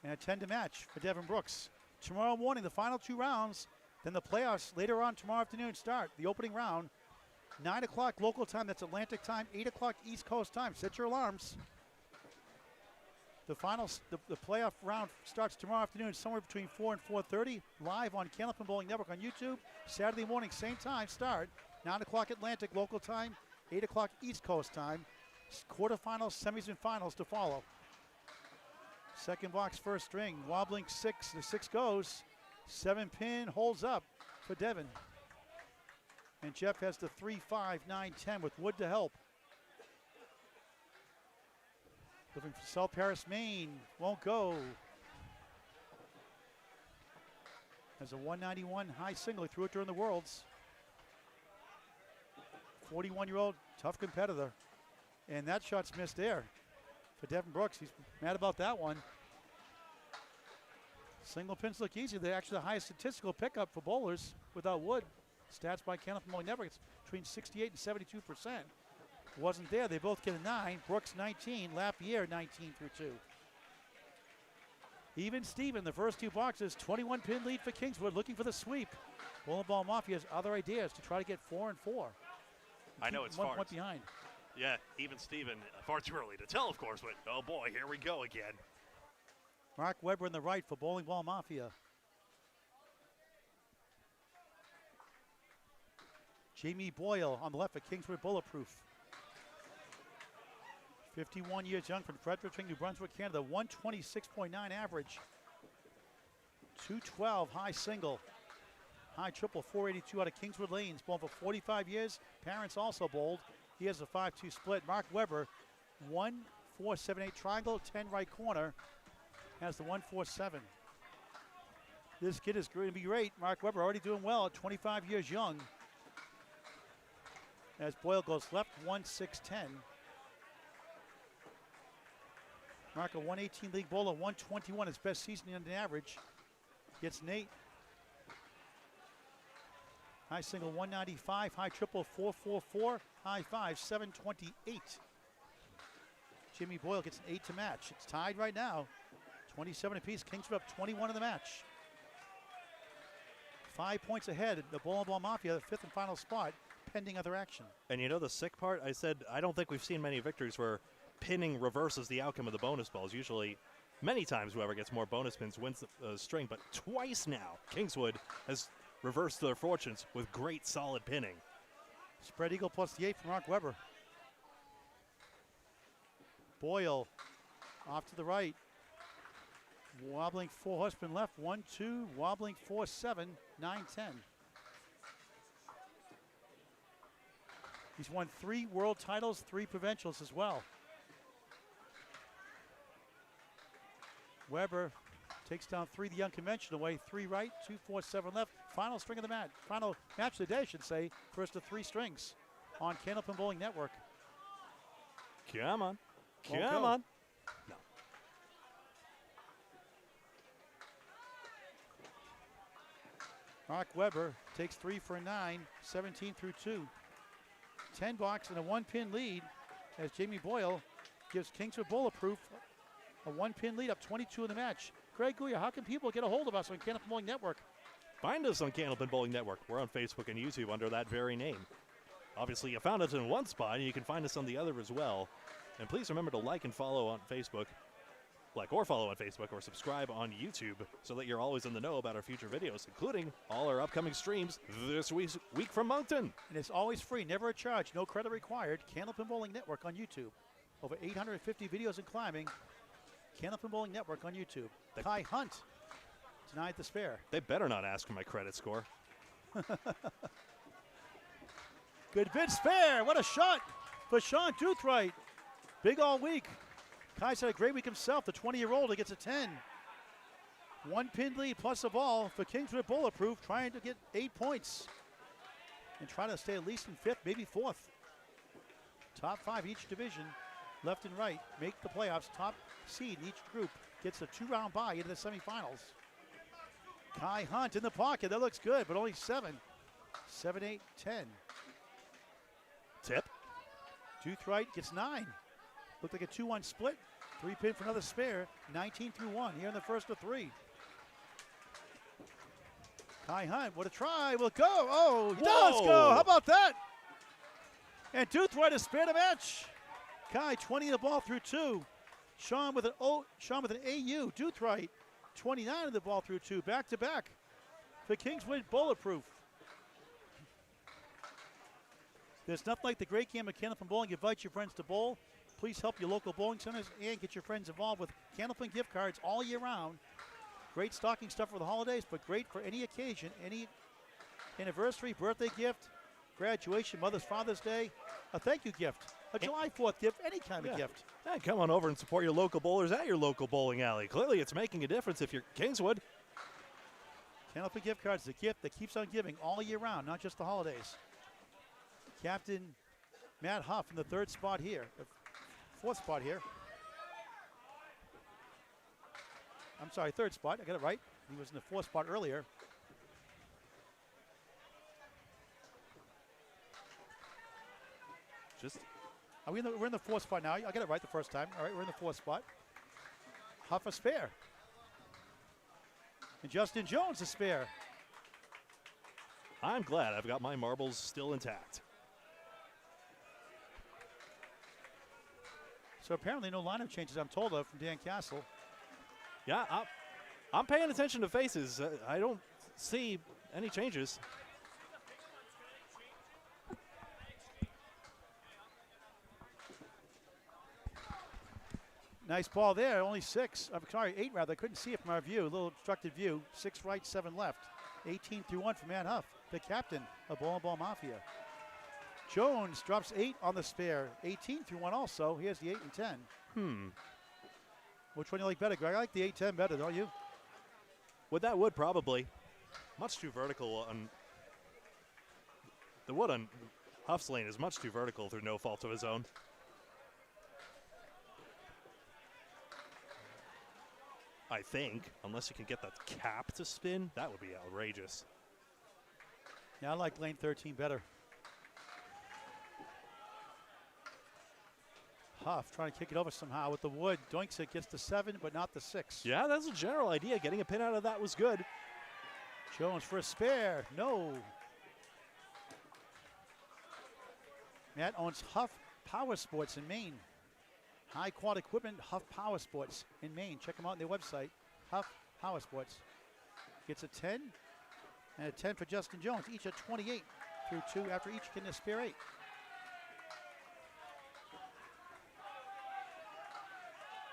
And a 10 to match for Devin Brooks. Tomorrow morning, the final 2 rounds, then the playoffs later on tomorrow afternoon start. The opening round, 9 o'clock local time, that's Atlantic time, 8 o'clock East Coast time. Set your alarms. The finals, the playoff round starts tomorrow afternoon, somewhere between 4 and 4:30, live on Candlepin Bowling Network on YouTube. Saturday morning, same time, start, 9 o'clock Atlantic local time, 8 o'clock East Coast time. Quarterfinals, semis, and finals to follow. Second box, first string, wobbling 6, the 6 goes. 7 pin, holds up for Devin. And Jeff has the 3-5, 9-10 with Wood to help. Looking for South Paris, Maine, won't go. Has a 191 high single, he threw it during the Worlds. 41-year-old, tough competitor. And that shot's missed there for Devin Brooks. He's mad about that one. Single pins look easy. They're actually the highest statistical pickup for bowlers without Wood. Stats by Candlepin Bowling Network, it's between 68 and 72%. Wasn't there. They both get a 9. Brooks 19, Lapierre 19-2. Even Steven, the first 2 boxes, 21 pin lead for Kingswood, looking for the sweep. Bowling Ball Mafia has other ideas to try to get 4 and 4. I know it's one far. point behind. Yeah, even Steven, far too early to tell, of course, but oh boy, here we go again. Mark Weber in the right for Bowling Ball Mafia. Jamie Boyle on the left for Kingswood Bulletproof. 51 years young from Fredericton, New Brunswick, Canada. 126.9 average. 212 high single. High triple 482 out of Kingswood Lanes. Bowled for 45 years. Parents also bowled. He has a 5-2 split. Mark Weber, 1-4-7-8 triangle, 10 right corner. Has the 1-4-7. This kid is going to be great. Mark Weber already doing well at 25 years young. As Boyle goes left, 1-6-10. Mark, a 118 league bowler, 121, his best season in the average. Gets Nate. High single 195, high triple 444, high 5 728. Jimmy Boyle gets an 8 to match. It's tied right now, 27 apiece. Kingswood up 21 in the match. 5 points ahead. The Bowling Ball Mafia, the 5th and final spot, pending other action. And you know the sick part? I said I don't think we've seen many victories where pinning reverses the outcome of the bonus balls. Usually, many times whoever gets more bonus pins wins the string, but twice now Kingswood has reversed their fortunes with great solid pinning. Spread eagle plus the 8 from Mark Weber. Boyle off to the right. Wobbling 4 horsemen left, 1-2, wobbling 4-7, 9-10. He's won 3 world titles, 3 provincials as well. Weber takes down 3 the unconventional way, 3 right, 2-4-7 left. Final string of the match, final match of the day, I should say, first of 3 strings on Candlepin Bowling Network. Come on. Won't Come go. on. No. Mark Weber takes 3 for a 9, 17-2. 10 box and a 1-pin lead as Jamie Boyle gives Kingswood Bulletproof a 1-pin lead, up 22 in the match. Greg Gouillart, how can people get a hold of us on Candlepin Bowling Network? Find us on Candlepin Bowling Network. We're on Facebook and YouTube under that very name. Obviously, you found us in one spot, and you can find us on the other as well. And please remember to like and follow on Facebook. Like or follow on Facebook or subscribe on YouTube so that you're always in the know about our future videos, including all our upcoming streams this week from Moncton. And it's always free, never a charge, no credit required. Candlepin Bowling Network on YouTube. Over 850 videos in climbing. Candlepin Bowling Network on YouTube. Kai Hunt denied the spare. They better not ask for my credit score. Good bid spare. What a shot. for Sean Toothright. Big all week. Kai's had a great week himself. The 20-year-old gets a 10. 1 pin lead plus a ball for Kingswood Bulletproof, trying to get 8 points and try to stay at least in 5th, maybe 4th. Top 5 each division, left and right, make the playoffs. Top seed in each group gets a 2-round bye into the semifinals. Kai Hunt in the pocket. That looks good, but only 7. 7, 8, 10. Tip. Toothright gets 9. Looked like a 2-1 split. 3 pin for another spare. 19 through 1 here in the first of 3. Kai Hunt, what a try. Will go. Oh, he does go. How about that? And Toothright has spared a match. Kai 20 the ball through 2. Sean with an AU. Toothright 29 of the ball through 2. Back to back for Kingswood Bulletproof. There's nothing like the great game of Candlepin Bowling. Invite your friends to bowl. Please help your local bowling centers and get your friends involved with Candlepin gift cards all year round. Great stocking stuff for the holidays, but great for any occasion, any anniversary, birthday gift, graduation, Mother's, Father's Day, a thank you gift, a July 4th gift, any kind of gift. Yeah, come on over and support your local bowlers at your local bowling alley. Clearly it's making a difference if you're Kingswood. Candlepin gift cards, the gift that keeps on giving all year round, not just the holidays. Captain Matt Huff in the 3rd spot here, the 4th spot here. I'm sorry, 3rd spot. I got it right. He was in the 4th spot earlier. We're in the 4th spot now. I got it right the first time. All right, we're in the 4th spot. Huff a spare. And Justin Jones a spare. I'm glad I've got my marbles still intact. So apparently no lineup changes I'm told of from Dan Castle. Yeah, I'm paying attention to faces. I don't see any changes. Nice ball there, only 6. I'm sorry, 8 rather. I couldn't see it from our view. A little obstructed view. 6 right, 7 left. 18 through 1 for Matt Huff, the captain of Bowl and Ball Mafia. Jones drops 8 on the spare. 18 through 1 also. He has the 8 and 10. Which one do you like better, Greg? I like the 8-10 better, don't you? That would probably. Much too vertical on. The wood on Huff's lane is much too vertical through no fault of his own. I think, unless you can get that cap to spin, that would be outrageous. Yeah, I like lane 13 better. Huff trying to kick it over somehow with the wood. Doinks it, gets the 7, but not the 6. Yeah, that's a general idea. Getting a pin out of that was good. Jones for a spare. No. Matt owns Huff Power Sports in Maine. High quality equipment, Huff Power Sports in Maine. Check them out on their website, Huff Power Sports. Gets a 10 and a 10 for Justin Jones. Each at 28 through 2 after each getting a spare 8.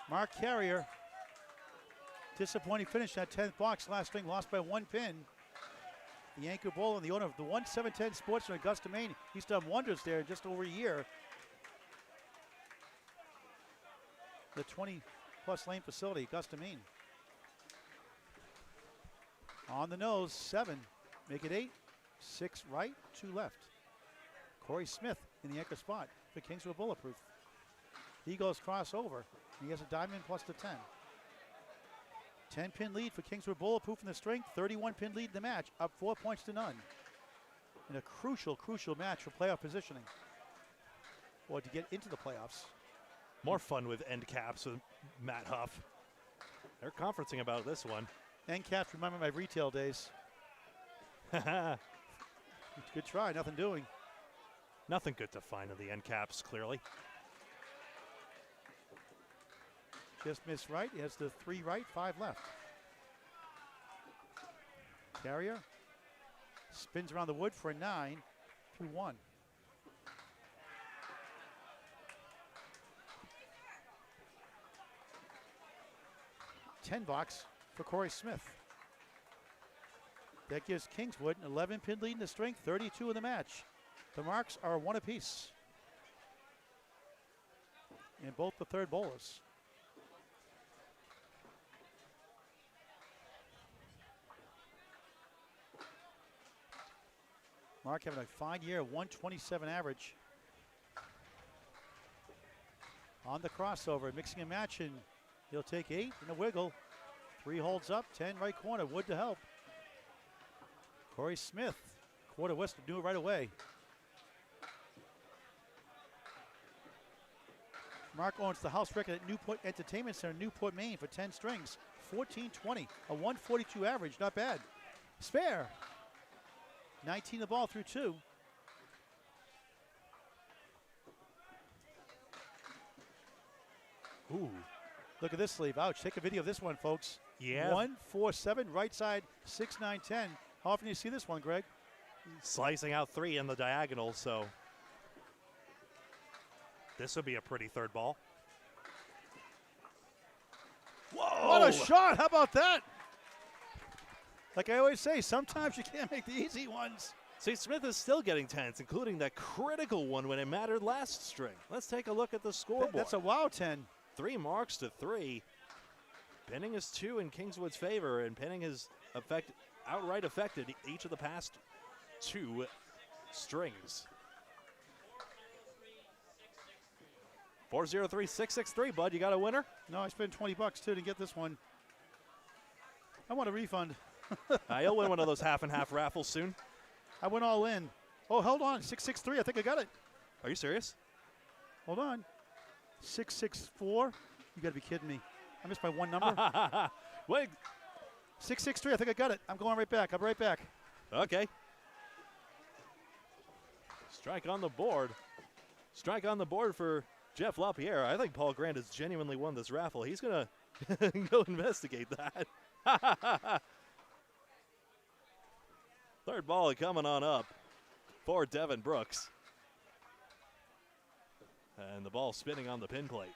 Mark Carrier, disappointing finish that 10th box. Last string lost by 1 pin. The anchor bowler and the owner of the 1710 Sports in Augusta, Maine. He's done wonders there in just over a year. The 20-plus lane facility, Augusta, Maine. On the nose, 7. Make it 8. 6 right, 2 left. Corey Smith in the anchor spot for Kingswood Bulletproof. He goes crossover. He has a diamond plus the 10. 10-pin lead for Kingswood Bulletproof in the string. 31-pin lead in the match, up 4 points to none. In a crucial, crucial match for playoff positioning, or to get into the playoffs. More fun with end caps with Matt Huff. They're conferencing about this one. End caps remember my retail days. Good try, nothing doing. Nothing good to find in the end caps, clearly. Just missed right. He has the 3 right, 5 left. Carrier spins around the wood for a 9 through 1. $10 for Corey Smith. That gives Kingswood an 11-pin lead in the string, 32 in the match. The marks are 1 apiece. in both the third bowlers. Mark having a fine year, 127 average. On the crossover, mixing and matching. He'll take 8 in a wiggle. 3 holds up, 10 right corner. Wood to help. Corey Smith, quarter west, do it right away. Mark owns the house record at Newport Entertainment Center, Newport, Maine for 10 strings. 14-20, a 142 average, not bad. Spare. 19 the ball through 2. Ooh. Look at this sleeve. Ouch. Take a video of this one, folks. Yeah. 1-4-7, right side, 6-9-10. How often do you see this one, Greg? Slicing out 3 in the diagonal, so this would be a pretty third ball. Whoa! What a shot. How about that? Like I always say, sometimes you can't make the easy ones. See, Smith is still getting 10s, including that critical one when it mattered last string. Let's take a look at the scoreboard. That's a wow 10. 3 marks to 3. Pinning is 2 in Kingswood's favor, and pinning has outright affected each of the past 2 strings. 403-663, bud. You got a winner? No, I spent $20 too to get this one. I want a refund. You'll win one of those half and half raffles soon. I went all in. Oh, hold on. 663. I think I got it. Are you serious? Hold on. 664. You got to be kidding me. I missed by one number. Wait. 663. I think I got it. I'm going right back. I'll be right back. Okay. Strike on the board. Strike on the board for Jeff LaPierre. I think Paul Grant has genuinely won this raffle. He's going to go investigate that. Third ball coming on up for Devin Brooks. And the ball spinning on the pin plate.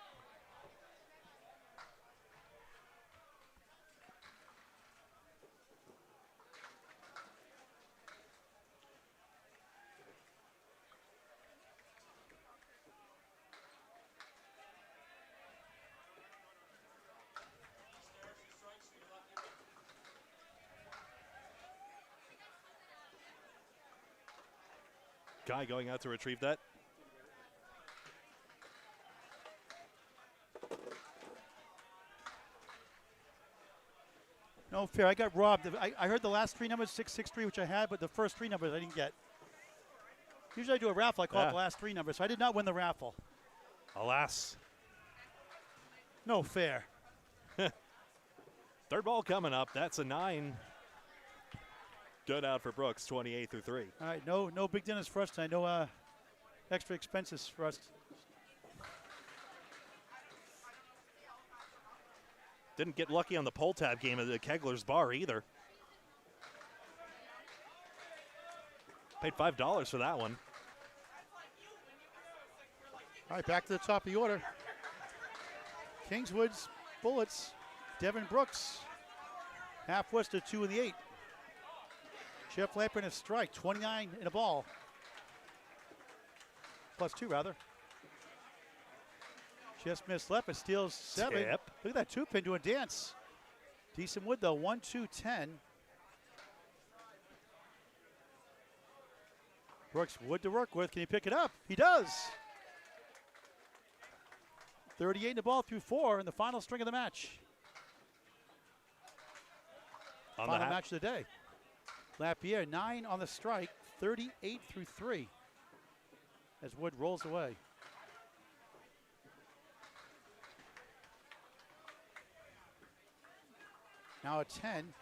Guy going out to retrieve that. No fair. I got robbed. I heard the last 3 numbers, 663, which I had, but the first 3 numbers I didn't get. Usually I do a raffle. I call it the last 3 numbers, so I did not win the raffle. Alas. No fair. Third ball coming up. That's a 9. Good out for Brooks, 28 through 3. All right, no big dinners for us tonight. No extra expenses for us. Didn't get lucky on the pull tab game at the Kegler's Bar either. Paid $5 for that one. All right, back to the top of the order. Kingswood's Bullets, Devin Brooks. Half West at 2 in the 8. Jeff Lamper in a strike, 29 in a ball. +2, rather. Just missed Lepper, steals 7. Tip. Look at that 2-pin doing dance. Decent wood, though, 1-2-10. Brooks, wood to work with. Can he pick it up? He does. 38 in the ball through 4 in the final string of the match. On Final the match of the day. Lapierre, 9 on the strike, 38 through 3 as Wood rolls away. Now a 10.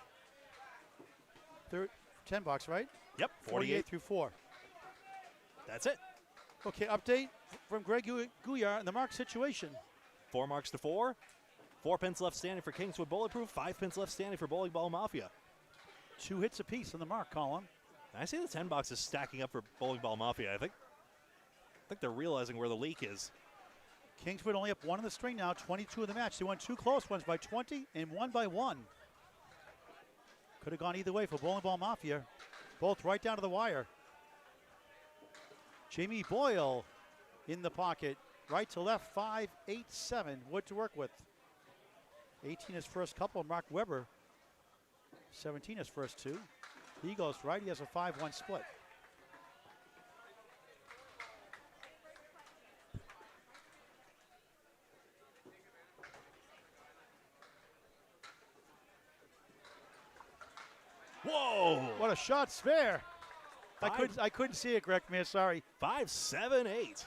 10 box, right? Yep, 48 through 4. That's it. Okay, update from Greg Gouillart in the mark situation. 4 marks to 4. 4 pins left standing for Kingswood Bulletproof. 5 pins left standing for Bowling Ball Mafia. 2 hits apiece on the mark column. I see the 10 box is stacking up for Bowling Ball Mafia. I think they're realizing where the leak is. Kingswood only up 1 in the string now, 22 in the match. They won 2 close ones by 20 and 1 by 1. Could have gone either way for Bowling Ball Mafia. Both right down to the wire. Jamie Boyle in the pocket. Right to left, 5, 8, 7. Wood to work with. 18 his first couple. Mark Webber, 17 his first two. He goes right. He has a 5-1 split. Whoa! What a shot, spare. I couldn't see it, Greg, man, sorry. 5, 7, 8.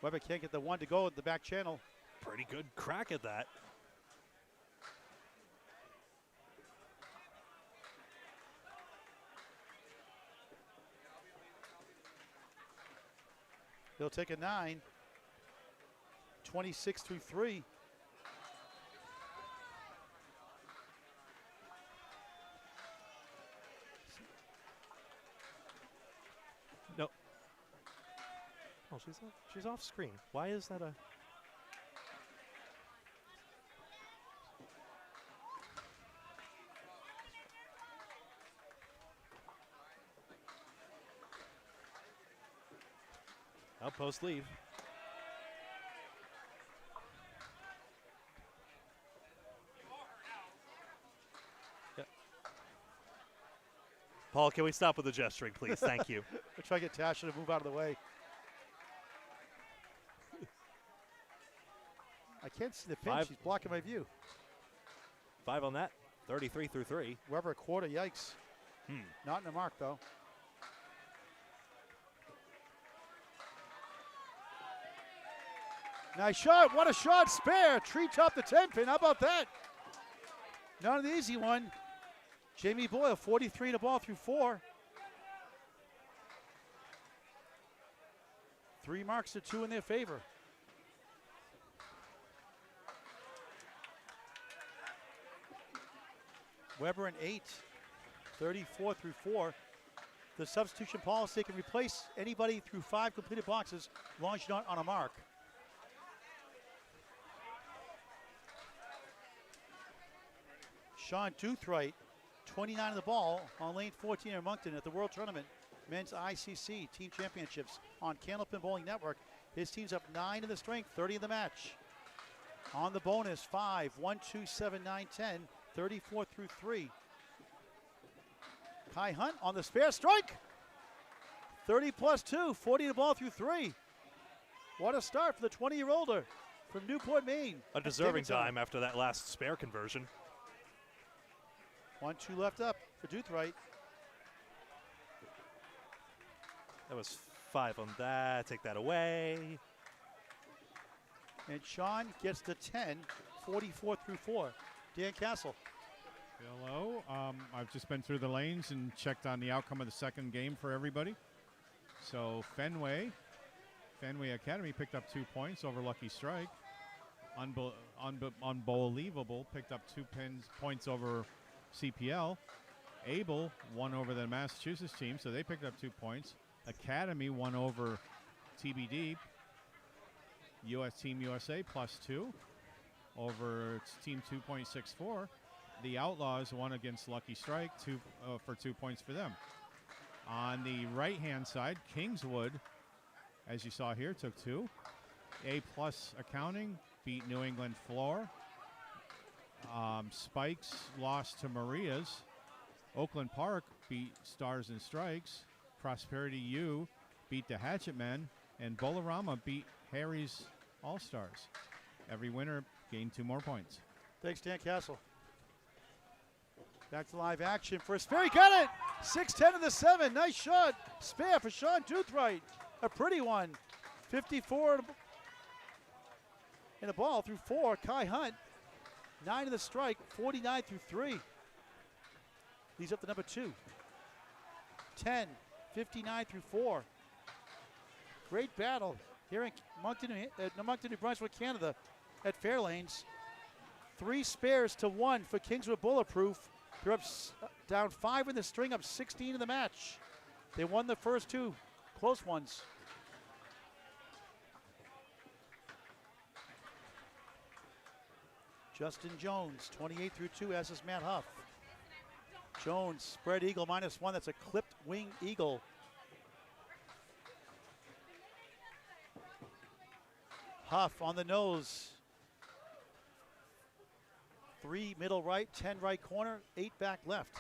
Webber can't get the one to go in the back channel. Pretty good crack at that. He'll take a 9. 26 through 3. No. Oh, she's off screen. Why is that a... Outpost leave. Yeah. Paul, can we stop with the gesturing, please? Thank you. We'll try to get Tasha to move out of the way. I can't see the pin. 5. She's blocking my view. 5 on that. 33 through 3. Webber a quarter. Yikes. Not in the mark, though. Nice shot. What a shot. Spare. Treetop the 10 pin. How about that? Not an easy one. Jamie Boyle, 43 in the ball through 4. 3 marks to 2 in their favor. Webber an 8. 34 through 4. The substitution policy can replace anybody through 5 completed boxes, as long as you're not on a mark. Sean Doothright, 29 of the ball on lane 14 in Moncton at the World Tournament Men's ICC Team Championships on Candlepin Bowling Network. His team's up 9 in the strength, 30 in the match. On the bonus, 5, 1, 2, 7, 9, 10, 34 through 3. Kai Hunt on the spare strike. 30 plus 2, 40 the ball through 3. What a start for the 20-year-older from Newport, Maine. A deserving dime after that last spare conversion. 1, 2 left up for Doothright. That was 5 on that. Take that away. And Sean gets the 10, 44 through 4. Dan Castle. Hello. I've just been through the lanes and checked on the outcome of the second game for everybody. So Fenway Academy picked up 2 points over Lucky Strike. Unbelievable picked up 2 points over CPL. Able won over the Massachusetts team, so they picked up 2 points. Academy won over TBD. Team USA +2 over Team 2.64. The Outlaws won against Lucky Strike for 2 points for them. On the right-hand side, Kingswood, as you saw here, took 2. A+ Accounting beat New England Floor. Spikes lost to Maria's. Oakland Park beat Stars and Strikes. Prosperity U beat the Hatchet Men. And Bolorama beat Harry's All-Stars. Every winner gained 2 more points. Thanks, Dan Castle. Back to live action for a spare. He got it! 6-10 of the 7. Nice shot. Spare for Sean Doothright. A pretty one. 54 in the ball through 4. Kai Hunt. 9 in the strike. 49 through 3. He's up to number 2. 10. 59 through 4. Great battle here in Moncton, New Brunswick, Canada at Fairlanes. 3 spares to 1 for Kingswood Bulletproof. They're up down 5 in the string, up 16 in the match. They won the first 2 close ones. Justin Jones, 28 through 2, as is Matt Huff. Jones, spread eagle, -1. That's a clipped wing eagle. Huff on the nose. 3 middle right, 10 right corner, 8 back left.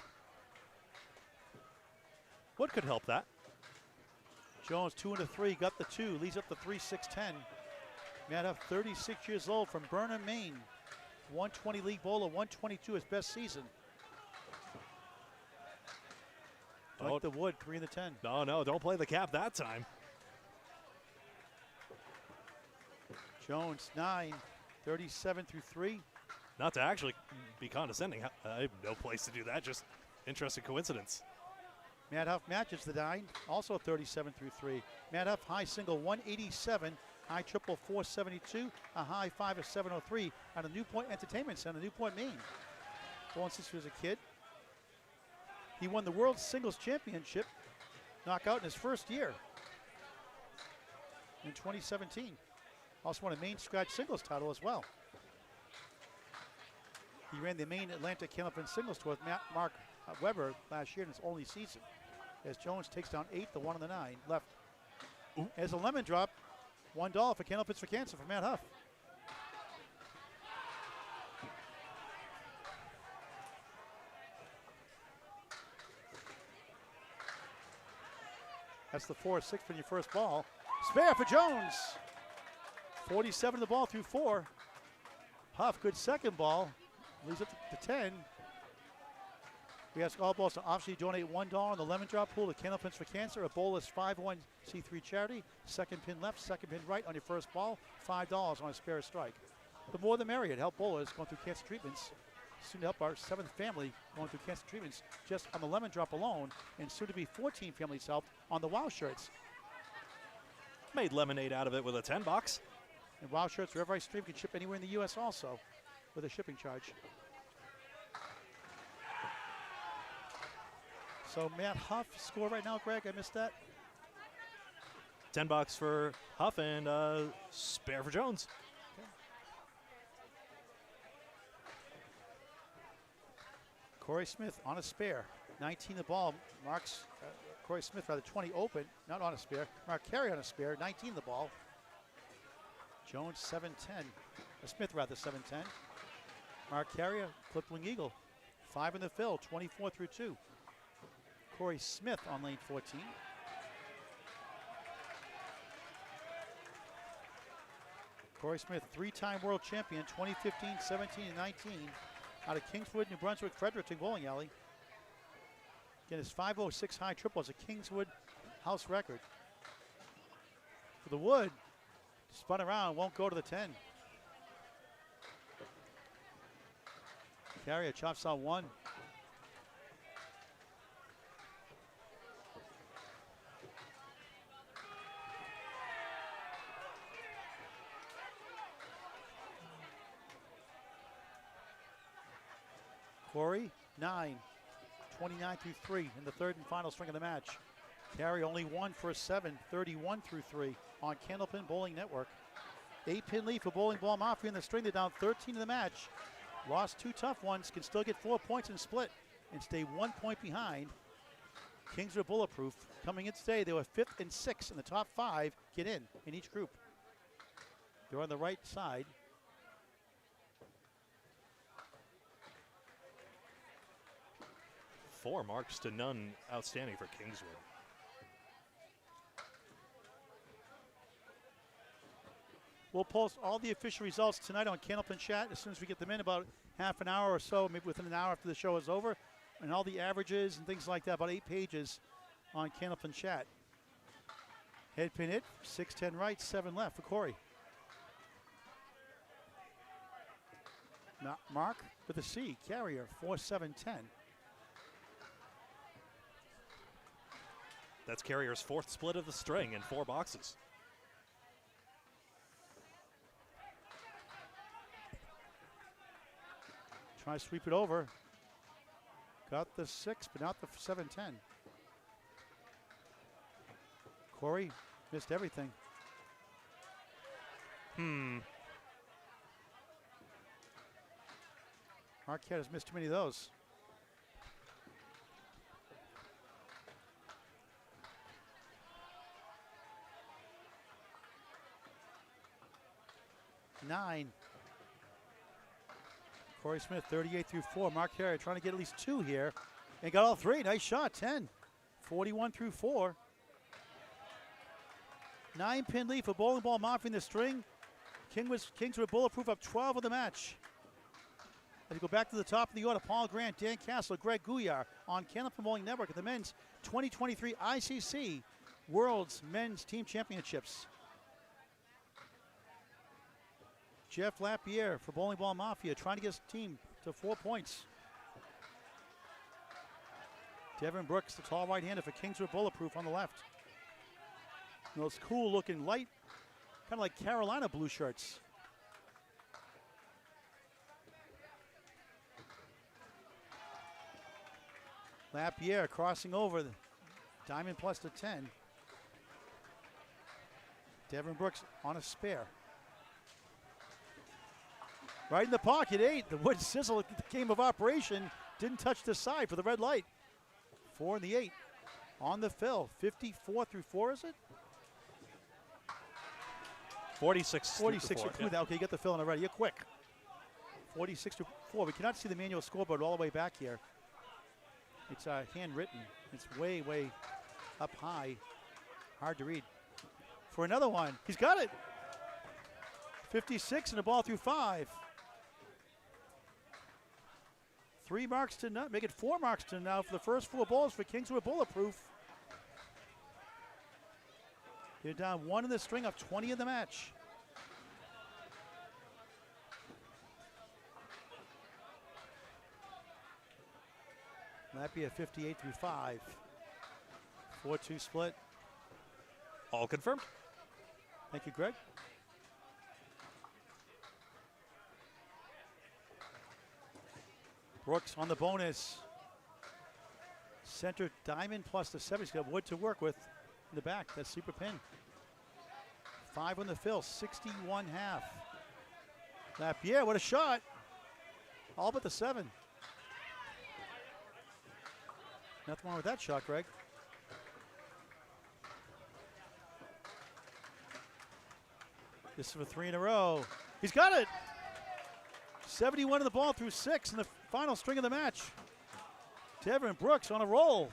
What could help that? Jones 2 and a 3, got the 2, leads up to 3-6-10. Matt Huff, 36 years old, from Burnham, Maine. 120 league bowler, 122 his best season. Like the wood, 3 in the 10. No, don't play the cap that time. Jones 9, 37 through 3. Not to actually be condescending. I have no place to do that. Just interesting coincidence. Matt Huff matches the 9, also 37 through 3. Matt Huff, high single 187, high triple 472, a high 5 of 703 at a New Point Entertainment Center, New Point, Maine. Born since he was a kid. He won the World Singles Championship knockout in his first year in 2017. Also won a Maine Scratch Singles title as well. He ran the Maine Atlantic Candlepin Singles Tour with Mark Weber last year in his only season. As Jones takes down 8, the 1 on the 9 left. As a lemon drop, $1 for Candlepins for Cancer for Matt Huff. That's the 4-6 for your first ball. Spare for Jones. 47 the ball through 4. Huff, good second ball. Leads up to 10. We ask all balls to obviously donate $1 on the lemon drop pool to Candlepins for Cancer, a Bolus 501c3 charity. Second pin left, second pin right on your first ball. $5 on a spare strike. The more the merrier to help bowlers going through cancer treatments. Soon to help our 7th family going through cancer treatments just on the lemon drop alone, and soon to be 14 families helped on the WOW shirts. Made lemonade out of it with a $10. And WOW shirts, wherever I stream, can ship anywhere in the U.S. also with a shipping charge. So Matt Huff score right now, Greg. I missed that. $10 for Huff and spare for Jones. Okay. Corey Smith on a spare. 19 the ball. Marks Corey Smith rather 20 open, not on a spare. Mark Carey on a spare. 19 the ball. Jones 7-10. Smith rather 7-10. Mark Carey, Clippling Eagle. 5 in the fill. 24 through 2. Corey Smith on lane 14. Corey Smith, 3-time world champion, 2015, 17, and 19, out of Kingswood, New Brunswick, Fredericton Bowling Alley. Again, his 506 high triple is a Kingswood house record. For the wood, spun around, won't go to the 10. Carrier chops out 1. Corey, 9, 29 through 3 in the third and final string of the match. Carey only 1 for a 7, 31 through 3 on Candlepin Bowling Network. 8-pin lead for Bowling Ball Mafia in the string. They're down 13 in the match. Lost 2 tough ones, can still get 4 points and split and stay 1 point behind. Kings are bulletproof. Coming in today, they were 5th and 6th in the top 5 get in each group. They're on the right side. Four marks to none, outstanding for Kingswood. We'll post all the official results tonight on Candlepin Chat as soon as we get them in, about half an hour or so, maybe within an hour after the show is over. And all the averages and things like that, about 8 pages on Candlepin Chat. Head pin hit, 6-10 right, 7 left for Corey. Mark with a C, Carrier, 4-7-10. That's Carrier's 4th split of the string in 4 boxes. Try to sweep it over. Got the 6, but not the 7-10. Corey missed everything. Marquette has missed too many of those. 9. Corey Smith, 38 through 4. Mark Harrier trying to get at least 2 here. And got all 3. Nice shot, 10. 41 through 4. 9-pin lead for Bowling Ball Mafia in the string. Kingswood bulletproof up 12 of the match. As we go back to the top of the order, Paul Grant, Dan Castle, Greg Gouillart on Candlepin Bowling Network at the men's 2023 ICC World's Men's Team Championships. Jeff Lapierre for Bowling Ball Mafia trying to get his team to 4 points. Devin Brooks, the tall right-hander for Kingswood Bulletproof on the left. Those cool looking light, kind of like Carolina blue shirts. Lapierre crossing over the diamond plus to 10. Devin Brooks on a spare. Right in the pocket, 8. The wood sizzle game of operation didn't touch the side for the red light. 4 and the 8 on the fill. 54 through 4, is it? 46 46 through 4. through 4. Okay, you get the fill in already. You're quick. 46 to 4. We cannot see the manual scoreboard all the way back here. It's handwritten. It's way, way up high. Hard to read. For another one. He's got it. 56 and a ball through 5. 3 marks to none. Make it 4 marks to now for the first 4 balls for Kingswood Bulletproof. They're down 1 in the string of 20 in the match. That'd be a 58 through 5. 4-2 split. All confirmed. Thank you, Greg. Brooks on the bonus. Center diamond plus the 7. He's got wood to work with in the back. That's super pin. 5 on the fill. 61 half. Lapierre, what a shot. All but the 7. Nothing wrong with that shot, Greg. This is for 3 in a row. He's got it. 71 of the ball through 6 in the final string of the match. Devin Brooks on a roll.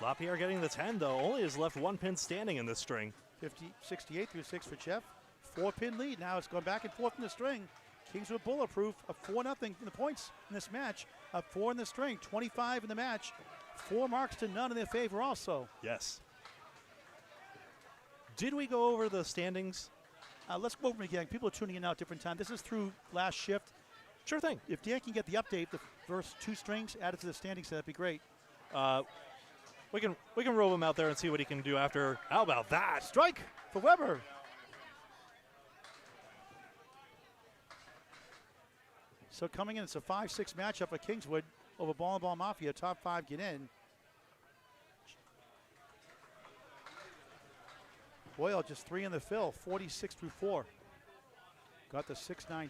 LaPierre getting the 10, though. Only has left 1 pin standing in this string. 68 through 6 for Jeff. 4-pin lead. Now it's gone back and forth in the string. Kingswood Bulletproof up 4-0 in the points in this match. Up 4 in the string. 25 in the match. 4 marks to none in their favor also. Yes. Did we go over the standings? Let's go over them again. People are tuning in now at different times. This is through last shift. Sure thing. If Dan can get the update, the first 2 strings added to the standings, that'd be great. We can roll him out there and see what he can do after. How about that? Strike for Weber. So coming in, it's a 5-6 matchup at Kingswood over Ball and Ball Mafia. Top 5 get in. Boyle just 3 in the fill, 46 through 4. Got the 6-9-10,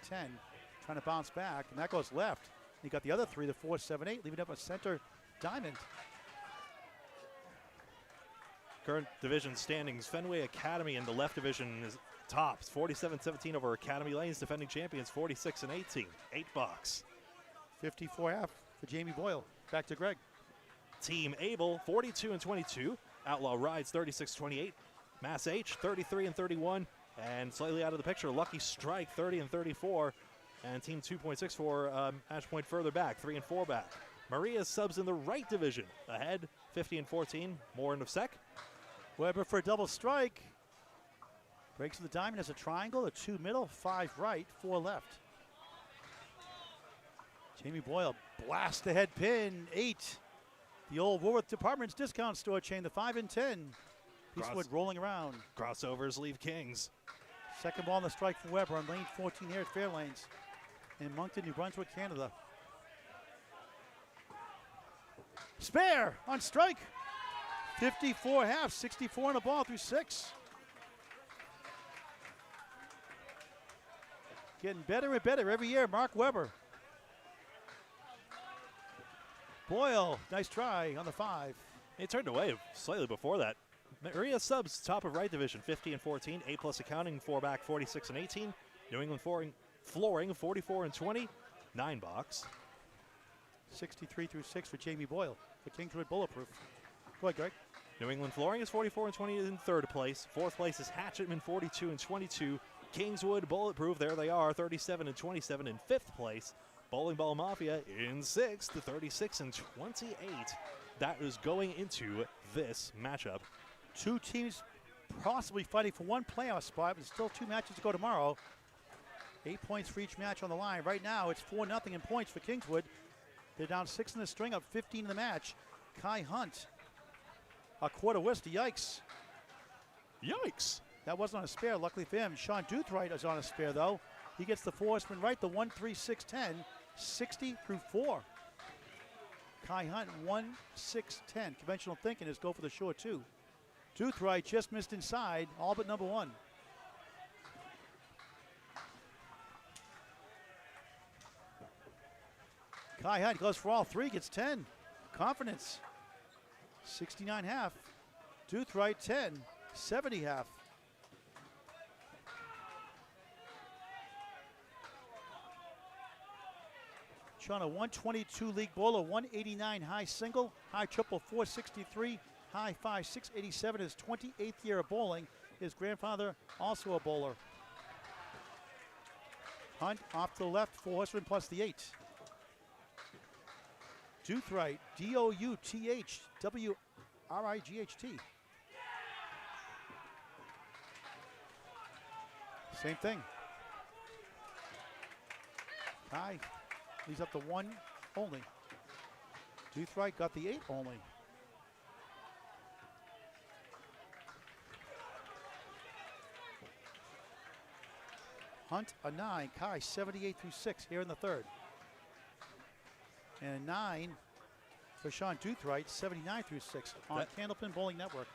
trying to bounce back, and that goes left. He got the other 3, the 4-7-8, leaving up a center diamond. Current division standings, Fenway Academy in the left division is tops, 47-17 over Academy Lanes, defending champions 46-18, $8. 54 half for Jamie Boyle. Back to Greg. Team Able 42-22, Outlaw Rides 36-28, Mass H 33-31, and slightly out of the picture, Lucky Strike 30-34, and Team 2.64 match point further back, 3 and 4 back. Maria's subs in the right division ahead, 50-14. More in a sec. Weber for a double strike. Breaks the diamond as a triangle, a 2 middle, 5 right, 4 left. Jamie Boyle blast ahead pin, 8. The old Woolworth Department's discount store chain, the 5 and 10. Peacewood rolling around. Crossovers leave Kings. Second ball on the strike for Weber on lane 14 here at Fairlanes in Moncton, New Brunswick, Canada. Spare on strike. 54 half, 64 on the ball through 6. Getting better and better every year, Mark Weber. Boyle, nice try on the 5. He turned away slightly before that. Maria subs, top of right division, 50 and 14. A plus accounting, 4 back, 46 and 18. New England flooring, 44 and 20. 9 box. 63 through 6 for Jamie Boyle for Kingswood Bulletproof. Go ahead, Greg. New England flooring is 44 and 20 in third place. Fourth place is Hatchetman, 42 and 22. Kingswood Bulletproof, there they are, 37 and 27 in fifth place. Bowling Ball Mafia in sixth, 36 and 28. That is going into this matchup. Two teams possibly fighting for one playoff spot, but still 2 matches to go tomorrow. 8 points for each match on the line. Right now, it's 4-0 in points for Kingswood. They're down 6 in the string, up 15 in the match. Kai Hunt, a quarter Worcester, yikes. Yikes. That wasn't on a spare, luckily for him. Sean Duthright is on a spare, though. He gets the 4-horseman right, the 1-3-6-10, 60 through 4. Kai Hunt, 1-6-10. Conventional thinking is go for the short 2. Duthright just missed inside, all but number 1. Kai Hunt goes for all 3, gets 10. Confidence, 69.5. Duthright, 10, 70.5. Sean, a 122 league bowler, 189 high single, high triple 463, high 5 687. His 28th year of bowling. His grandfather also a bowler. Hunt off to the left, 4-horseman plus the 8. Duthright, D-O-U-T-H-W-R-I-G-H-T. Same thing. Kai leaves up the 1 only. Duthright got the 8 only. Hunt a 9, Kai 78 through 6 here in the third. And a 9 for Sean Duthright, 79 through 6 on Candlepin Bowling Network.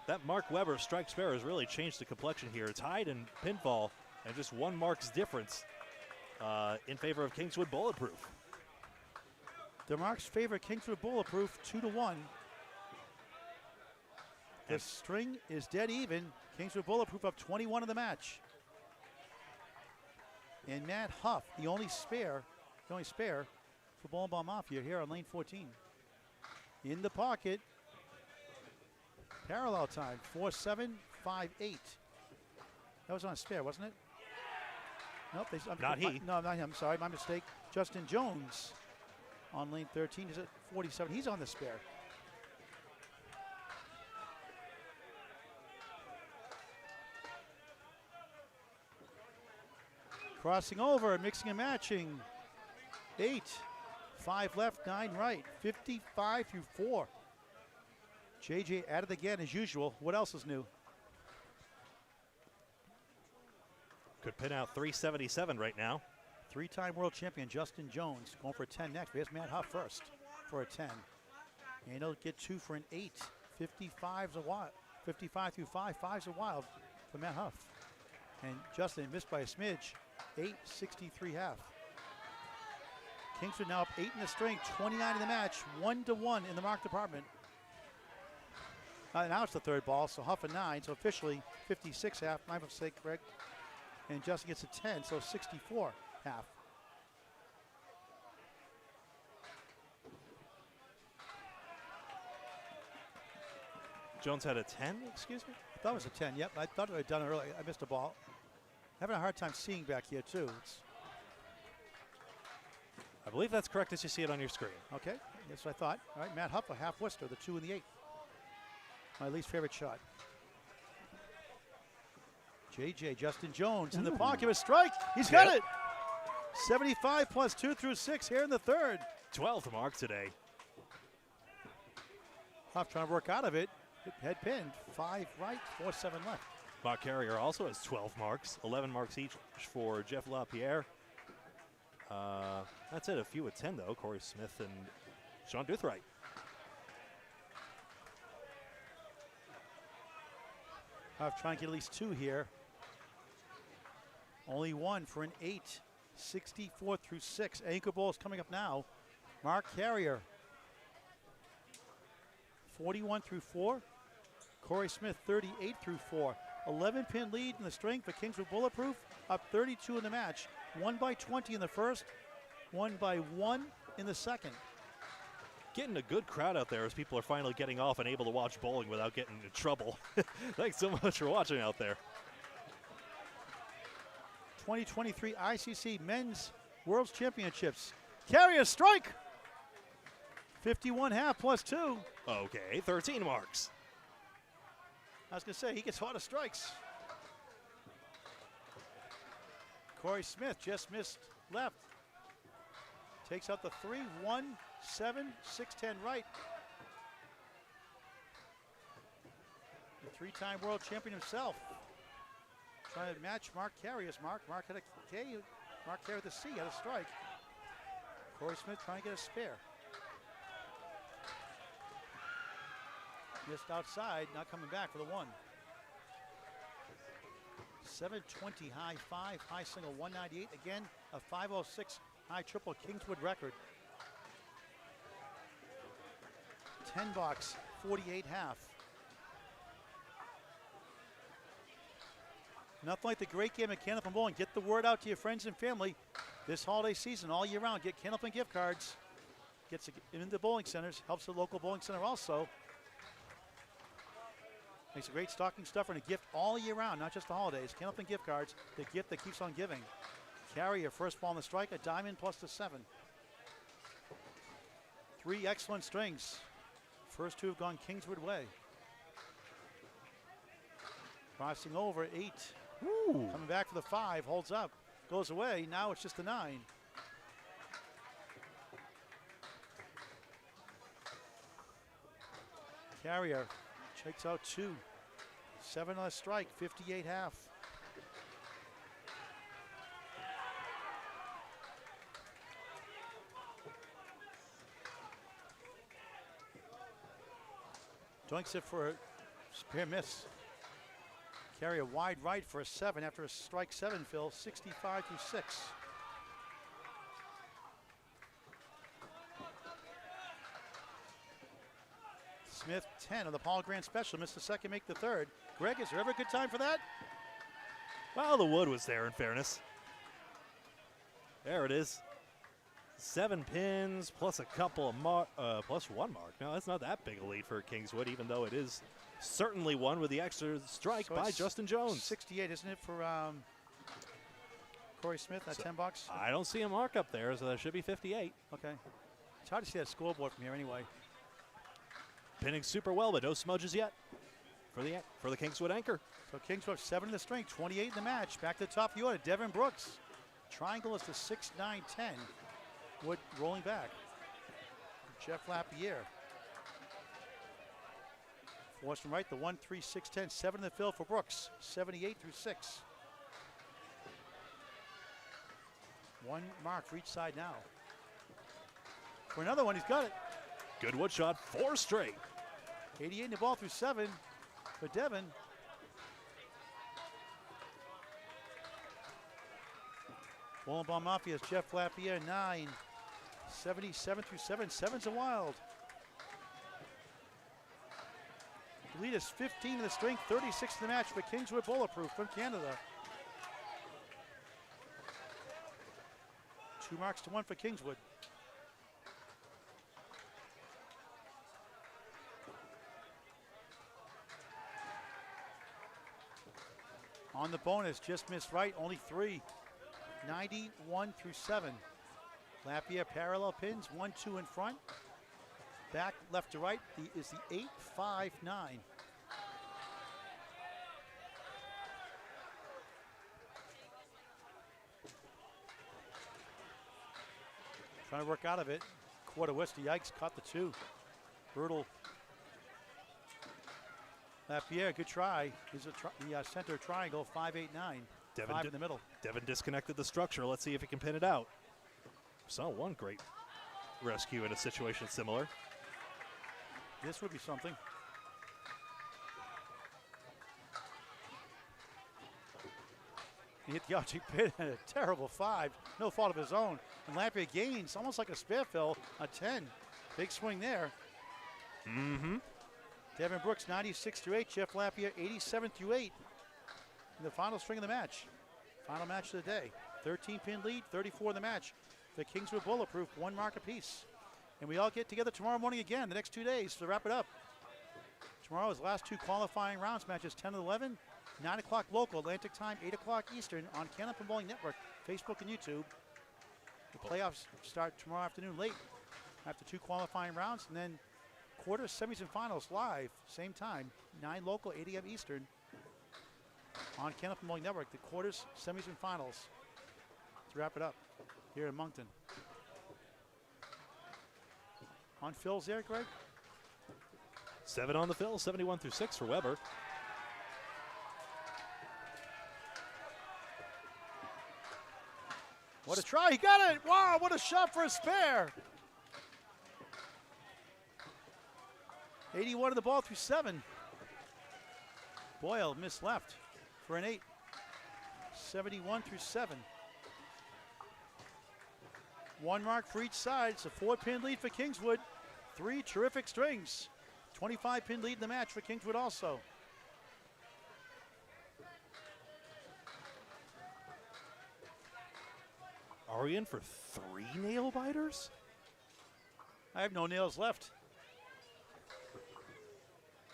That Mark Weber strike spare has really changed the complexion here. Tied in pinfall and just 1 mark's difference in favor of Kingswood Bulletproof. DeMarc's favorite Kingswood Bulletproof, 2-1. The string is dead even. Kingswood Bulletproof up 21 in the match. And Matt Huff, the only spare for Bowling Ball Mafia here on lane 14. In the pocket. Parallel time, 4-7-5-8. That was on a spare, wasn't it? Nope. Not he. No, not him. Sorry, my mistake. Justin Jones on lane 13 is at 47. He's on the spare. Crossing over, mixing and matching. 8, 5 left, 9 right. 55 through 4. JJ at it again as usual. What else is new? Could pin out 377 right now. 3-time world champion Justin Jones going for a 10 next. Here's Matt Huff first for a 10. And he'll get 2 for an 8. 55's a wild. 55 through 5. 5's a wild for Matt Huff. And Justin missed by a smidge. 8-63.5. Kingswood now up 8 in the string. 29 in the match. 1-1 in the mark department. Now it's the third ball, so Huff a 9. So officially 56.5. My mistake, Greg. And Justin gets a 10, so 64.5. Jones had a 10, excuse me? I thought it was a 10, yep. I thought I had done it earlier. I missed a ball. Having a hard time seeing back here, too. I believe that's correct as you see it on your screen. Okay, that's what I thought. All right, Matt Huff, a half Worcester, the 2 and the 8. My least favorite shot. JJ, Justin Jones in the pocket, a strike. He's got it. 75 plus 2 through 6 here in the third. 12th mark today. Huff trying to work out of it. Head pinned. 5 right, 4-7 left. Mark Carrier also has 12 marks, 11 marks each for Jeff LaPierre. That's it, a few at 10 though. Corey Smith and Sean Duthright. Huff trying to get at least 2 here. Only 1 for an 8. 64 through 6. Anchor ball is coming up now. Mark Carrier. 41 through 4. Corey Smith 38 through 4. 11-pin lead in the string for Kingswood Bulletproof. Up 32 in the match. 1 by 20 in the first. 1 by 1 in the second. Getting a good crowd out there as people are finally getting off and able to watch bowling without getting into trouble. Thanks so much for watching out there. 2023 ICC Men's World Championships. Carrier strike. 51 half plus 2. Okay, 13 marks. I was going to say, he gets a lot of strikes. Corey Smith just missed left. Takes out the 3, 1, 7, 6, 10 right. The three-time world champion himself. Trying to match Mark Carrier's mark. Mark had a K. Mark Carrier with a C had a strike. Corey Smith trying to get a spare. Missed outside, not coming back for the 1. 720 high 5, high single 198. Again, a 506 high triple Kingswood record. 10 box, 48 half. Nothing like the great game at Candlepin Bowling. Get the word out to your friends and family this holiday season, all year round. Get Candlepin gift cards. Gets into the bowling centers. Helps the local bowling center also. Makes a great stocking stuffer and a gift all year round, not just the holidays. Candlepin gift cards, the gift that keeps on giving. Carrier, first ball on the strike, a diamond plus the 7. 3 excellent strings. First 2 have gone Kingswood way. Crossing over, 8. Ooh. Coming back for the 5, holds up, goes away. Now it's just a 9. Carrier takes out 2. 7 on a strike, 58 half. Doinks it for a spare miss. Carrier wide right for a 7 after a strike 7 fill, 65 through 6. Smith 10 on the Paul Grant special, missed the second, make the third. Greg, is there ever a good time for that? Well, the wood was there in fairness. There it is. 7 pins plus a couple of plus 1 mark. Now that's not that big a lead for Kingswood, even though it is certainly one with the extra strike So by it's Justin Jones. 68, isn't it, for Corey Smith, that 10 bucks? I don't see a mark up there, so that should be 58. Okay. It's hard to see that scoreboard from here anyway. Pinning super well, but no smudges yet for the Kingswood anchor. So Kingswood 7 in the string, 28 in the match. Back to the top of the order, Devin Brooks. Triangle is the 6, 9, 10. Wood rolling back. Jeff Lapierre. Force from right, the 1, 3, 6, 10. 7 in the fill for Brooks. 78 through 6. 1 mark for each side now. For another one, he's got it. Good wood shot, 4 straight. 88 in the ball through 7 for Devin. Bowling Mafia's Jeff Lapierre, 9. 77 through 7. 7's a wild. The lead is 15 in the string, 36 in the match for Kingswood Bulletproof from Canada. 2 marks to 1 for Kingswood. On the bonus, just missed right, only 3. 91 through 7. Lapierre parallel pins, 1, 2 in front. Back left to right is the 8, 5, 9. Trying to work out of it. Quarter west, yikes, caught the 2. Brutal. Lapierre, good try. He's the center triangle, 5, 8, 9. Devin 5 in the middle. Devin disconnected the structure. Let's see if he can pin it out. Saw one great rescue in a situation similar. This would be something. He hit the object pin at a terrible 5. No fault of his own. And Lapierre gains almost like a spare fill, a 10. Big swing there. Mm-hmm. Devin Brooks 96-8. Jeff Lapierre 87-8 in the final string of the match. Final match of the day. 13-pin lead, 34 in the match. The Kingswood Bulletproof, 1 mark apiece. And we all get together tomorrow morning again, the next 2 days, to wrap it up. Tomorrow's last 2 qualifying rounds matches, 10 and 11, 9 o'clock local, Atlantic time, 8 o'clock Eastern on Canopy Bowling Network, Facebook and YouTube. The playoffs start tomorrow afternoon late after 2 qualifying rounds, and then quarters, semis, and finals live, same time, 9 local, 8 a.m. Eastern on Canopy Bowling Network. The quarters, semis, and finals to wrap it up here in Moncton. On Phil's there, Greg? 7 on the fill, 71-6 for Weber. What a try, he got it! Wow, what a shot for a spare! 81 of the ball through 7. Boyle missed left for an 8. 71-7. 1 mark for each side. It's a 4-pin lead for Kingswood. 3 terrific strings. 25-pin lead in the match for Kingswood also. Are we in for 3 nail biters? I have no nails left.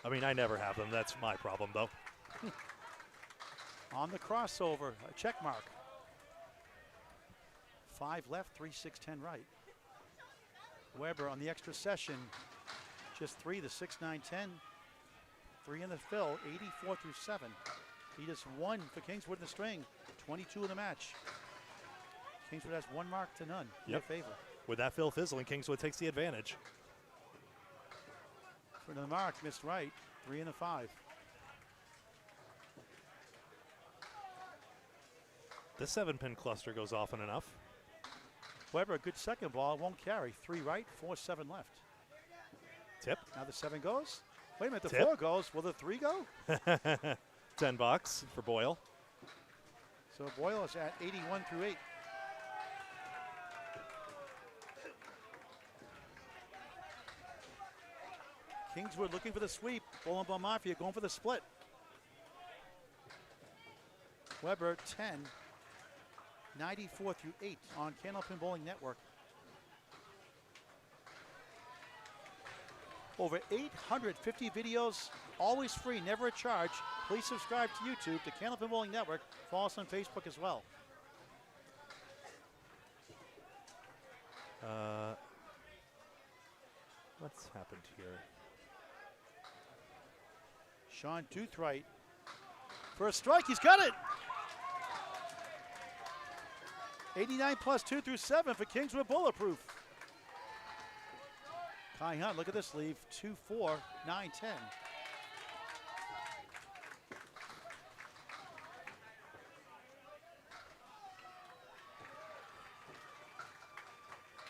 I mean, I never have them. That's my problem, though. On the crossover, a check mark. 5 left, 3, 6, 10 right. Weber on the extra session, just 3, the 6, 9, 10. 3 in the fill, 84-7. He just 1 for Kingswood in the string, 22 in the match. Kingswood has 1 mark to none in their favor. With that fill fizzling, Kingswood takes the advantage. For the mark, missed right, 3 in the 5. The 7-pin cluster goes often enough. Weber, a good second ball, won't carry. 3 right, 4, 7 left. Tip. Now the 7 goes. Wait a minute, the Tip. 4 goes. Will the 3 go? $10 for Boyle. So Boyle is at 81-8. Kingswood looking for the sweep. Bowling Ball Mafia going for the split. Weber 10, 94-8 on Candlepin Bowling Network. Over 850 videos, always free, never a charge. Please subscribe to YouTube, to Candlepin Bowling Network. Follow us on Facebook as well. What's happened here? Sean Doothright for a strike, he's got it! 89 plus 2 through 7 for Kingswood Bulletproof. Kai Hunt, look at this leave, 2-4, 9-10.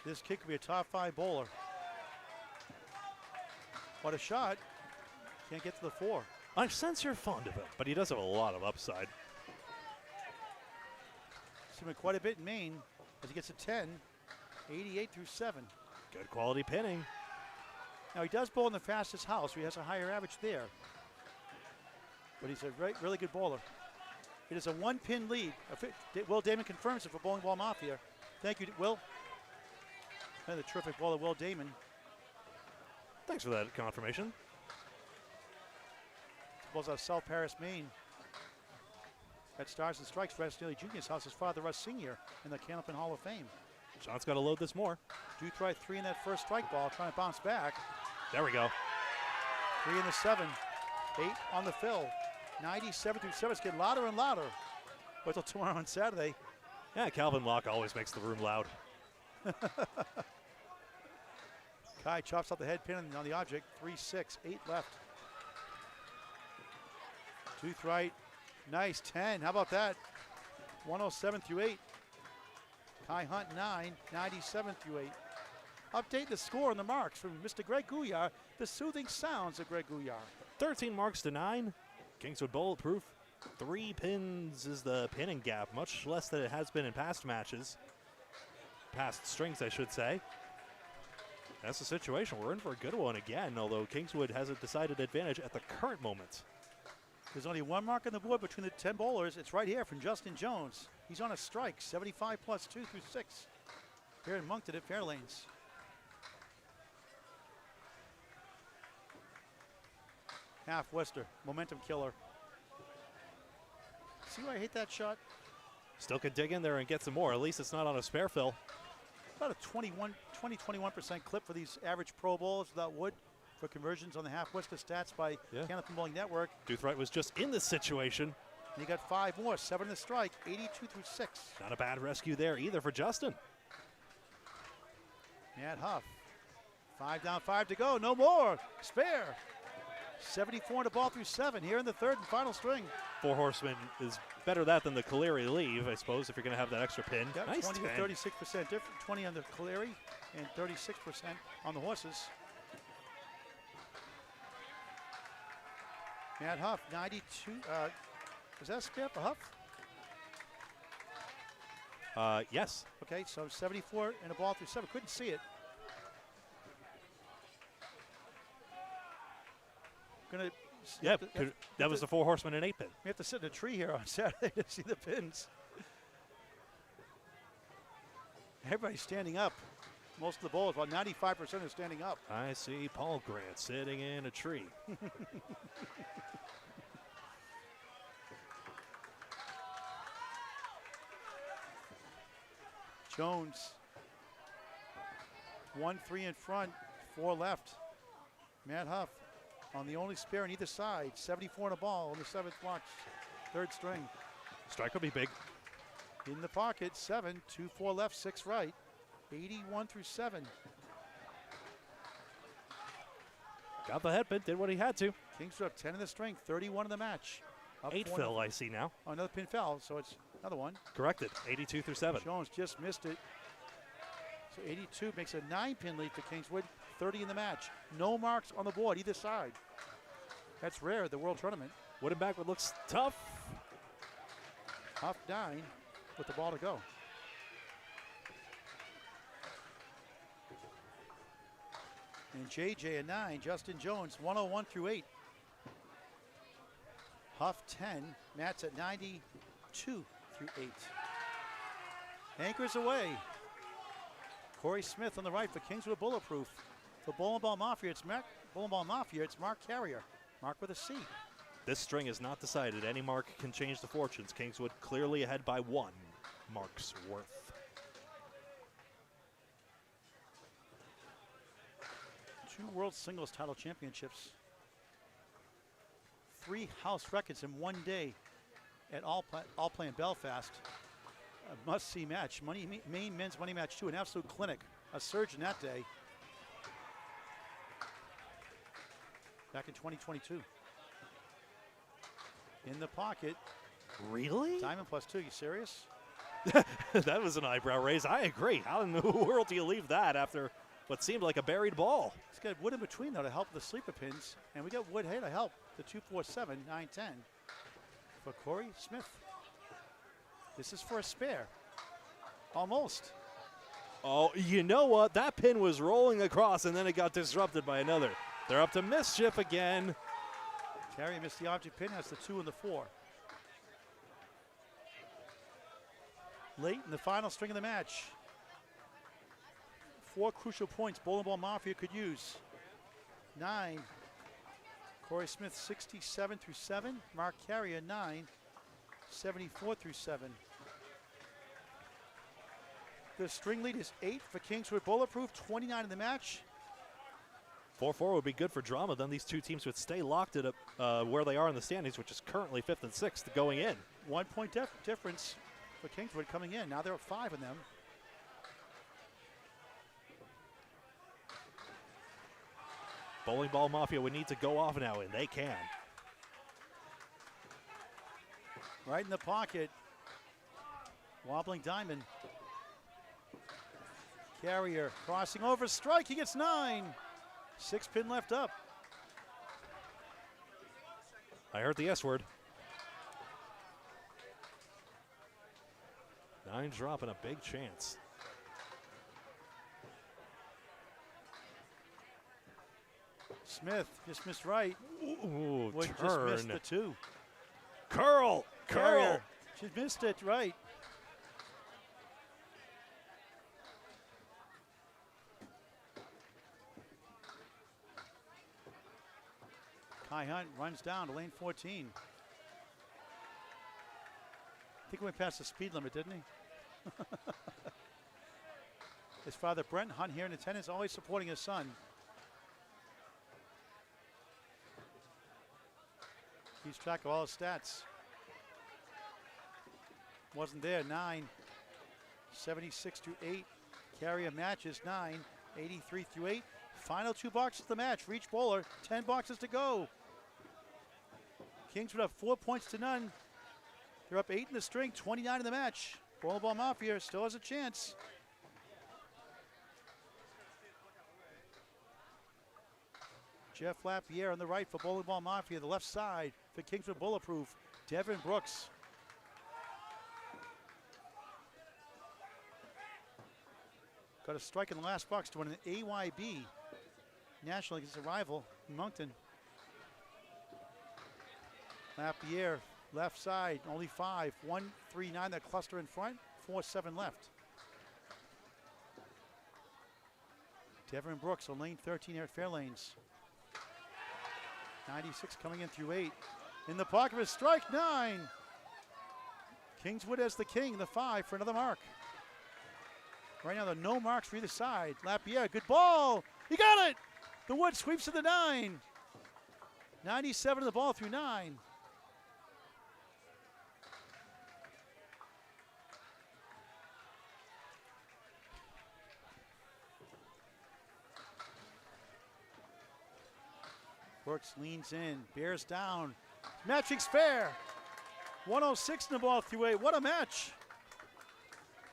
This kid could be a top 5 bowler. What a shot. Can't get to the 4. I sense you're fond of him, but he does have a lot of upside. Seen him quite a bit in Maine as he gets a 10, 88-7. Good quality pinning. Now he does bowl in the fastest house, so he has a higher average there. But he's a really good bowler. It is a 1-pin lead. Will Damon confirms it for Bowling Ball Mafia. Thank you, Will. And the terrific bowler, Will Damon. Thanks for that confirmation. Bowls out of South Paris, Maine. At Stars and Strikes, Russ Neely Jr.'s house. His father, Russ Sr., in the Candlepin Hall of Fame. Sean's got to load this more. Doothright 3 in that first strike ball, trying to bounce back. There we go. 3 in the 7, 8 on the fill. 97-7. It's getting louder and louder. Wait till tomorrow on Saturday. Yeah, Calvin Locke always makes the room loud. Kai chops out the head pin on the object. 3-6, 8 left. Doothright, nice 10. How about that? 107-8. Kai Hunt 9, 97-8. Update the score and the marks from Mr. Greg Gouillart. The soothing sounds of Greg Gouillart. 13 marks to 9. Kingswood Bulletproof. 3 pins is the pinning gap, much less than it has been in past matches. Past strings, I should say. That's the situation. We're in for a good one again, although Kingswood has a decided advantage at the current moment. There's only one mark on the board between the 10 bowlers. It's right here from Justin Jones. He's on a strike, 75 plus 2 through 6. Here in Moncton at Fairlanes. Half Wester, momentum killer. See why I hate that shot? Still can dig in there and get some more. At least it's not on a spare fill. About a 21% clip for these average pro bowlers without wood for conversions on the Half Wester stats by Canopy Bowling Network. Doothright was just in this situation. And he got 5 more, 7 in the strike, 82 through 6. Not a bad rescue there either for Justin. Matt Huff, 5 down, 5 to go, no more, spare. 74 in the ball through 7 here in the third and final string. Four Horsemen is better that than the Caleri leave, I suppose, if you're going to have that extra pin. Yep, Nice 20 10. to 36% different, 20 on the Caleri and 36% on the horses. Matt Huff, 92. Was that a spare for Huff? Yes. Okay, so 74 in a ball through 7. Couldn't see it. Yeah, that was the Four Horsemen and 8-pin. We have to sit in a tree here on Saturday to see the pins. Everybody's standing up. Most of the bowlers, about 95% are standing up. I see Paul Grant sitting in a tree. Jones, 1-3 in front, 4 left. Matt Huff on the only spare on either side, 74 in a ball on the 7th watch, 3rd string. Strike will be big. In the pocket, 7, 2-4 left, 6 right, 81 through 7. Got the headpin, did what he had to. Kingswood up 10 in the string, 31 in the match. Up 8 4 fill, I see now. Oh, another pin foul, so it's another one. Corrected, 82 through 7. Jones just missed it. So 82 makes a 9-pin lead for Kingswood, 30 in the match. No marks on the board either side. That's rare at the World Tournament. Wooden backward looks tough. Huff 9 with the ball to go. And JJ a 9, Justin Jones 101 through 8. Huff 10, Matt's at 92 through 8. Anchors away. Corey Smith on the right for Kingswood Bulletproof. For Bowling Ball Mafia, it's Mark Carrier. Mark with a C. This string is not decided. Any mark can change the fortunes. Kingswood clearly ahead by 1 mark's worth. Two World Singles Title Championships. 3 house records in one day at All Play in Belfast. A must-see match. Main men's money match 2, an absolute clinic. A surge in that day. Back in 2022. In the pocket. Really? Diamond plus 2, you serious? That was an eyebrow raise. I agree. How in the world do you leave that after what seemed like a buried ball? It's got wood in between, though, to help the sleeper pins. And we got wood here to help the 2-4-7, 9-10 for Corey Smith. This is for a spare. Almost. Oh, you know what? That pin was rolling across, and then it got disrupted by another. They're up to mischief again. Carrier missed the object pin, has the 2 and the 4. Late in the final string of the match. 4 crucial points Bowling Ball Mafia could use. 9. Corey Smith 67 through 7. Mark Carrier 9. 74 through 7. The string lead is 8 for Kingswood Bulletproof, 29 in the match. 4-4 would be good for drama. Then these two teams would stay locked at where they are in the standings, which is currently 5th and 6th going in. 1 point difference for Kingswood coming in. Now they're at 5 in them. Bowling Ball Mafia would need to go off now, and they can. Right in the pocket. Wobbling diamond. Carrier crossing over, strike, he gets 9. 6 pin left up. I heard the S word. 9 dropping a big chance. Smith just missed right. Ooh, Wood just missed turn. the 2. Curl. Carrier. She missed it right. Kai Hunt runs down to lane 14. I think he went past the speed limit, didn't he? His father, Brent Hunt, here in attendance, always supporting his son. Keeps track of all his stats. Wasn't there, 9. 76 to 8. Carrier matches 9. 83 through 8. Final 2 boxes of the match for each bowler. 10 boxes to go. Kingswood have 4 points to none. They're up 8 in the string, 29 in the match. Bowling Mafia still has a chance. Jeff Lapierre on the right for Bowling Ball Mafia. The left side for Kingswood Bulletproof. Devin Brooks. Got a strike in the last box to win an AYB national against a rival, Moncton. Lapierre, left side, only 5. 1, 3, 9, that cluster in front. 4, 7 left. Devin Brooks on lane 13 here at Fairlanes. 96 coming in through 8. In the pocket of strike 9. Kingswood as the king, the 5 for another mark. Right now, there are no marks for either side. Lapierre, good ball. He got it. The Wood sweeps to the 9. 97 of the ball through 9. Brooks leans in, bears down. Matching's fair. 106 in the ball through 8. What a match.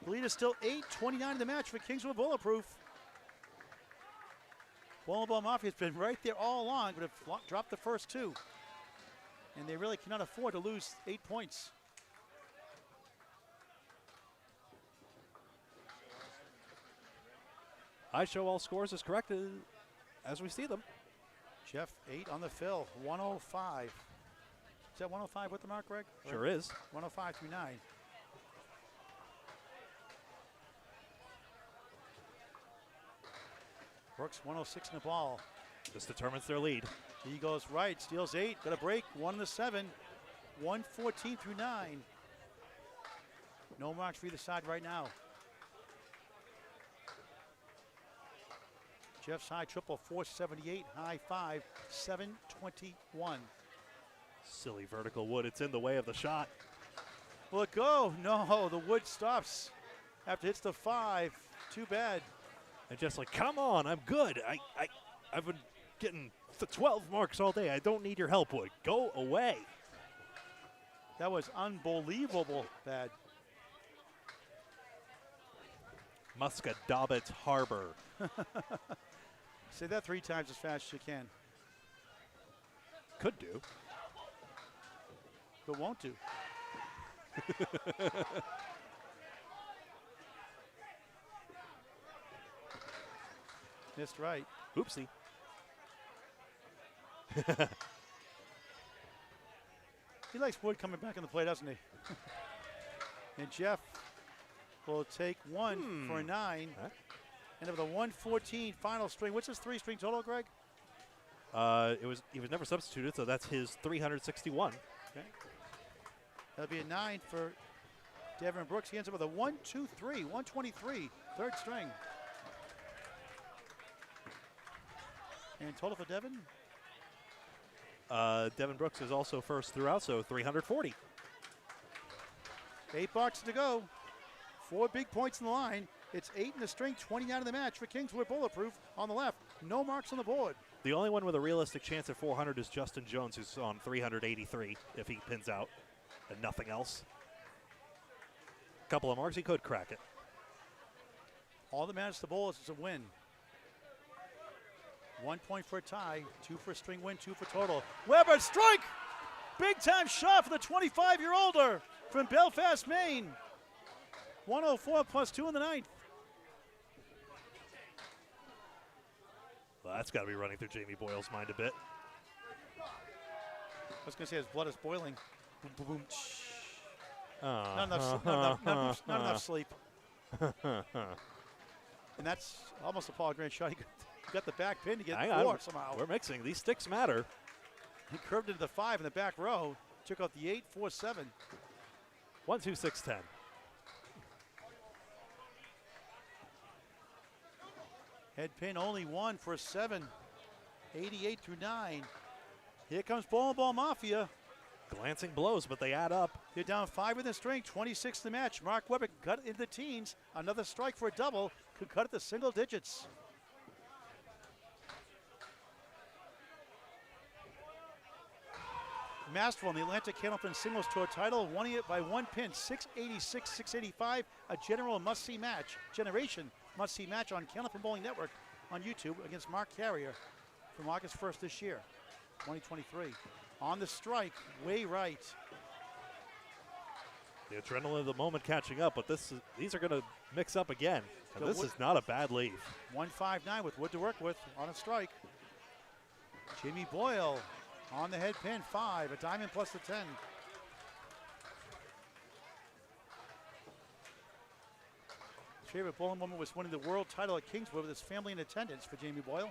The lead is still 8-29 in the match for Kingswood Bulletproof. Bowling Ball Mafia has been right there all along, but have dropped the first 2. And they really cannot afford to lose 8 points. I show all scores as correct as we see them. Jeff 8 on the fill, 105. Is that 105 with the mark, Greg? Sure is. 105 through 9. Brooks 106 in the ball. This determines their lead. He goes right, steals 8, got a break, 1 in the 7. 114 through 9. No marks for either side right now. Jeff's high triple 478, high 5 721. Silly vertical wood. It's in the way of the shot. Will it go? No, the Wood stops after it hits the 5. Too bad. And just like, come on, I'm good. I've been getting the 12 marks all day. I don't need your help, Wood. Go away. That was unbelievable bad. Muscadabbit Harbor. Say that 3 times as fast as you can. Could do. But won't do. Missed right. Oopsie. He likes Wood coming back on the play, doesn't he? And Jeff will take 1 for a 9. Huh? And with a 114 final string. What's his 3 string total, Greg? He was never substituted, so that's his 361. Okay. That'll be a 9 for Devin Brooks. He ends up with a 1, 2, 3, 123, 3rd string. And total for Devin? Devin Brooks is also first throughout, so 340. 8 boxes to go. 4 big points in the line. It's 8 in the string, 29 in the match for Kingswood Bulletproof on the left. No marks on the board. The only one with a realistic chance at 400 is Justin Jones, who's on 383 if he pins out and nothing else. Couple of marks, he could crack it. All that matters to the bowl is a win. 1 point for a tie, 2 for a string win, 2 for total. Weber, strike! Big time shot for the 25-year-older from Belfast, Maine. 104 plus 2 in the 9th. Well, that's got to be running through Jamie Boyle's mind a bit. I was going to say his blood is boiling. Boom, boom, boom. Uh, Not enough sleep. And that's almost a Paul Grant shot. He got the back pin to get Hang 4 on. somehow. We're mixing. These sticks matter. He curved into the 5 in the back row. Took out the 8, 4, 7. 1, 2, 6, 10. Head pin only 1 for 7. 88 through 9. Here comes Ball Mafia. Glancing blows, but they add up. They're down 5 in the string, 26 the match. Mark Webber cut it into the teens. Another strike for a double. Could cut it to single digits. Masterful in the Atlantic Candlepin Singles Tour title, winning it by 1 pin, 686, 685. A general must-see match, generation must-see match on Candlepin Bowling Network on YouTube against Mark Carrier from August 1st this year, 2023. On the strike, way right. The adrenaline of the moment catching up, but these are going to mix up again. And So this is not a bad leave. 159 with wood to work with on a strike. Jamie Boyle on the head pin, 5, a diamond plus the 10. His favorite bowling moment was winning the world title at Kingswood with his family in attendance for Jamie Boyle.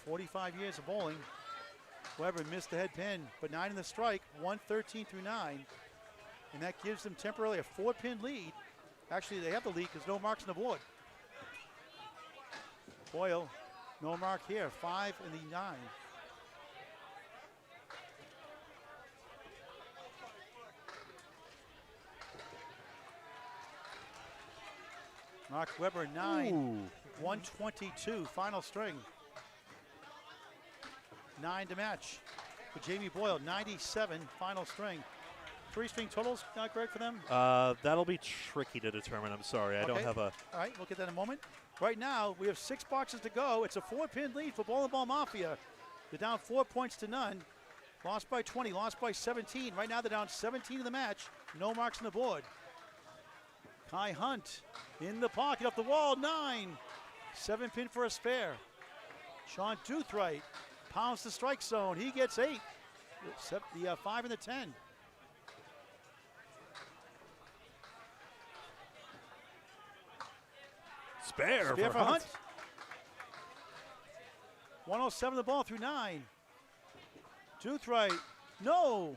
45 years of bowling. Weber missed the head pin, but 9 in the strike, 113 through 9. And that gives them temporarily a 4-pin lead. Actually, they have the lead because no marks on the board. Boyle, no mark here, 5 in the 9. Mark Webber, 9, Ooh. 122, final string. 9 to match. For Jamie Boyle, 97, final string. 3 string totals, Greg, for them? That'll be tricky to determine. I'm sorry. I don't Okay. have a. All right, we'll get that in a moment. Right now, we have 6 boxes to go. It's a 4-pin lead for Ball Mafia. They're down 4 points to none. Lost by 20, lost by 17. Right now, they're down 17 in the match. No marks on the board. Kai Hunt in the pocket, up the wall, 9. 7-pin for a spare. Sean Duthright pounds the strike zone. He gets 8. Except the 5 and the 10. Spare Spare for for Hunt. Hunt. 107 the ball through 9. Duthright, no.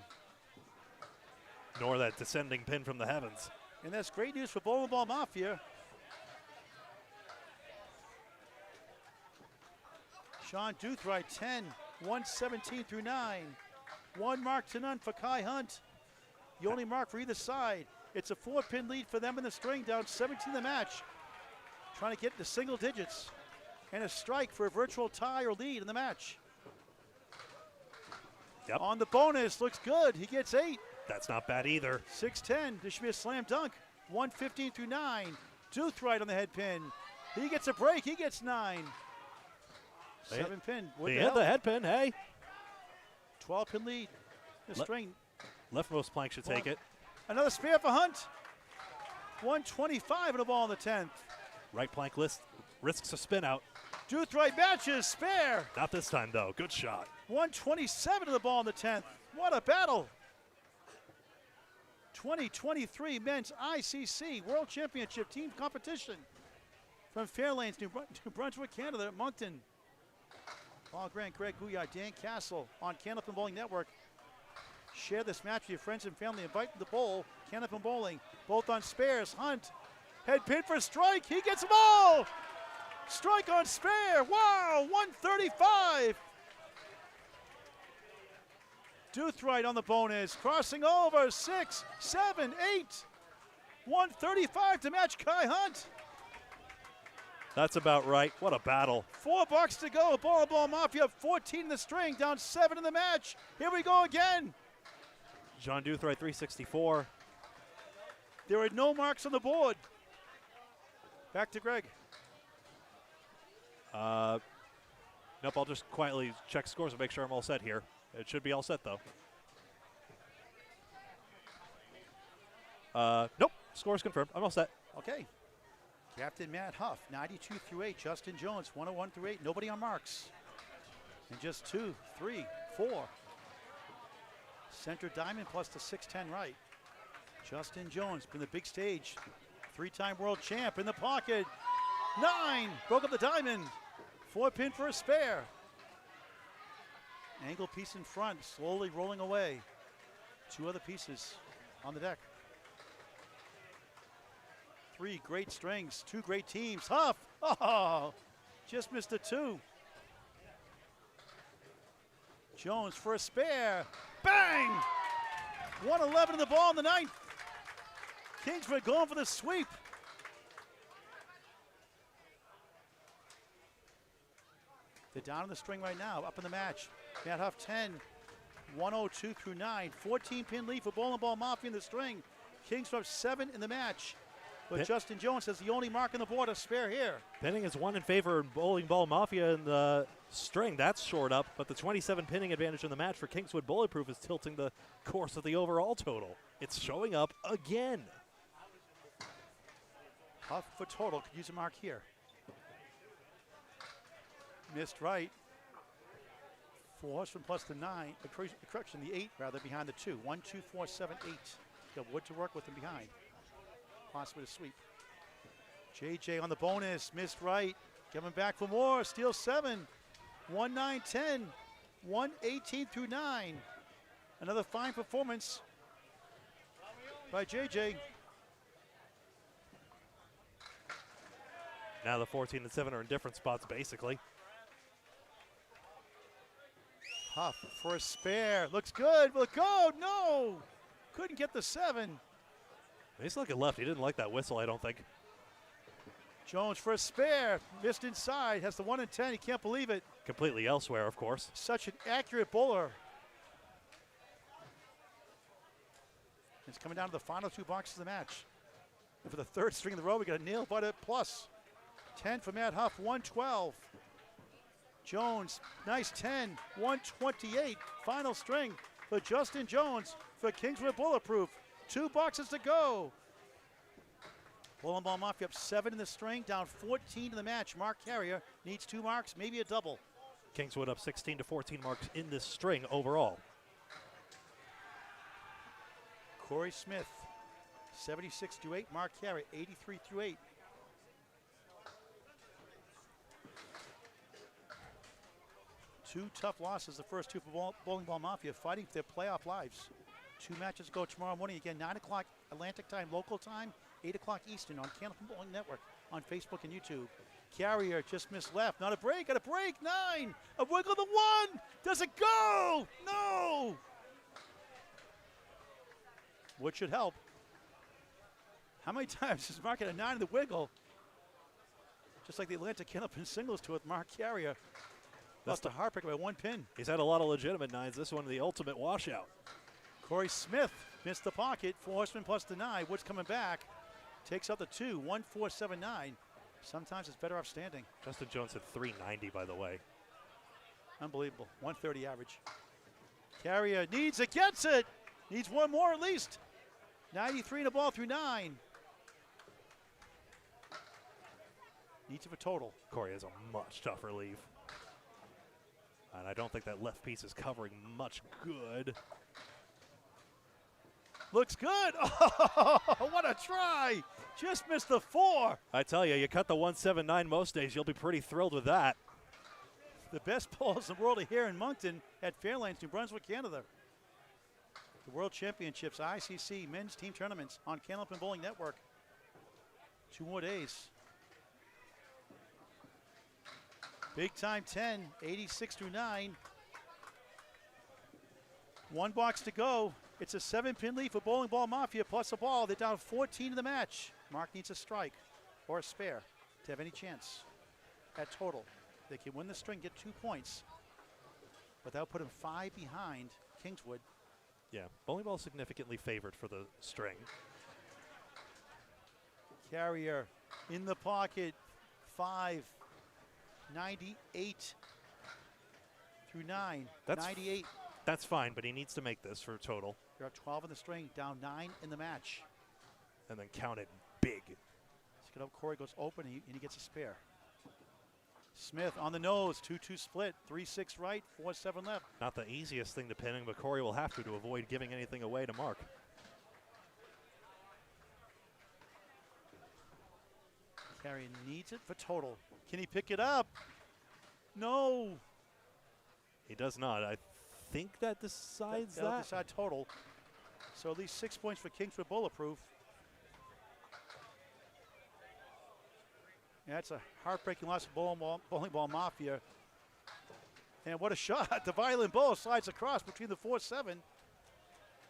Nor that descending pin from the heavens. And that's great news for Ball Mafia. Sean Duthright, 10, 117 through 9. 1 mark to none for Kai Hunt. The only mark for either side. It's a 4-pin lead for them in the string, down 17 in the match. Trying to get to single digits. And a strike for a virtual tie or lead in the match. Yep. On the bonus, looks good. He gets 8. That's not bad either. 6-10, this should be a slam dunk. 115 through 9. Duthright on the head pin. He gets a break, he gets 9. They- 7-pin. They hit the head pin. Hey, 12-pin lead. The string. leftmost plank should take it. Another spare for Hunt. 125 and a ball in the 10th. Right plank risks a spin out. Duthright matches, spare. Not this time though. Good shot. 127 to the ball in the 10th. What a battle. 2023 Men's ICC World Championship Team Competition from Fairlanes, New Brunswick, Canada, at Moncton. Paul Grant, Greg Gouillart, Dan Castle on Candlepin Bowling Network. Share this match with your friends and family. Invite them to bowl. Candlepin Bowling, both on spares. Hunt, head pin for a strike. He gets them all. Strike on spare. Wow, 135. Duthright on the bonus, crossing over, 6, 7, 8. 135 to match Kai Hunt. That's about right. What a battle. 4 bucks to go. Ball Mafia, 14 in the string, down 7 in the match. Here we go again. John Duthright, 364. There are no marks on the board. Back to Greg. Nope, I'll just quietly check scores and make sure I'm all set here. It should be all set, though. Nope, scores confirmed. I'm all set. Okay. Captain Matt Huff, 92 through 8. Justin Jones, 101 through 8. Nobody on marks. And just 2, 3, 4. Center diamond plus the 6'10 right. Justin Jones been the big stage. 3-time world champ in the pocket. 9, broke up the diamond. 4 pin for a spare. Angle piece in front, slowly rolling away. 2 other pieces on the deck. 3 great strings, 2 great teams. Huff, oh, just missed a 2. Jones for a spare. Bang! 111 in the ball in the 9th. Kingswood going for the sweep. They're down on the string right now, up in the match. Matt Huff 10, 102 through 9. 14 pin lead for Bowling Ball Mafia in the string. Kingswood 7 in the match. But Justin Jones has the only mark on the board, a spare here. Pinning is 1 in favor of Bowling Ball Mafia in the string. That's short up, but the 27 pinning advantage in the match for Kingswood Bulletproof is tilting the course of the overall total. It's showing up again. Huff for total, could use a mark here. Missed right. 4 horsemen plus the 9, correction, the 8 rather, behind the 2. 1, 2, 4, 7, 8. Got wood to work with him behind. Possibly a sweep. JJ on the bonus, missed right. Coming back for more, steal 7. 1, 9, 10. 1, 18 through 9. Another fine performance by JJ. Now the 14 and 7 are in different spots, basically. Huff for a spare. Looks good. Look, go. No. Couldn't get the 7. He's looking left. He didn't like that whistle, I don't think. Jones for a spare. Missed inside. Has the 1 and 10. He can't believe it. Completely elsewhere, of course. Such an accurate bowler. It's coming down to the final 2 boxes of the match. And for the 3rd string in the row, we got a nail butt at plus. 10 for Matt Huff, 112. Jones, nice 10, 128. Final string for Justin Jones for Kingswood Bulletproof. 2 boxes to go. Bowling Ball Mafia up 7 in the string, down 14 in the match. Mark Carrier needs 2 marks, maybe a double. Kingswood up 16 to 14 marks in this string overall. Corey Smith, 76 through 8. Mark Carrier, 83 through 8. Two tough losses, the first 2 for Bowling Ball Mafia, fighting for their playoff lives. 2 matches go tomorrow morning, again, 9 o'clock Atlantic time, local time, 8 o'clock Eastern on Candlepin Bowling Network on Facebook and YouTube. Carrier just missed left, not a break, got a break, 9, a wiggle the 1, does it go? No! Wood should help. How many times has Mark had a 9 in the wiggle? Just like the Atlantic Candlepin singles to with Mark Carrier. Lost a heartbreaker by 1 pin. He's had a lot of legitimate 9s. This one, the ultimate washout. Corey Smith missed the pocket. 4 horsemen plus the 9. Wood's coming back. Takes out the 2. 1, 4, 7, 9. Sometimes it's better off standing. Justin Jones at 390, by the way. Unbelievable. 130 average. Carrier needs it, gets it. Needs 1 more at least. 93 in the ball through 9. Needs it for total. Corey has a much tougher leave. And I don't think that left piece is covering much good. Looks good. Oh, what a try. Just missed the 4. I tell you, you cut the 179 most days, you'll be pretty thrilled with that. The best bowlers in the world are here in Moncton at Fairlanes, New Brunswick, Canada. The World Championships, ICC men's team tournaments on Candlepin Bowling Network. 2 more days. Big time 10, 86 through 9. 1 box to go. It's a 7-pin lead for Bowling Ball Mafia plus a ball. They're down 14 in the match. Mark needs a strike or a spare to have any chance at total. They can win the string, get 2 points, but that'll put them 5 behind Kingswood. Yeah, Bowling Ball significantly favored for the string. Carrier in the pocket, 5, 98 through 9. That's 98. That's fine, but he needs to make this for total. You're up 12 in the string, down 9 in the match. And then count it big. Pick it up. Corey goes open, and he gets a spare. Smith on the nose, 2-2 split, 3-6 right, 4-7 left. Not the easiest thing to pin, but Corey will have to avoid giving anything away to Mark. Carrier needs it for total. Can he pick it up? No. He does not. I think that decides That'll that. decide total. So at least 6 points for Kingswood Bulletproof. Yeah, that's a heartbreaking loss for Bowling Ball Mafia. And what a shot. The violent ball slides across between the 4-7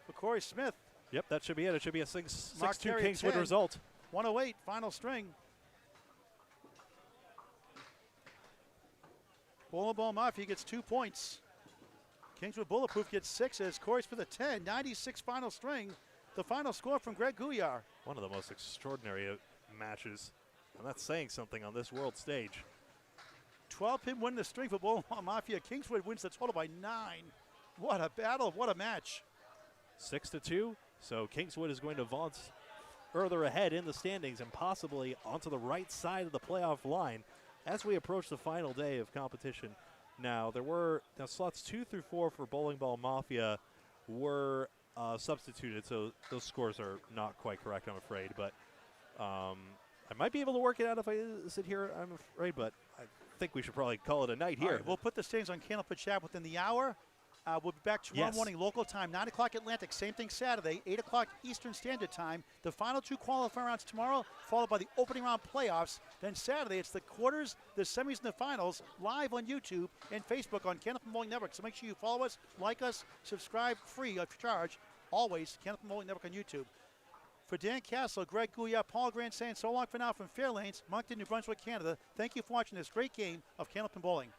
for Corey Smith. Yep, that should be it. It should be a 6-2 Carey at Kingswood 10. result. 108, final string. Bowling Ball Mafia gets 2 points. Kingswood Bulletproof gets 6 as Corey Smith at 10. 96 final string. The final score from Greg Gouillart. One of the most extraordinary matches. And that's saying something on this world stage. 12-pin win the string for Bowling Ball Mafia. Kingswood wins the total by 9. What a battle. What a match. 6-2. So Kingswood is going to advance further ahead in the standings and possibly onto the right side of the playoff line as we approach the final day of competition. Now, slots 2 through 4 for Bowling Ball Mafia were substituted, so those scores are not quite correct, I'm afraid. But I might be able to work it out if I sit here, I'm afraid, but I think we should probably call it a night here. All right, we'll put the standings on Candlepit Chat within the hour. We'll be back tomorrow morning, local time, 9 o'clock Atlantic. Same thing Saturday, 8 o'clock Eastern Standard Time. The final 2 qualifying rounds tomorrow, followed by the opening round playoffs. Then Saturday, it's the quarters, the semis, and the finals, live on YouTube and Facebook on Candlepit Bowling Network. So make sure you follow us, like us, subscribe free of charge. Always, Candlepit Bowling Network on YouTube. For Dan Castle, Greg Gouillart, Paul Grant saying so long for now from Fairlanes, Moncton, New Brunswick, Canada. Thank you for watching this great game of Candlepin Bowling.